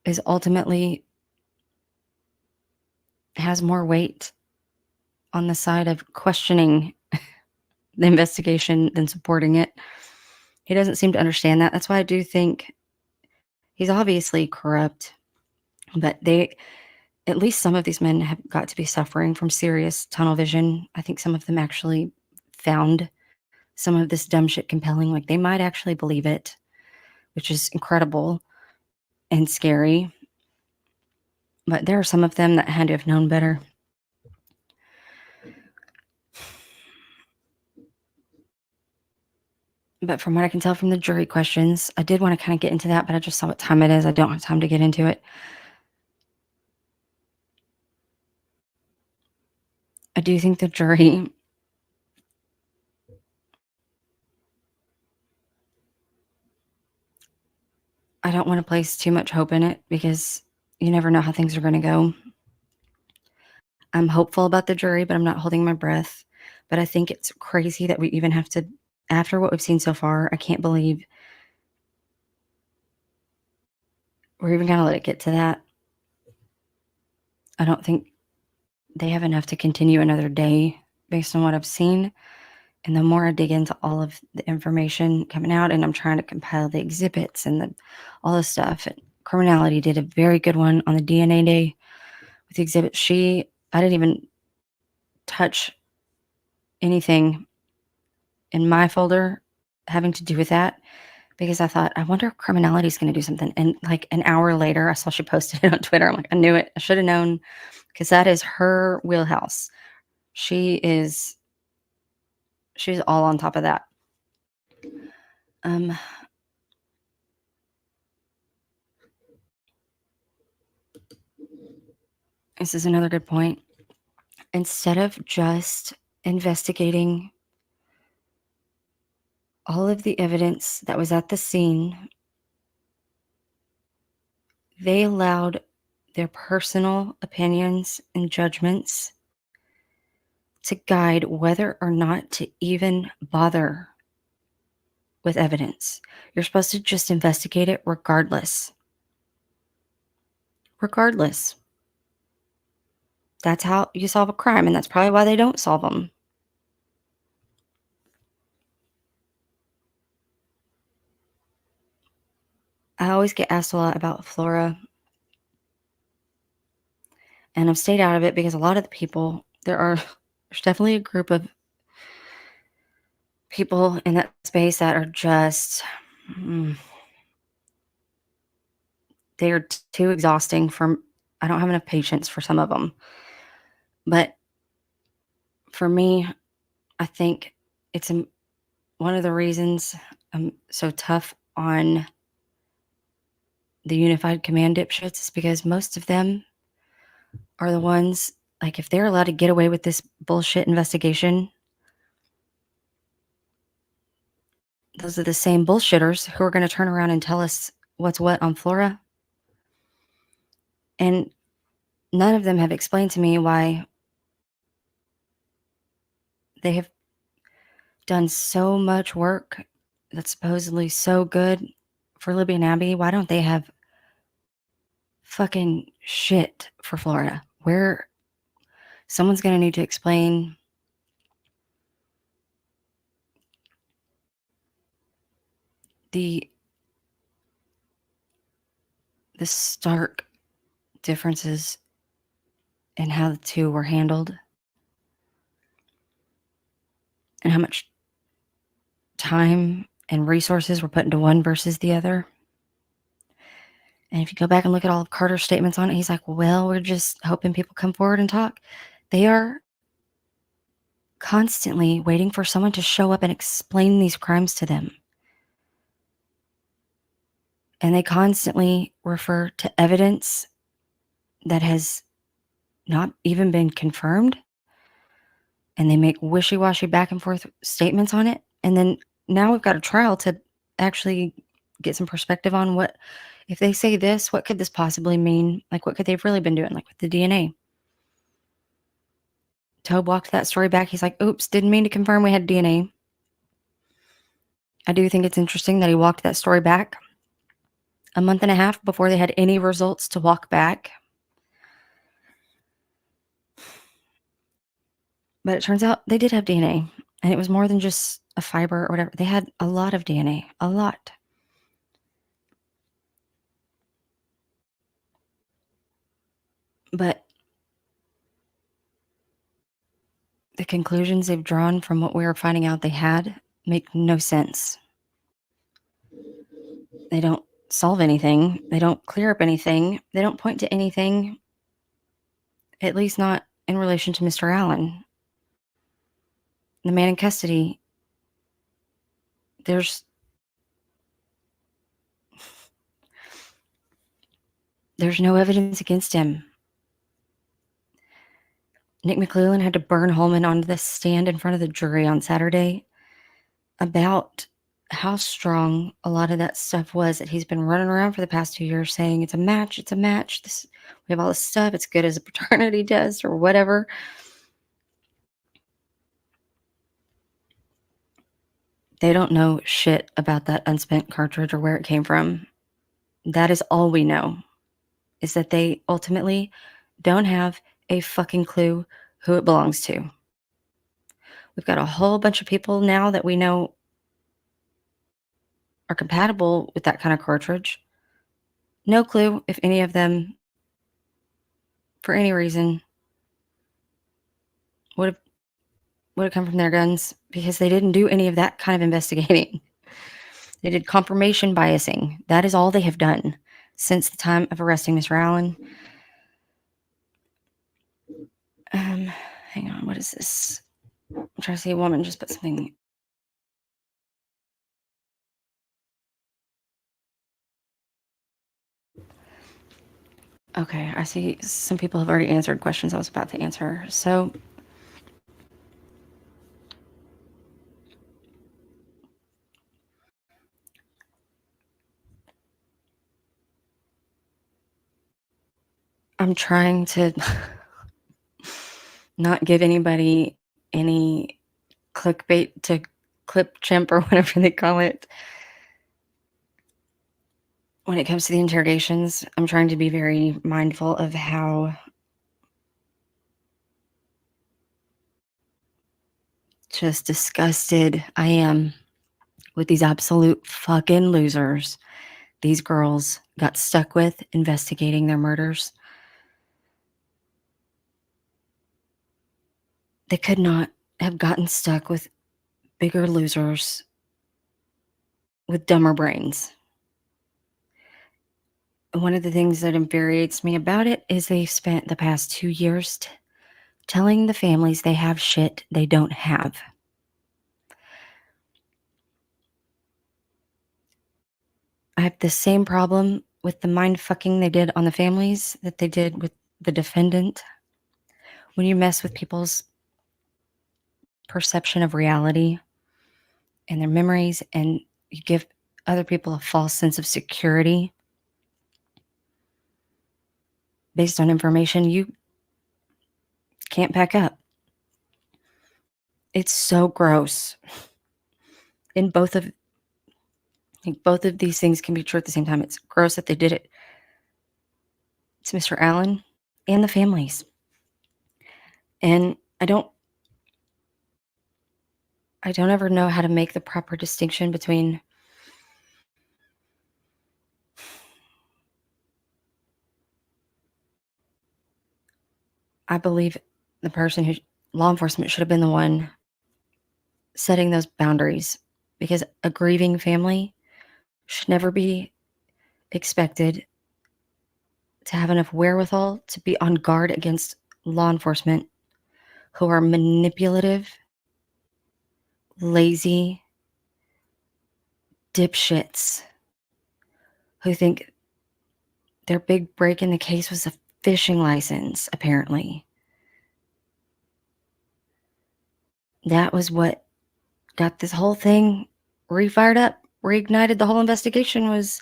is ultimately has more weight on the side of questioning the investigation than supporting it. He doesn't seem to understand that. That's why I do think he's obviously corrupt, but at least some of these men have got to be suffering from serious tunnel vision. I think some of them actually found some of this dumb shit compelling. Like, they might actually believe it, which is incredible and scary. But there are some of them that had to have known better. But from what I can tell from the jury questions, I did want to kind of get into that, but I just saw what time it is. I don't have time to get into it. I do think the jury, I don't want to place too much hope in it because you never know how things are going to go. I'm hopeful about the jury, but I'm not holding my breath. But I think it's crazy that we even have to, after what we've seen so far, I can't believe we're even going to let it get to that. I don't think they have enough to continue another day based on what I've seen. And the more I dig into all of the information coming out, and I'm trying to compile the exhibits and all this stuff, and Criminality did a very good one on the DNA day with the exhibit. I didn't even touch anything in my folder having to do with that because I thought, I wonder if Criminality is going to do something. And like an hour later, I saw she posted it on Twitter. I'm like, I knew it. I should have known because that is her wheelhouse. She's all on top of that. This is another good point. Instead of just investigating all of the evidence that was at the scene, they allowed their personal opinions and judgments to guide whether or not to even bother with evidence. You're supposed to just investigate it regardless. Regardless. That's how you solve a crime, and that's probably why they don't solve them. I always get asked a lot about Flora, and I've stayed out of it because a lot of the people, there's definitely a group of people in that space that are just, they are too exhausting I don't have enough patience for some of them. But for me, I think it's one of the reasons I'm so tough on the Unified Command dipshits is because most of them are the ones, like, if they're allowed to get away with this bullshit investigation, those are the same bullshitters who are going to turn around and tell us what's what on Flora. And none of them have explained to me why they have done so much work that's supposedly so good for Libby and Abby. Why don't they have fucking shit for Florida? Where someone's going to need to explain the stark differences in how the two were handled and how much time and resources were put into one versus the other. And if you go back and look at all of Carter's statements on it, he's like, well, we're just hoping people come forward and talk. They are constantly waiting for someone to show up and explain these crimes to them. And they constantly refer to evidence that has not even been confirmed. And they make wishy-washy back and forth statements on it. And then now we've got a trial to actually get some perspective on what, if they say this, what could this possibly mean? Like, what could they have really been doing? Like with the DNA. Tobe walked that story back. He's like, oops, didn't mean to confirm we had DNA. I do think it's interesting that he walked that story back a month and a half before they had any results to walk back. But it turns out they did have DNA, and it was more than just a fiber or whatever. They had a lot of DNA, a lot. But the conclusions they've drawn from what we were finding out they had make no sense. They don't solve anything. They don't clear up anything. They don't point to anything, at least not in relation to Mr. Allen. The man in custody There's no evidence against him. Nick McClellan had to burn Holman onto the stand in front of the jury on Saturday about how strong a lot of that stuff was that he's been running around for the past 2 years saying it's a match, we have all this stuff, it's good as a paternity test or whatever. They don't know shit about that unspent cartridge or where it came from. That is all we know, is that they ultimately don't have a fucking clue who it belongs to. We've got a whole bunch of people now that we know are compatible with that kind of cartridge. No clue if any of them, for any reason, would have come from their guns, because they didn't do any of that kind of investigating. They did confirmation biasing. That is all they have done since the time of arresting Mr. Allen. Hang on, what is this? I'm trying to see a woman just put something. Okay, I see some people have already answered questions I was about to answer. So, I'm trying to not give anybody any clickbait to clip chimp or whatever they call it. When it comes to the interrogations, I'm trying to be very mindful of how just disgusted I am with these absolute fucking losers these girls got stuck with investigating their murders. They could not have gotten stuck with bigger losers with dumber brains. One of the things that infuriates me about it is they spent the past 2 years telling the families they have shit they don't have. I have the same problem with the mind fucking they did on the families that they did with the defendant. When you mess with people's perception of reality and their memories, and you give other people a false sense of security based on information you can't back up. It's so gross. In both of these things can be true at the same time. It's gross that they did it to Mr. Allen and the families. And I don't ever know how to make the proper distinction between I believe the person who law enforcement should have been the one setting those boundaries, because a grieving family should never be expected to have enough wherewithal to be on guard against law enforcement who are manipulative, lazy dipshits who think their big break in the case was a fishing license, apparently. That was what got this whole thing refired up, reignited the whole investigation, was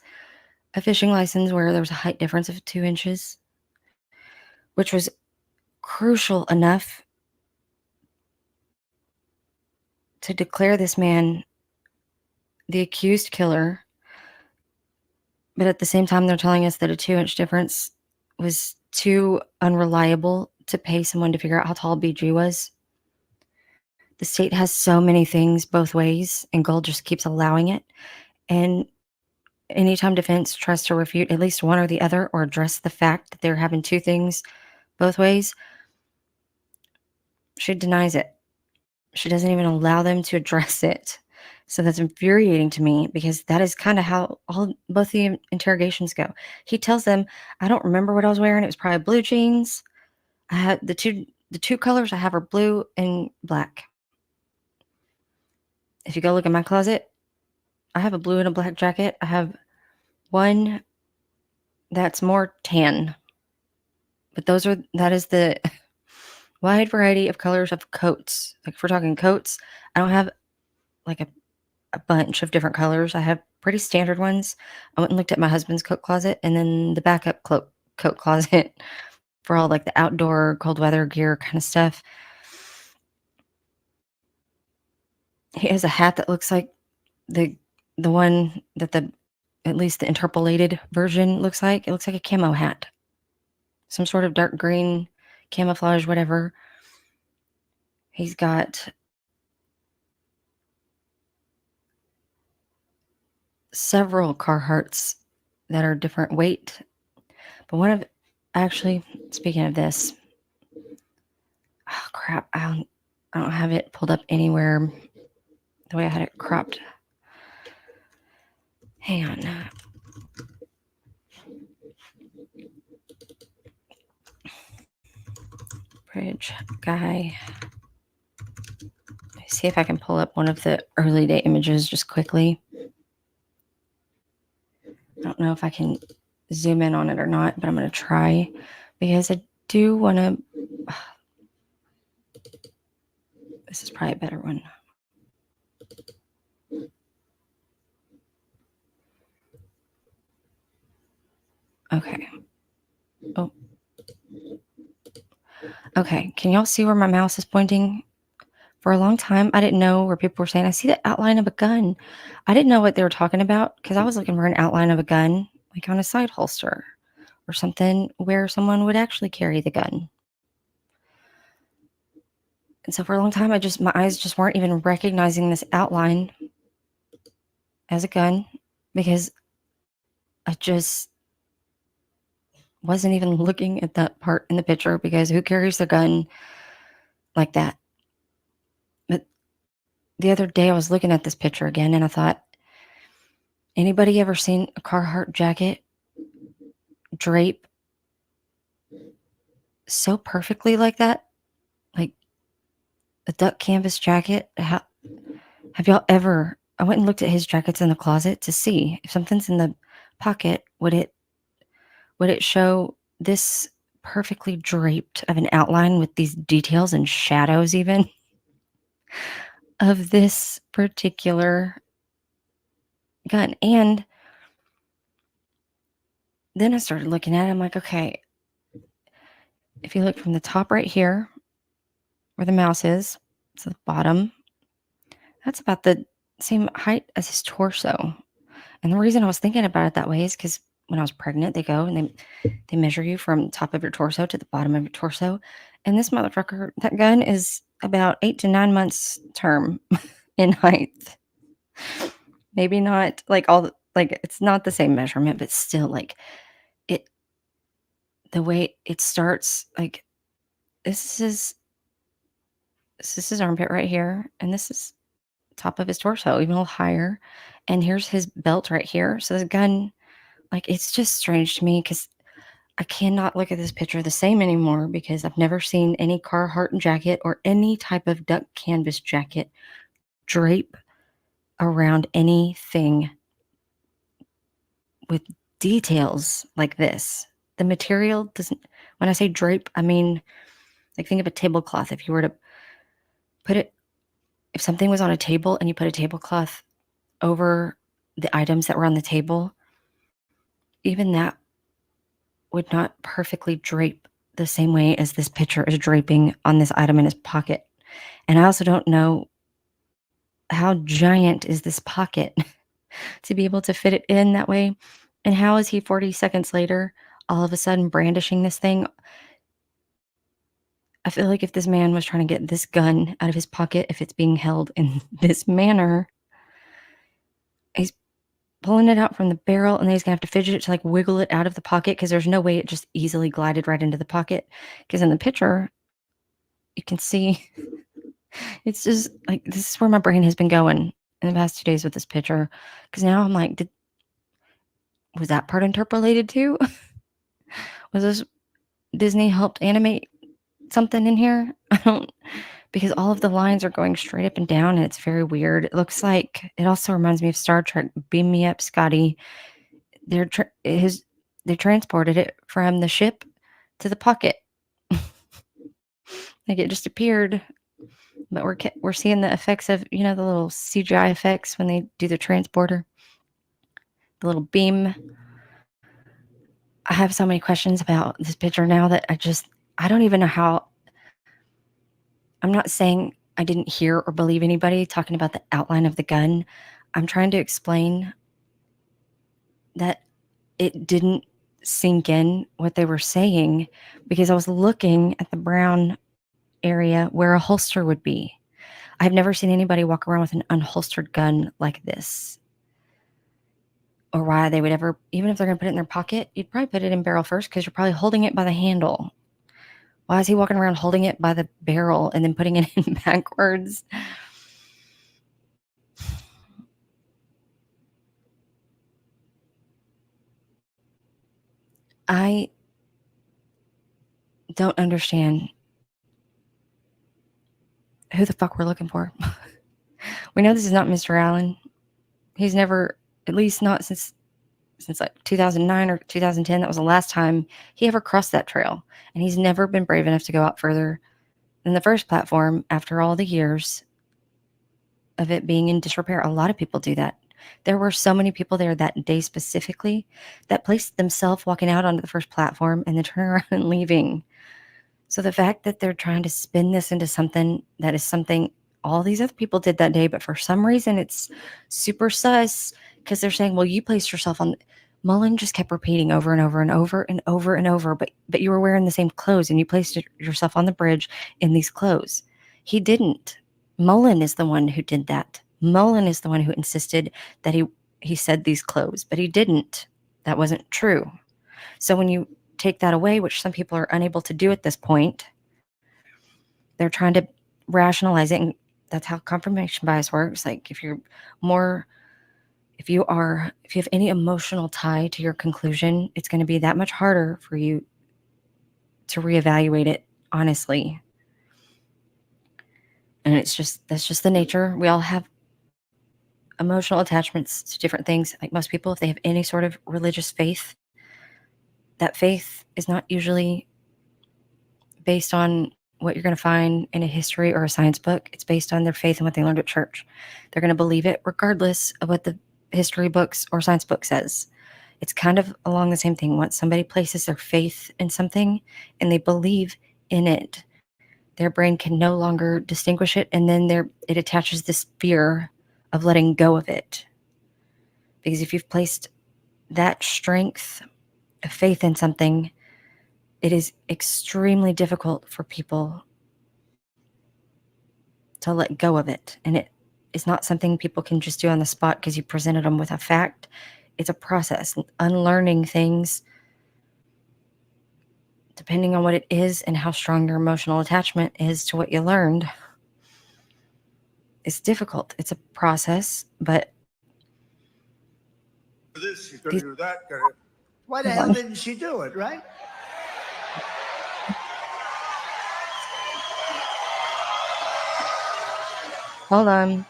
a fishing license where there was a height difference of 2 inches, which was crucial enough to declare this man the accused killer. But at the same time, they're telling us that a 2-inch difference was too unreliable to pay someone to figure out how tall BG was. The state has so many things both ways, and Gold just keeps allowing it. And anytime defense tries to refute at least one or the other, or address the fact that they're having 2 things both ways, she denies it. She doesn't even allow them to address it. So that's infuriating to me, because that is kind of how both the interrogations go. He tells them, I don't remember what I was wearing. It was probably blue jeans. I had the two colors I have are blue and black. If you go look in my closet, I have a blue and a black jacket. I have one that's more tan, but that is the wide variety of colors of coats. Like if we're talking coats, I don't have like a bunch of different colors. I have pretty standard ones. I went and looked at my husband's coat closet and then the backup coat closet for all like the outdoor cold weather gear kind of stuff. He has a hat that looks like the one that at least the interpolated version looks like. It looks like a camo hat. Some sort of dark green camouflage, whatever. He's got several Carhartts that are different weight. But actually, speaking of this, oh crap, I don't have it pulled up anywhere the way I had it cropped. Hang on. Bridge guy. Let me see if I can pull up one of the early day images just quickly. I don't know if I can zoom in on it or not, but I'm going to try because I do want to. This is probably a better one. Okay. Oh. Okay. Can y'all see where my mouse is pointing? For a long time, I didn't know where people were saying, I see the outline of a gun. I didn't know what they were talking about because I was looking for an outline of a gun, like on a side holster or something where someone would actually carry the gun. And so for a long time, my eyes just weren't even recognizing this outline as a gun because I just wasn't even looking at that part in the picture because who carries their gun like that? But the other day I was looking at this picture again and I thought, anybody ever seen a Carhartt jacket drape so perfectly like that? Like a duck canvas jacket? Have y'all ever? I went and looked at his jackets in the closet to see if something's in the pocket, would it show this perfectly draped of an outline with these details and shadows even of this particular gun? And then I started looking at it. I'm like, okay, if you look from the top right here where the mouse is to the bottom, that's about the same height as his torso. And the reason I was thinking about it that way is because when I was pregnant, they go and they measure you from top of your torso to the bottom of your torso. And this motherfucker, that gun is about 8 to 9 months term in height. Maybe not like it's not the same measurement, but still like the way it starts, like this is his armpit right here, and this is top of his torso, even a little higher. And here's his belt right here. So the gun, like, it's just strange to me because I cannot look at this picture the same anymore because I've never seen any Carhartt jacket or any type of duck canvas jacket drape around anything with details like this. The material doesn't, when I say drape, I mean, like, think of a tablecloth. If you were to put it, if something was on a table and you put a tablecloth over the items that were on the table, even that would not perfectly drape the same way as this picture is draping on this item in his pocket. And I also don't know how giant is this pocket to be able to fit it in that way. And how is he 40 seconds later all of a sudden brandishing this thing? I feel like if this man was trying to get this gun out of his pocket, if it's being held in this manner, he's pulling it out from the barrel and then he's gonna have to fidget it to like wiggle it out of the pocket because there's no way it just easily glided right into the pocket. Because in the picture, you can see it's just like this is where my brain has been going in the past 2 days with this picture. Because now I'm like, was that part interpolated too? Was this Disney helped animate something in here? I don't because all of the lines are going straight up and down, and it's very weird. It looks like, it also reminds me of Star Trek. Beam me up, Scotty. They transported it from the ship to the pocket. Like it just appeared. But we're seeing the effects of, the little CGI effects when they do the transporter, the little beam. I have so many questions about this picture now that I don't even know how. I'm not saying I didn't hear or believe anybody talking about the outline of the gun. I'm trying to explain that it didn't sink in what they were saying, because I was looking at the brown area where a holster would be. I've never seen anybody walk around with an unholstered gun like this, or why they would ever, even if they're going to put it in their pocket, you'd probably put it in barrel first, because you're probably holding it by the handle. Why is he walking around holding it by the barrel and then putting it in backwards? I don't understand who the fuck we're looking for. We know this is not Mr. Allen. He's never, at least not since like 2009 or 2010. That was the last time he ever crossed that trail. And he's never been brave enough to go out further than the first platform after all the years of it being in disrepair. A lot of people do that. There were so many people there that day specifically that placed themselves walking out onto the first platform and then turning around and leaving. So the fact that they're trying to spin this into something that is something all these other people did that day, but for some reason it's super sus, because they're saying, well, you placed yourself on. Mullen just kept repeating over and over and over and over and over, but you were wearing the same clothes and you placed yourself on the bridge in these clothes. He didn't. Mullen is the one who did that. Mullen is the one who insisted that he said these clothes, but he didn't. That wasn't true. So when you take that away, which some people are unable to do at this point, they're trying to rationalize it, and that's how confirmation bias works. Like if you have any emotional tie to your conclusion, it's going to be that much harder for you to reevaluate it honestly. And that's just the nature. We all have emotional attachments to different things. Like most people, if they have any sort of religious faith, that faith is not usually based on what you're going to find in a history or a science book. It's based on their faith and what they learned at church. They're going to believe it regardless of what the history books or science book says. It's kind of along the same thing. Once somebody places their faith in something and they believe in it, their brain can no longer distinguish it, and then it attaches this fear of letting go of it. Because if you've placed that strength of faith in something, it is extremely difficult for people to let go of it. And it is not something people can just do on the spot because you presented them with a fact. It's a process. Unlearning things, depending on what it is and how strong your emotional attachment is to what you learned, it's difficult. It's a process, but this, she's going to do that. Why the hell didn't she do it, right? Hold on.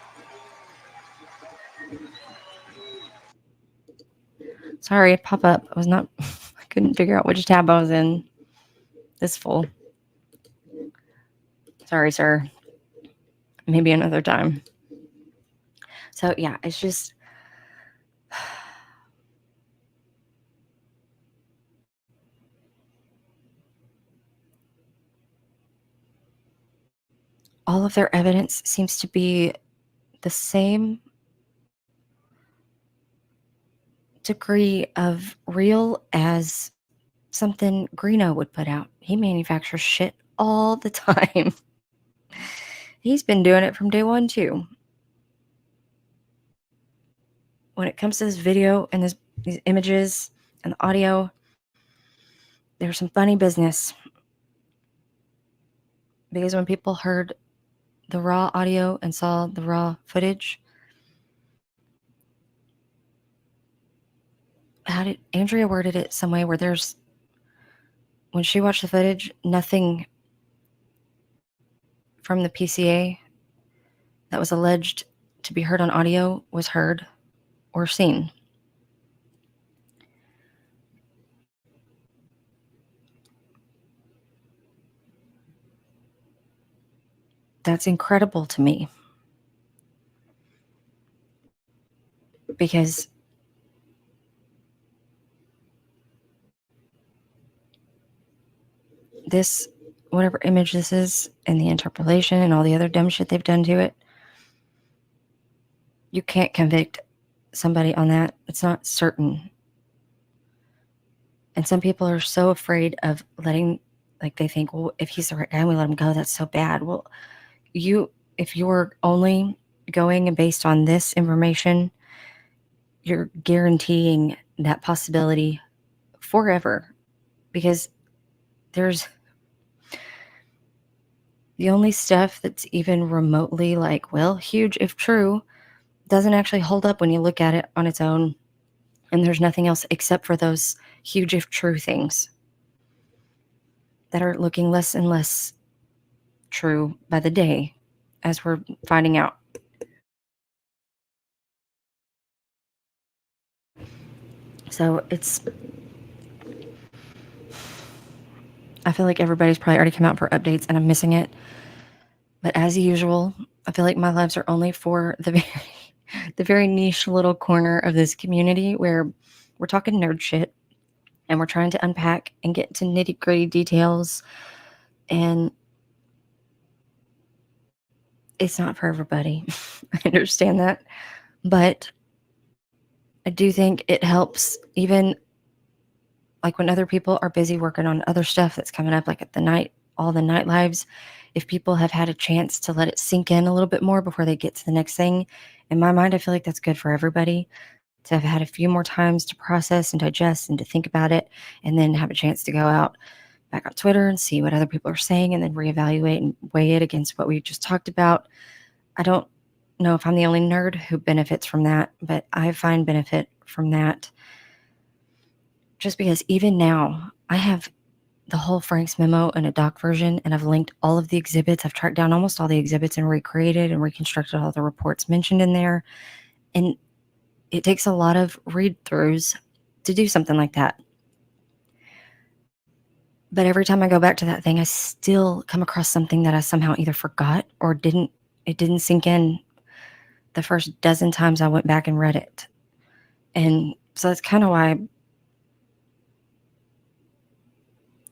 Sorry, it popped up. I couldn't figure out which tab I was in. This full. Sorry, sir. Maybe another time. So yeah, it's just all of their evidence seems to be the same degree of real as something Greeno would put out. He manufactures shit all the time. He's been doing it from day one too. When it comes to this video and these images and the audio, there's some funny business. Because when people heard the raw audio and saw the raw footage, Andrea worded it some way where when she watched the footage, nothing from the PCA that was alleged to be heard on audio was heard or seen. That's incredible to me, because this, whatever image this is, and the interpolation and all the other dumb shit they've done to it, you can't convict somebody on that. It's not certain. And some people are so afraid of letting, like, they think, well, if he's the right guy and we let him go, that's so bad. Well, if you're only going based on this information, you're guaranteeing that possibility forever, because there's the only stuff that's even remotely like, well, huge if true, doesn't actually hold up when you look at it on its own. And there's nothing else except for those huge if true things that are looking less and less true by the day, as we're finding out. So I feel like everybody's probably already come out for updates and I'm missing it. But as usual, I feel like my lives are only for the very niche little corner of this community where we're talking nerd shit and we're trying to unpack and get to nitty-gritty details. And it's not for everybody. I understand that. But I do think it helps, even like when other people are busy working on other stuff that's coming up, like at all the night lives, if people have had a chance to let it sink in a little bit more before they get to the next thing, in my mind, I feel like that's good for everybody to have had a few more times to process and digest and to think about it, and then have a chance to go out back on Twitter and see what other people are saying and then reevaluate and weigh it against what we just talked about. I don't know if I'm the only nerd who benefits from that, but I find benefit from that just because even now I have the whole Frank's memo in a doc version, and I've linked all of the exhibits. I've tracked down almost all the exhibits and recreated and reconstructed all the reports mentioned in there. And it takes a lot of read-throughs to do something like that. But every time I go back to that thing, I still come across something that I somehow either forgot or it didn't sink in the first dozen times I went back and read it. And so that's kind of why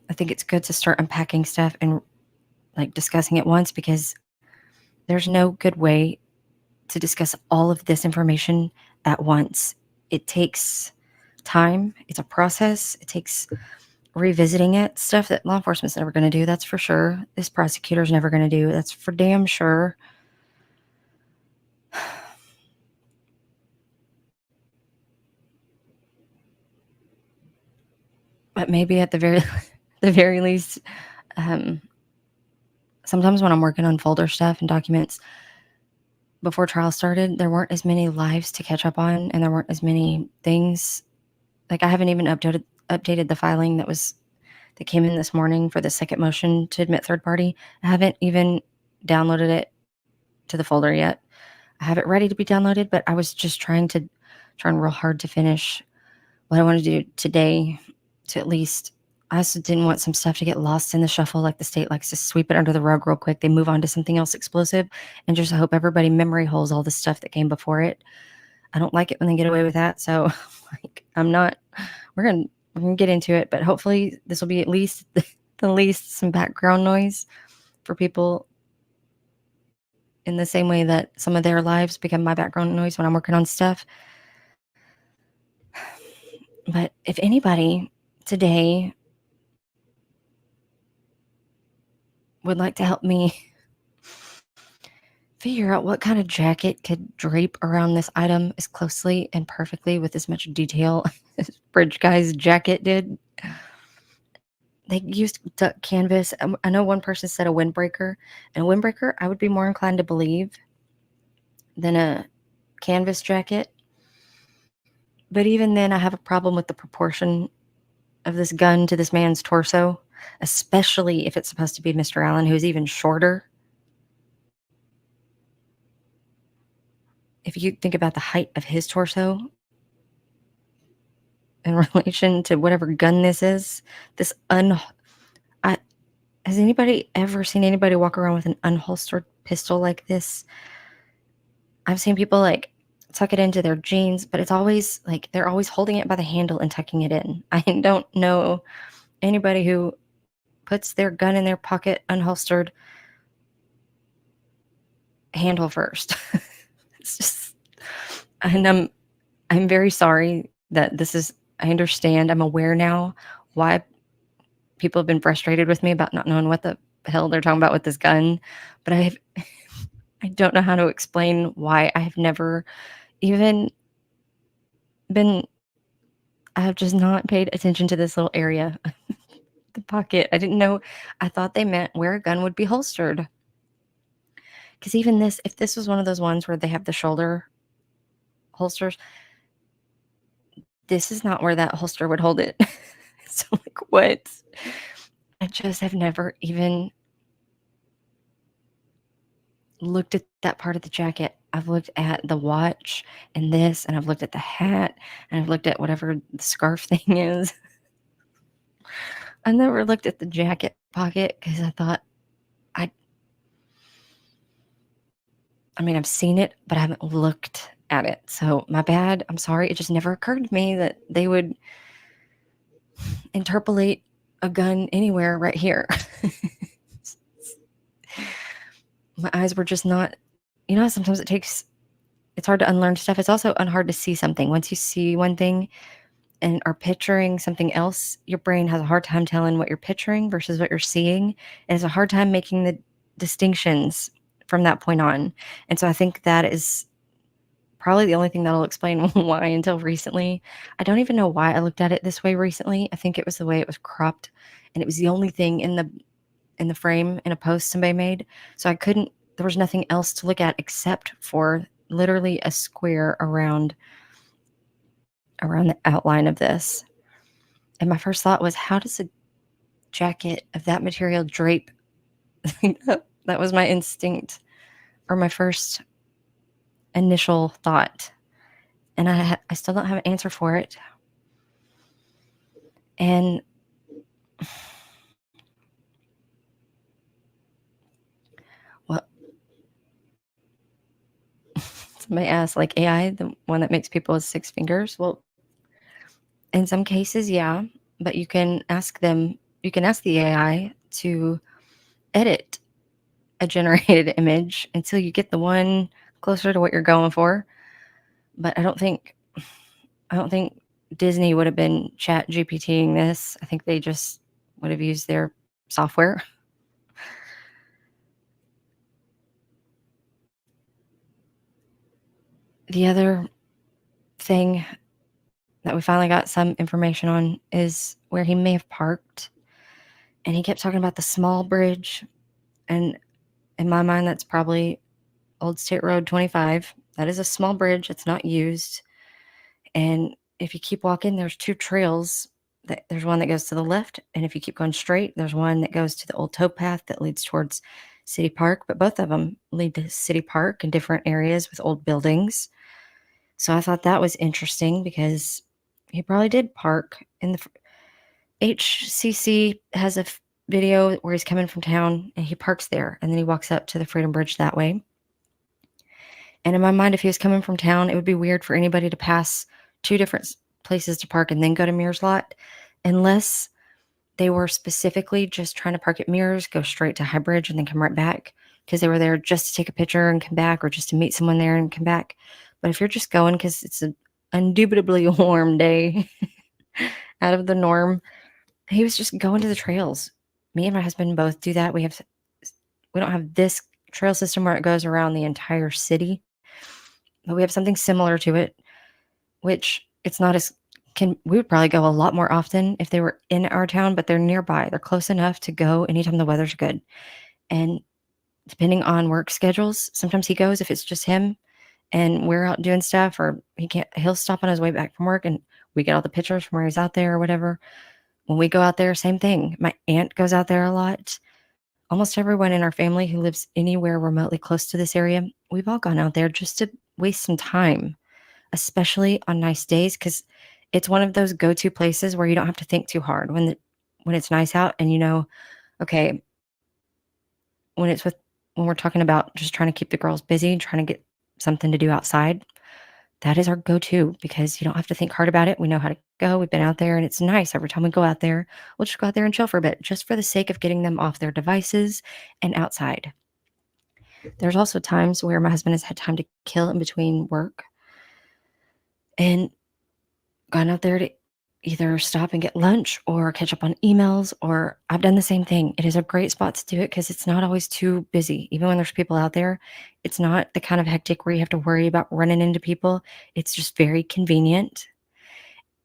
I think it's good to start unpacking stuff and like discussing it once, because there's no good way to discuss all of this information at once. It takes time. It's a process. It takes revisiting it, stuff that law enforcement's never going to do, that's for sure. This prosecutor's never going to do, that's for damn sure. But maybe at the very least, sometimes when I'm working on folder stuff and documents before trial started, there weren't as many lives to catch up on, and there weren't as many things. Like I haven't even updated the filing that came in this morning for the second motion to admit third party. I haven't even downloaded it to the folder yet. I have it ready to be downloaded, but I was just trying real hard to finish what I want to do today, to at least, I also didn't want some stuff to get lost in the shuffle, like the state likes to sweep it under the rug real quick. They move on to something else explosive, and just hope everybody memory holes all the stuff that came before it. I don't like it when they get away with that. So like, we're going to get into it, but hopefully this will be at least the least some background noise for people, in the same way that some of their lives become my background noise when I'm working on stuff. But if anybody today would like to help me figure out what kind of jacket could drape around this item as closely and perfectly with as much detail as Bridge Guy's jacket did. They used duck canvas. I know one person said a windbreaker, and a windbreaker I would be more inclined to believe than a canvas jacket. But even then, I have a problem with the proportion of this gun to this man's torso, especially if it's supposed to be Mr. Allen, who's even shorter. if you think about the height of his torso in relation to whatever gun this is, has anybody ever seen anybody walk around with an unholstered pistol like this? I've seen people like tuck it into their jeans, but it's always like they're always holding it by the handle and tucking it in. I don't know anybody who puts their gun in their pocket unholstered, handle first. It's just, and I'm very sorry that this is, I understand, I'm aware now why people have been frustrated with me about not knowing what the hell they're talking about with this gun, but I don't know how to explain why I have never even been, I have just not paid attention to this little area, the pocket. I didn't know, I thought they meant where a gun would be holstered. Because even this, if this was one of those ones where they have the shoulder holsters, this is not where that holster would hold it. So, like, what? I just have never even looked at that part of the jacket. I've looked at the watch and this, and I've looked at the hat, and I've looked at whatever the scarf thing is. I never looked at the jacket pocket because I thought, I mean, I've seen it, but I haven't looked at it. So my bad. I'm sorry. It just never occurred to me that they would interpolate a gun anywhere right here. My eyes were just not, sometimes it's hard to unlearn stuff. It's also hard to see something. Once you see one thing and are picturing something else, your brain has a hard time telling what you're picturing versus what you're seeing. And it's a hard time making the distinctions from that point on. And so I think that is probably the only thing that'll explain why until recently. I don't even know why I looked at it this way recently. I think it was the way it was cropped, and it was the only thing in the frame in a post somebody made. So there was nothing else to look at except for literally a square around the outline of this. And my first thought was, how does a jacket of that material drape? That was my instinct, or my first initial thought. And I still don't have an answer for it. And well, somebody asked, like, AI, the one that makes people with 6 fingers. Well, in some cases, yeah, but you can ask the AI to edit a generated image until you get the one closer to what you're going for. But I don't think Disney would have been chat GPTing this. I think they just would have used their software. The other thing that we finally got some information on is where he may have parked. And he kept talking about the small bridge. And in my mind, that's probably Old State Road 25. That is a small bridge. It's not used. And if you keep walking, there's 2 trails. There's one that goes to the left. And if you keep going straight, there's one that goes to the old towpath that leads towards City Park. But both of them lead to City Park in different areas with old buildings. So I thought that was interesting because he probably did park in the HCC has a video where he's coming from town and he parks there, and then he walks up to the Freedom Bridge that way. And in my mind, if he was coming from town, it would be weird for anybody to pass 2 different places to park and then go to Mears Lot, unless they were specifically just trying to park at Mears, go straight to High Bridge, and then come right back because they were there just to take a picture and come back, or just to meet someone there and come back. But if you're just going because it's an indubitably warm day out of the norm, he was just going to the trails. Me and my husband both do that. We don't have this trail system where it goes around the entire city, but we have something similar to it, which it's not as we would probably go a lot more often if they were in our town, but they're nearby. They're close enough to go anytime the weather's good. And depending on work schedules, sometimes he goes if it's just him and we're out doing stuff, or he'll stop on his way back from work and we get all the pictures from where he's out there or whatever. When we go out there, same thing. My aunt goes out there a lot. Almost everyone in our family who lives anywhere remotely close to this area, we've all gone out there just to waste some time, especially on nice days, because it's one of those go-to places where you don't have to think too hard when it's nice out, and okay, when it's when we're talking about just trying to keep the girls busy, trying to get something to do outside, that is our go-to because you don't have to think hard about it. We know how to go. We've been out there and it's nice. Every time we go out there, we'll just go out there and chill for a bit, just for the sake of getting them off their devices and outside. There's also times where my husband has had time to kill in between work and gone out there to either stop and get lunch or catch up on emails, or I've done the same thing. It is a great spot to do it because it's not always too busy. Even when there's people out there, it's not the kind of hectic where you have to worry about running into people. It's just very convenient.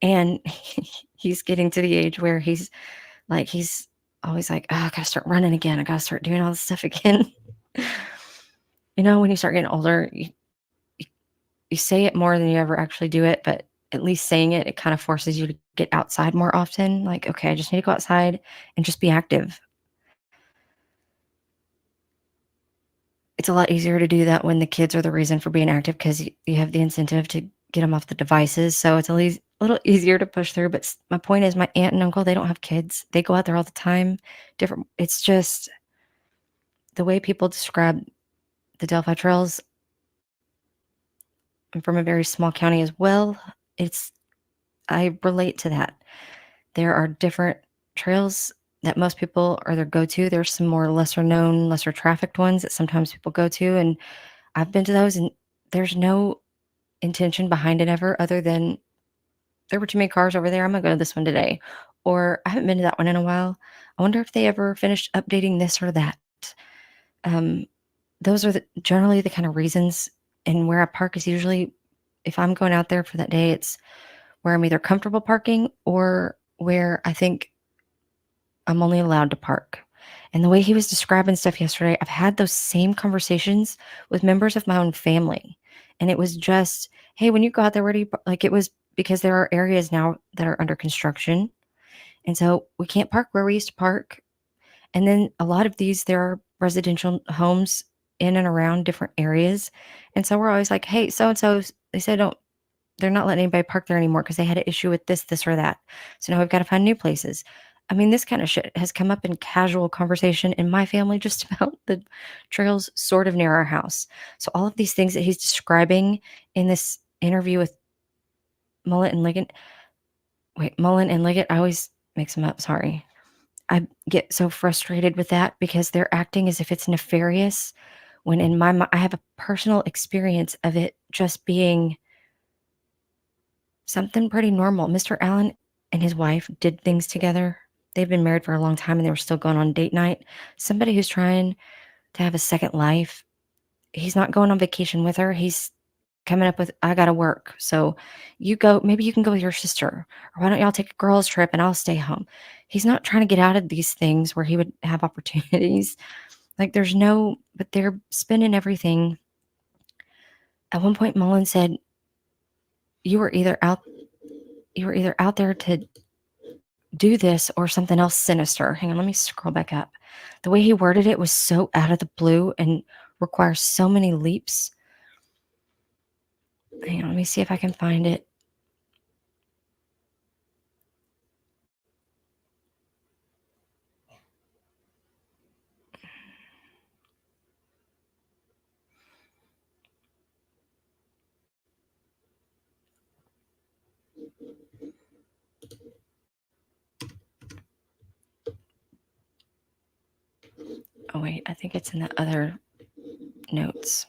And he's getting to the age where he's always like, oh, I gotta start running again. I gotta start doing all this stuff again. When you start getting older, you say it more than you ever actually do it, but at least saying it kind of forces you to get outside more often. Like, okay, I just need to go outside and just be active. It's a lot easier to do that when the kids are the reason for being active because you have the incentive to get them off the devices. So it's a little easier to push through. But my point is, my aunt and uncle, they don't have kids. They go out there all the time. It's just the way people describe the Delphi trails. I'm from a very small county as well. I relate to that. There are different trails that most people are their go-to. There's some more lesser known, lesser trafficked ones that sometimes people go to. And I've been to those and there's no intention behind it ever other than there were too many cars over there. I'm going to go to this one today. Or I haven't been to that one in a while. I wonder if they ever finished updating this or that. Those are generally the kind of reasons. And where I park is usually, if I'm going out there for that day, it's where I'm either comfortable parking or where I think I'm only allowed to park. And the way he was describing stuff yesterday, I've had those same conversations with members of my own family. And it was just, hey, when you go out there, where do you like? It was because there are areas now that are under construction. And so we can't park where we used to park. And then a lot of these, there are residential homes in and around different areas. And so we're always like, hey, so-and-so, they said they're not letting anybody park there anymore because they had an issue with this or that. So now we've got to find new places. I mean, this kind of shit has come up in casual conversation in my family just about the trails sort of near our house. So all of these things that he's describing in this interview with Mullen and Liggett, I always mix them up, sorry. I get so frustrated with that because they're acting as if it's nefarious when in my mind, I have a personal experience of it just being something pretty normal. Mr. Allen and his wife did things together. They've been married for a long time and they were still going on date night. Somebody who's trying to have a second life, he's not going on vacation with her. He's coming up with, I got to work. So maybe you can go with your sister. Or why don't y'all take a girls' trip and I'll stay home? He's not trying to get out of these things where he would have opportunities. Like but they're spending everything. At one point, Mullen said, you were either out there to do this or something else sinister. Hang on, let me scroll back up. The way he worded it was so out of the blue and requires so many leaps. Hang on, let me see if I can find it. Oh, wait, I think it's in the other notes.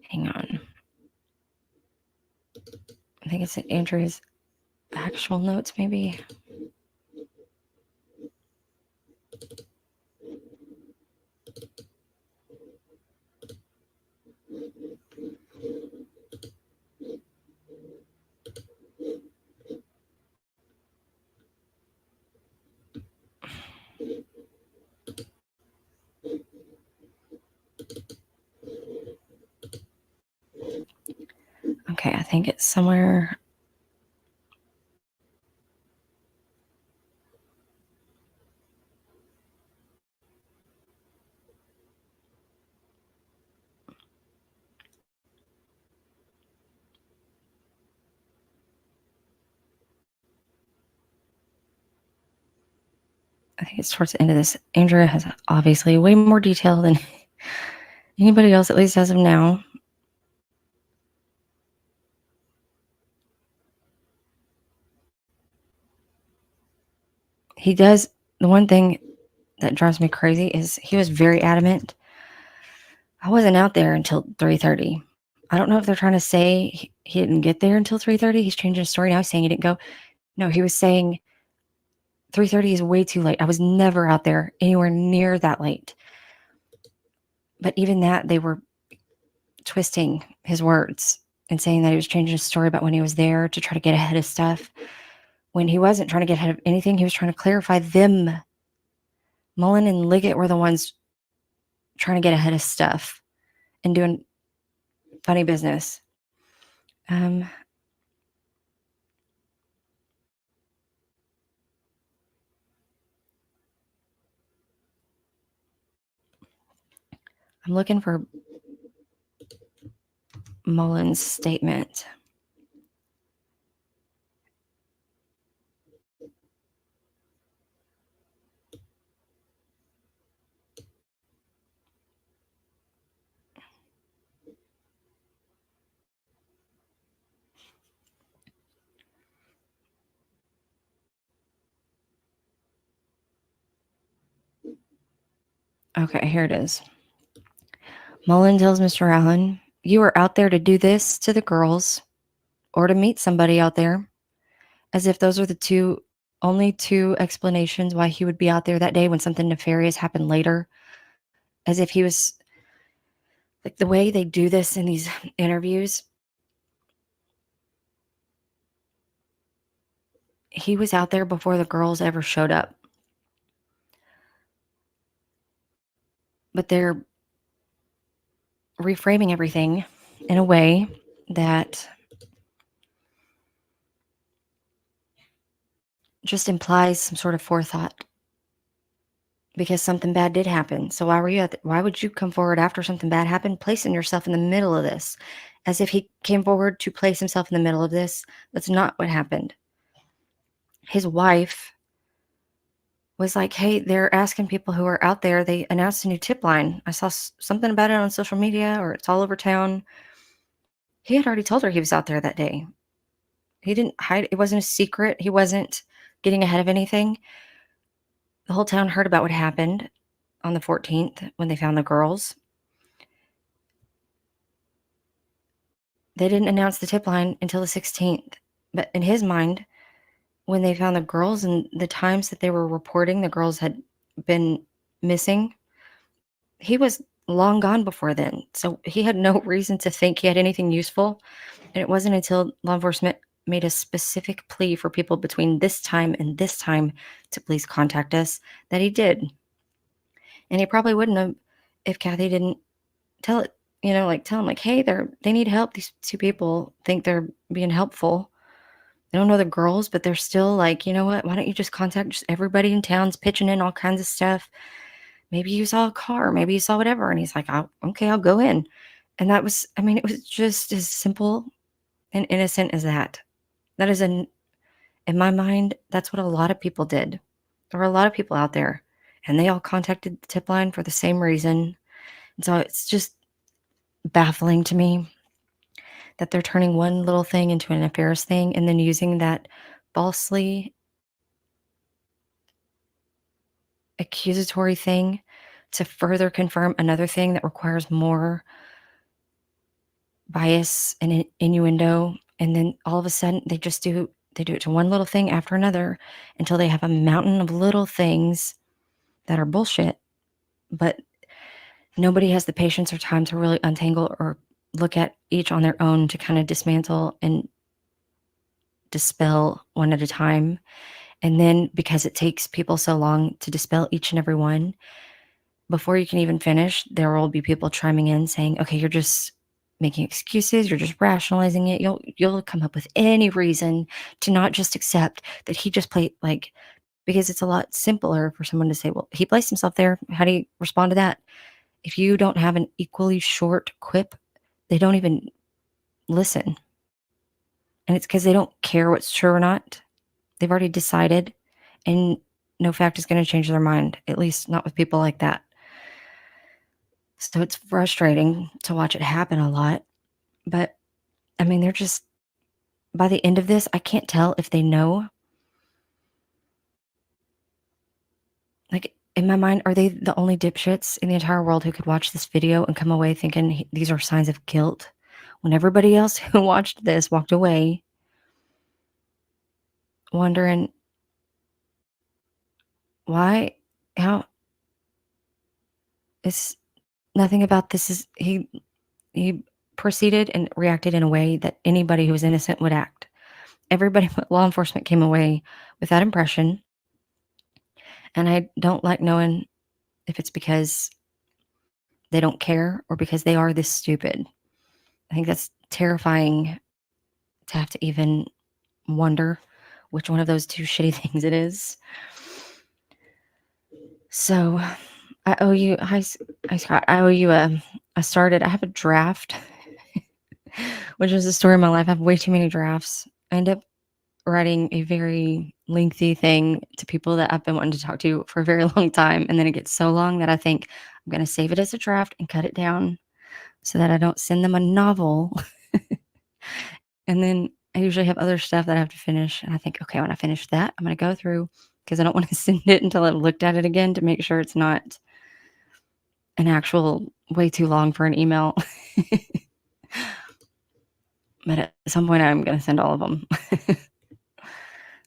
Hang on. I think it's in Andrew's actual notes, maybe. Okay, I think it's somewhere. I think it's towards the end of this. Andrea has obviously way more detail than anybody else, at least as of now. He does, the one thing that drives me crazy is he was very adamant. I wasn't out there until 3:30. I don't know if they're trying to say he didn't get there until 3:30. He's changing his story now. He's saying he didn't go. No, he was saying 3:30 is way too late. I was never out there anywhere near that late. But even that, they were twisting his words and saying that he was changing his story about when he was there to try to get ahead of stuff. When he wasn't trying to get ahead of anything, he was trying to clarify them. Mullen and Liggett were the ones trying to get ahead of stuff and doing funny business. I'm looking for Mullen's statement. Okay, here it is. Mullen tells Mr. Allen, "You were out there to do this to the girls or to meet somebody out there," as if those are the only two explanations why he would be out there that day when something nefarious happened later. As if he was, like, the way they do this in these interviews, he was out there before the girls ever showed up. But they're reframing everything in a way that just implies some sort of forethought because something bad did happen. So why would you come forward after something bad happened, placing yourself in the middle of this? As if he came forward to place himself in the middle of this. That's not what happened. His wife was like, "Hey, they're asking people who are out there. They announced a new tip line. I saw something about it on social media, or it's all over town." He had already told her he was out there that day. He didn't hide. It wasn't a secret. He wasn't getting ahead of anything. The whole town heard about what happened on the 14th when they found the girls. They didn't announce the tip line until the 16th. But in his mind, when they found the girls and the times that they were reporting the girls had been missing, he was long gone before then. So he had no reason to think he had anything useful. And it wasn't until law enforcement made a specific plea for people between this time and this time to please contact us that he did. And he probably wouldn't have if Kathy didn't tell it, tell him, like, "Hey, they need help. These two people think they're being helpful. They don't know the girls, but they're still like, you know what? Why don't you just contact just everybody in town's pitching in all kinds of stuff. Maybe you saw a car, maybe you saw whatever." And he's like, "Okay, I'll go in." And that was, it was just as simple and innocent as that. That is in my mind, that's what a lot of people did. There were a lot of people out there, and they all contacted the tip line for the same reason. And so it's just baffling to me that they're turning one little thing into a nefarious thing and then using that falsely accusatory thing to further confirm another thing that requires more bias and innuendo. And then all of a sudden they do it to one little thing after another until they have a mountain of little things that are bullshit. But nobody has the patience or time to really untangle or look at each on their own to kind of dismantle and dispel one at a time. And then because it takes people so long to dispel each and every one, before you can even finish, there will be people chiming in saying, "Okay, you're just making excuses, you're just rationalizing it. You'll come up with any reason to not just accept that he just played," like, because it's a lot simpler for someone to say, "Well, he placed himself there. How do you respond to that?" If you don't have an equally short quip, they don't even listen. And it's because they don't care what's true or not. They've already decided. And no fact is going to change their mind, at least not with people like that. So it's frustrating to watch it happen a lot. But, I mean, they're just, by the end of this, I can't tell if they know. Like, in my mind, are they the only dipshits in the entire world who could watch this video and come away thinking these are signs of guilt? When everybody else who watched this walked away wondering why, how, it's nothing about this is, he proceeded and reacted in a way that anybody who was innocent would act. Everybody, law enforcement came away with that impression. And I don't like knowing if it's because they don't care or because they are this stupid. I think that's terrifying to have to even wonder which one of those two shitty things it is. So I owe you, hi Scott, I owe you I have a draft, which is the story of my life. I have way too many drafts. I end up writing a very lengthy thing to people that I've been wanting to talk to for a very long time. And then it gets so long that I think I'm going to save it as a draft and cut it down so that I don't send them a novel. And then I usually have other stuff that I have to finish. And I think, okay, when I finish that, I'm going to go through because I don't want to send it until I've looked at it again to make sure it's not an actual way too long for an email. But at some point, I'm going to send all of them.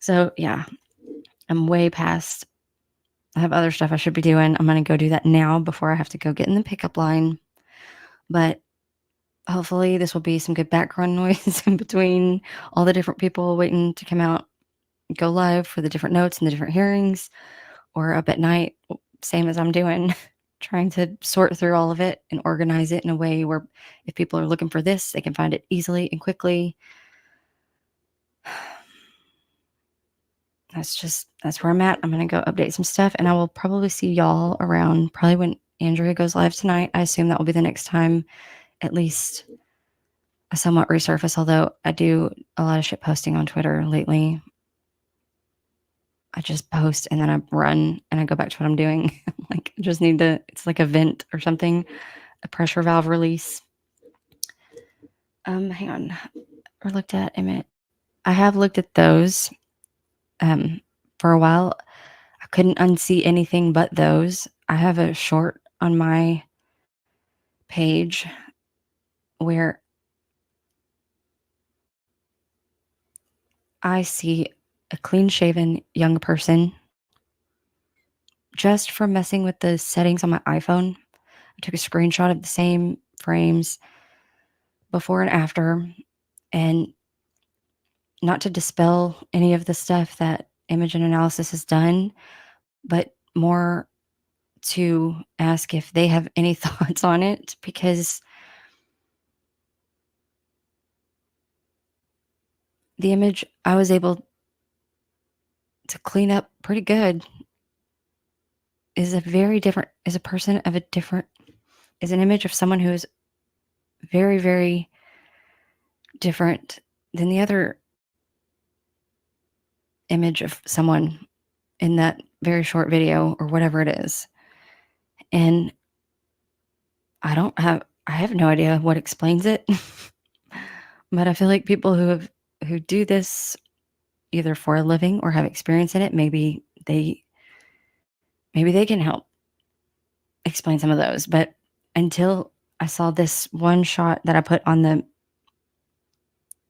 So, yeah, I'm way past. I have other stuff I should be doing. I'm going to go do that now before I have to go get in the pickup line. But hopefully this will be some good background noise in between all the different people waiting to come out, go live for the different notes and the different hearings, or up at night, same as I'm doing, trying to sort through all of it and organize it in a way where if people are looking for this, they can find it easily and quickly. That's where I'm at. I'm going to go update some stuff, and I will probably see y'all around probably when Andrea goes live tonight. I assume that will be the next time, at least I somewhat resurface, although I do a lot of shit posting on Twitter lately. I just post and then I run and I go back to what I'm doing. Like, I just need to, it's like a vent or something, a pressure valve release. Hang on. I looked at Emmett. I have looked at those for a while. I couldn't unsee anything but those. I have a short on my page where I see a clean-shaven young person just from messing with the settings on my iPhone. I took a screenshot of the same frames before and after, and not to dispel any of the stuff that image and analysis has done, but more to ask if they have any thoughts on it, because the image I was able to clean up pretty good is an image of someone who is very, very different than the other image of someone in that very short video or whatever it is. And I have no idea what explains it. But I feel like people who do this either for a living or have experience in it, maybe they can help explain some of those. But until I saw this one shot that I put on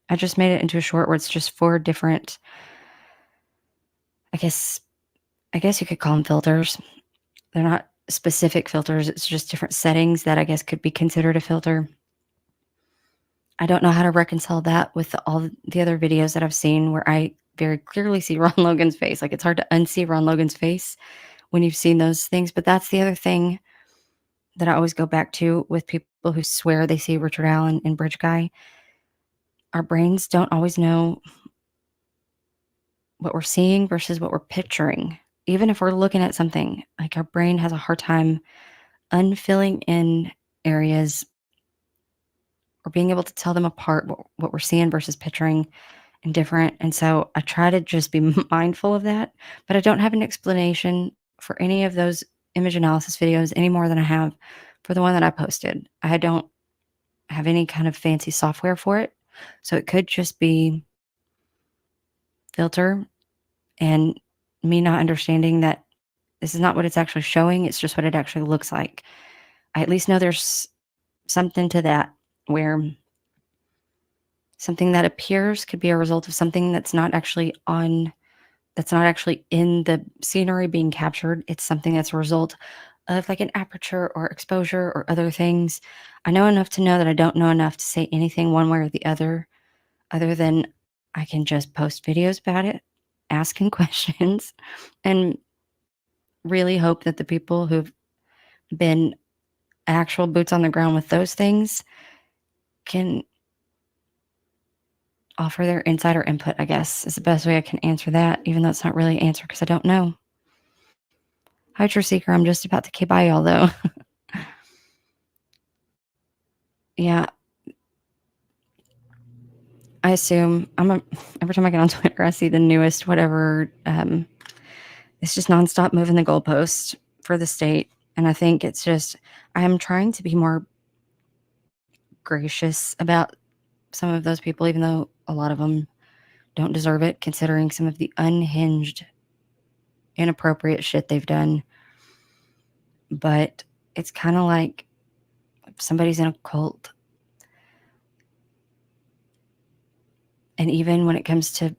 I just made it into a short where it's just 4 different, I guess you could call them filters. They're not specific filters. It's just different settings that I guess could be considered a filter. I don't know how to reconcile that with all the other videos that I've seen where I very clearly see Ron Logan's face. Like, it's hard to unsee Ron Logan's face when you've seen those things. But that's the other thing that I always go back to with people who swear they see Richard Allen and Bridge Guy. Our brains don't always know what we're seeing versus what we're picturing. Even if we're looking at something, like, our brain has a hard time unfilling in areas or being able to tell them apart, what we're seeing versus picturing. and different. And so I try to just be mindful of that, but I don't have an explanation for any of those image analysis videos any more than I have for the one that I posted. I don't have any kind of fancy software for it. So it could just be filter and me not understanding that this is not what it's actually showing. It's just what it actually looks like. I at least know there's something to that where something that appears could be a result of something that's not actually in the scenery being captured. It's something that's a result of like an aperture or exposure or other things. I know enough to know that I don't know enough to say anything one way or the other than I can just post videos about it, asking questions, and really hope that the people who've been actual boots on the ground with those things can offer their insider input, I guess, is the best way I can answer that, even though it's not really an answer because I don't know. Hi, Truth Seeker. I'm just about to get by y'all, though. Yeah, I assume every time I get on Twitter, I see the newest whatever. It's just nonstop moving the goalpost for the state. And I think it's just, I am trying to be more gracious about some of those people, even though a lot of them don't deserve it, considering some of the unhinged, inappropriate shit they've done. But it's kind of like if somebody's in a cult. And even when it comes to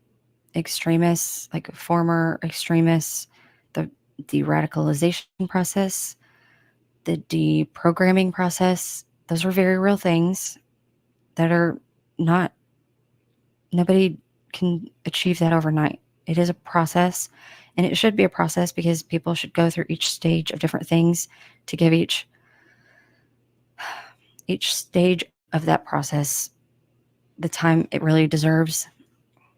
extremists, like former extremists, the de-radicalization process, the deprogramming process, those are very real things that are not, nobody can achieve that overnight. It is a process, and it should be a process because people should go through each stage of different things to give each stage of that process the time it really deserves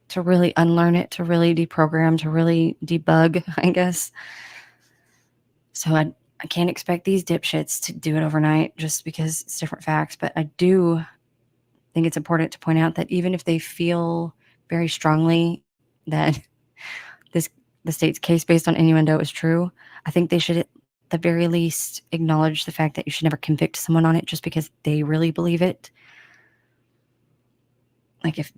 to really unlearn it, to really deprogram, to really debug, I guess. So I can't expect these dipshits to do it overnight just because it's different facts. But I do think it's important to point out that even if they feel very strongly that the state's case based on innuendo is true, I think they should at the very least acknowledge the fact that you should never convict someone on it just because they really believe it. Like if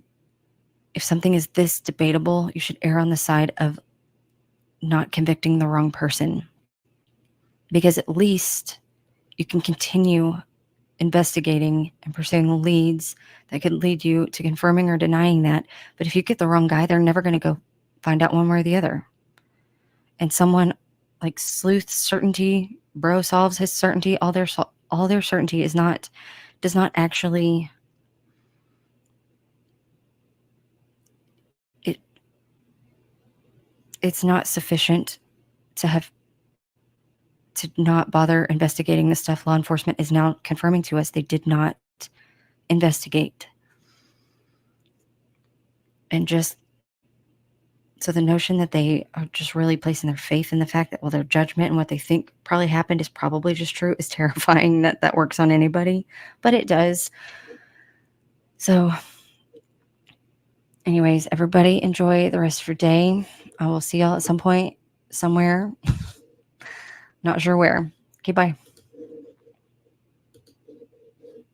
something is this debatable, you should err on the side of not convicting the wrong person. Because at least you can continue investigating and pursuing leads that could lead you to confirming or denying that. But if you get the wrong guy, they're never going to go find out one way or the other. And someone like Sleuth's certainty, bro solves his certainty, all their certainty does not actually, it's not sufficient to not bother investigating the stuff law enforcement is now confirming to us they did not investigate. And just so the notion that they are just really placing their faith in the fact that, well, their judgment and what they think probably happened is probably just true is terrifying that works on anybody, but it does. So anyways, everybody enjoy the rest of your day. I will see y'all at some point, somewhere. Not sure where. Okay, bye.